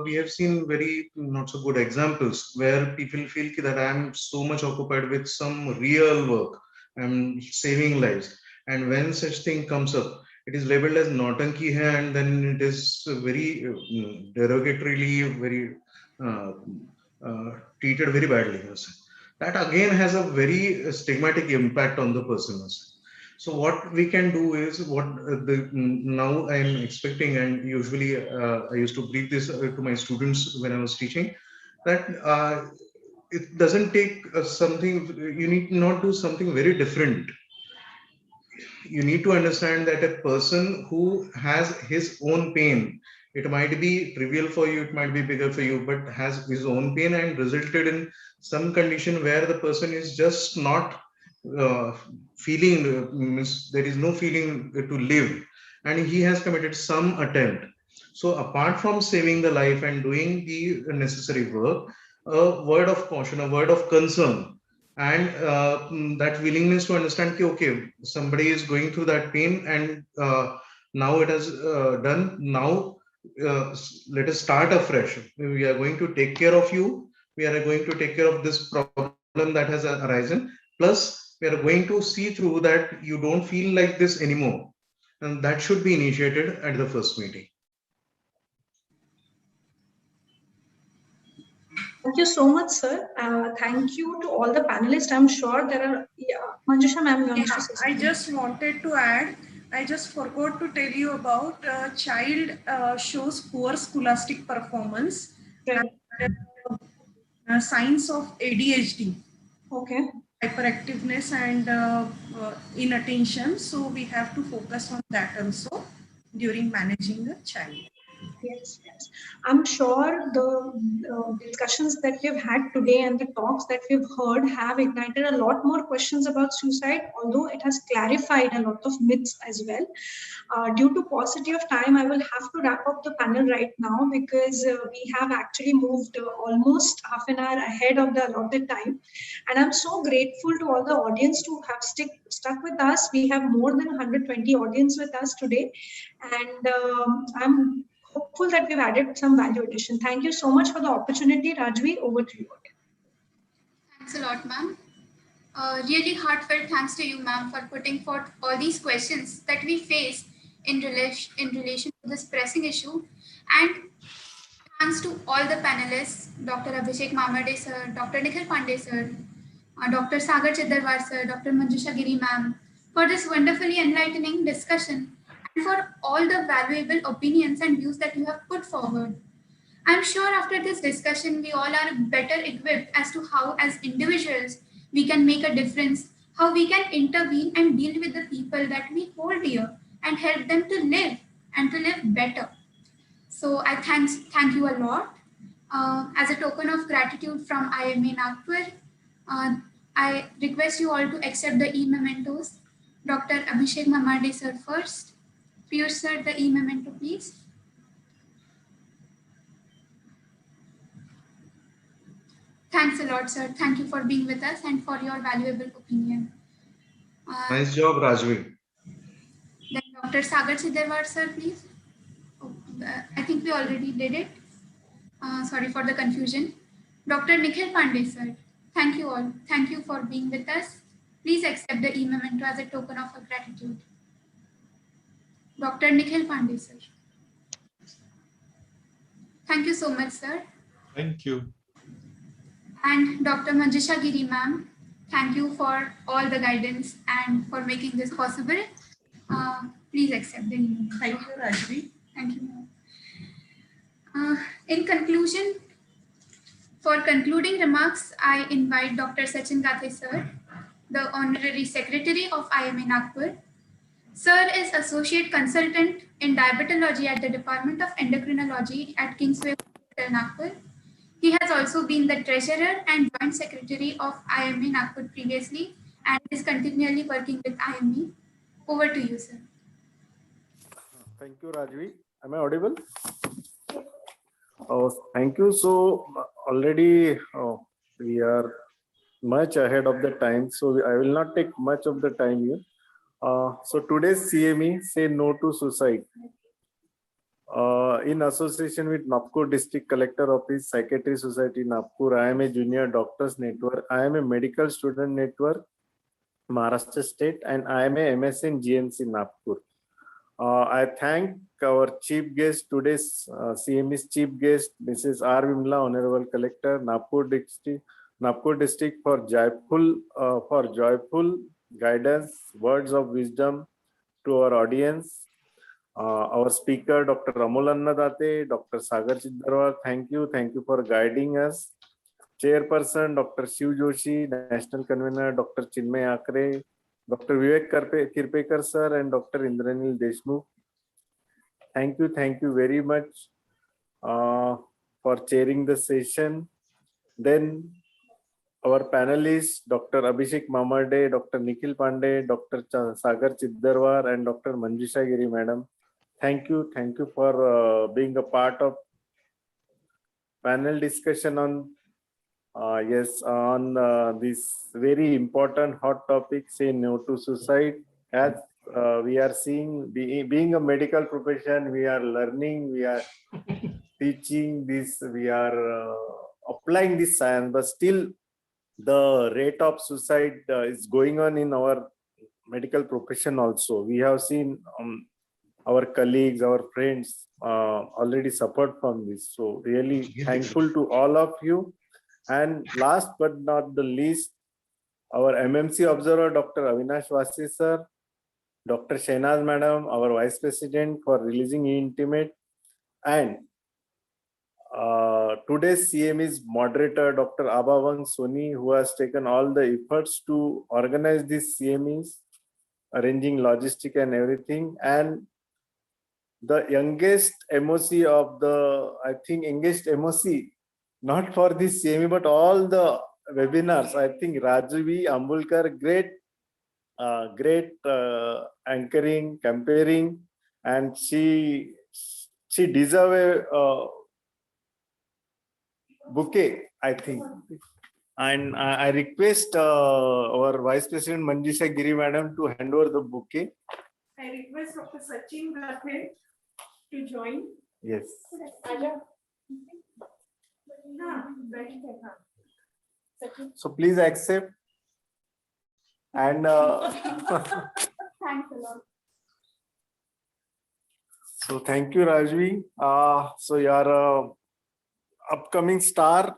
we have seen very not so good examples where people feel that I'm so much occupied with some real work, I'm saving lives, and when such thing comes up, it is labeled as nautanki hai, and then it is very derogatorily, very treated very badly. That again has a very stigmatic impact on the person. So what we can do is what now I am expecting, and usually I used to brief this to my students when I was teaching, that it doesn't take something, you need not do something very different. You need to understand that a person who has his own pain, it might be trivial for you, it might be bigger for you, but has his own pain and resulted in some condition where the person is just not feeling, means there is no feeling to live, and he has committed some attempt. So apart from saving the life and doing the necessary work, a word of caution, a word of concern, and that willingness to understand that, okay, somebody is going through that pain, and now it has done, now let us start afresh. We are going to take care of you, we are going to take care of this problem that has arisen, plus we are going to see through that you don't feel like this anymore, and that should be initiated at the first meeting. Thank you so much, sir. Thank you to all the panelists. I'm sure there are, Manjusha ma'am, I just wanted to add, I just forgot to tell you about child shows poor scholastic performance, right. And signs of ADHD. Okay. Hyperactiveness and inattention. So we have to focus on that also during managing the child. Yes, yes. I'm sure the discussions that we've had today and the talks that we've heard have ignited a lot more questions about suicide, although it has clarified a lot of myths as well. Due to paucity of time, I will have to wrap up the panel right now because we have actually moved almost half an hour ahead of the allotted time. And I'm so grateful to all the audience to have stuck with us. We have more than 120 audience with us today. And I'm hopeful that we've added some value addition. Thank you so much for the opportunity. Rajvi, over to you again. Thanks a lot, ma'am. Really heartfelt thanks to you, ma'am, for putting forth all these questions that we face in relation to this pressing issue, and Thanks to all the panelists, Dr. Abhishek Mamade sir, Dr. Nikhil Pandey sir, Dr. Sagar Chiddarwar sir, Dr. Manjusha Giri ma'am, for this wonderfully enlightening discussion and for all the valuable opinions and views that you have put forward. I'm sure after this discussion, we all are better equipped as to how, as individuals, we can make a difference, how we can intervene and deal with the people that we hold dear and help them to live and to live better. So I thank you a lot. As a token of gratitude from IMA Nagpur, I request you all to accept the e-mementos. Dr. Abhishek Mamade sir first. Piyush sir, the e-memento please. Thanks a lot, sir. Thank you for being with us and for your valuable opinion. Nice job, Rajvi. Then Dr. Sagar Chiddarwar, sir, please. Oh, I think we already did it. Sorry for the confusion. Dr. Nikhil Pandey, sir. Thank you all. Thank you for being with us. Please accept the e-memento as a token of our gratitude. Dr. Nikhil Pandey, sir. Thank you so much, sir. Thank you. And Dr. Manjusha Giri, ma'am. Thank you for all the guidance and for making this possible. Please accept the email. Thank you, Rajvi. Thank you. In conclusion, for concluding remarks, I invite Dr. Sachin Gathe, sir, the Honorary Secretary of IMA Nagpur. Sir is Associate Consultant in Diabetology at the Department of Endocrinology at Kingsway Hospital, Nagpur. He has also been the Treasurer and Joint Secretary of IMA Nagpur previously and is continually working with IME. Over to you, sir. Thank you, Rajvi. Am I audible? Oh, thank you. So already we are much ahead of the time, so I will not take much of the time here. So today's CME, say no to suicide. In association with Nagpur District Collector Office, Psychiatry Society Nagpur, I am a Junior Doctors Network, I am a Medical Student Network, Maharashtra State, and I am a MS in GMC Nagpur. I thank our chief guest, today's CME's chief guest, Mrs. R. Vimla, Honorable Collector, Nagpur District for joyful guidance, words of wisdom to our audience. Our speaker, Dr. Amol Annadate, Dr. Sagar Chiddarwar, thank you for guiding us. Chairperson, Dr. Shiv Joshi, National Convener, Dr. Chinmay Akre, Dr. Vivek Kirpekar sir, and Dr. Indranil Deshmukh. Thank you very much for chairing the session. Then our panelists, Dr. Abhishek Mamade, Dr. Nikhil Pandey, Dr. Sagar Chiddarwar, and Dr. Manjusha Giri madam. Thank you for being a part of panel discussion on this very important hot topic, say no to suicide. As we are seeing, being a medical profession, we are learning, we are teaching this, we are applying this science, but still the rate of suicide is going on in our medical profession also. We have seen our colleagues, our friends already suffered from this. So really thankful to all of you. And last but not the least, our MMC observer, Dr. Avinash Vasi sir, Dr. Shehnaz madam, our Vice President for releasing intimate, and today's CME's moderator, Dr. Abhavang Soni, who has taken all the efforts to organize these CMEs, arranging logistic and everything, and the youngest MOC of the, I think, youngest MOC, not for this CME, but all the webinars. I think Rajvi Ambulkar, great anchoring, comparing, and she deserves a bouquet, I think. And I request our Vice President Manjusha Giri madam to hand over the bouquet. I request Dr. Sachin Gathe to join. Yes. So please accept. And Thanks a lot. So thank you, Rajvi. So your upcoming star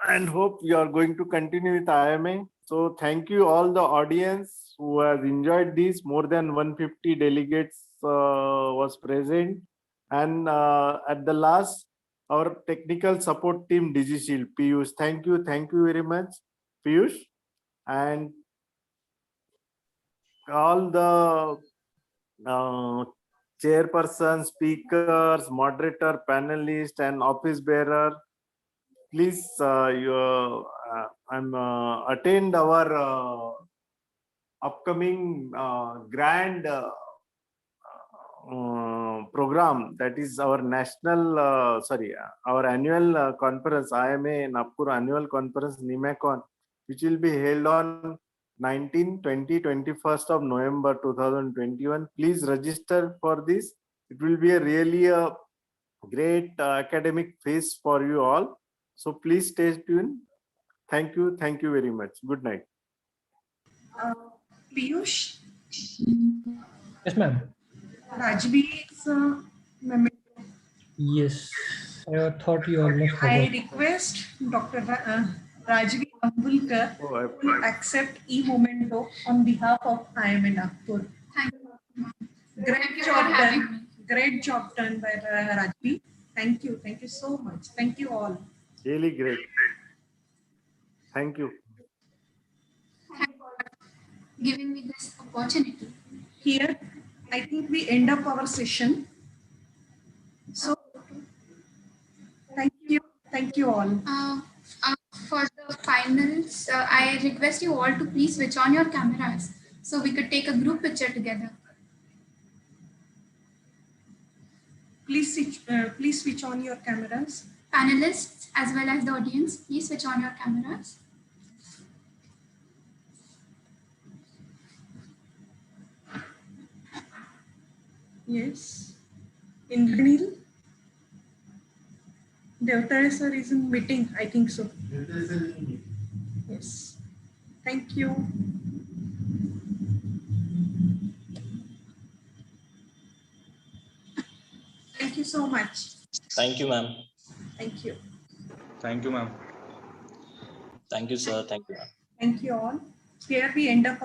and hope you are going to continue with IMA. So thank you all the audience who has enjoyed this. More than 150 delegates was present. And at the last, our technical support team, DigiShield, Piyush. Thank you very much, Piyush. And all the chairperson, speakers, moderator, panelists, and office bearer, please attend our upcoming grand program, that is our our annual conference, IMA Nagpur annual conference, NIMACON, which will be held on 19, 20, 21st of November 2021. Please register for this. It will be really a great academic phase for you all. So please stay tuned. Thank you very much. Good night. Piyush? Yes, ma'am. Rajvi's memento. Yes, I thought you almost forgot. I request Dr. Rajvi Ambulkar to accept e-memento on behalf of IMA Nagpur. Great job done. Great job done by Rajvi. Thank you so much. Thank you all. Really great. Thank you. Giving me this opportunity. Here, I think we end up our session. So, thank you all. For the finals, I request you all to please switch on your cameras so we could take a group picture together. Please switch on your cameras. Panelists as well as the audience, please switch on your cameras. Yes. Inaugural. Devtare sir is in meeting, I think so. Yes. Thank you. Thank you so much. Thank you, ma'am. Thank you. Thank you, ma'am. Thank you, sir. Thank you, ma'am. Thank you all. Here we end up our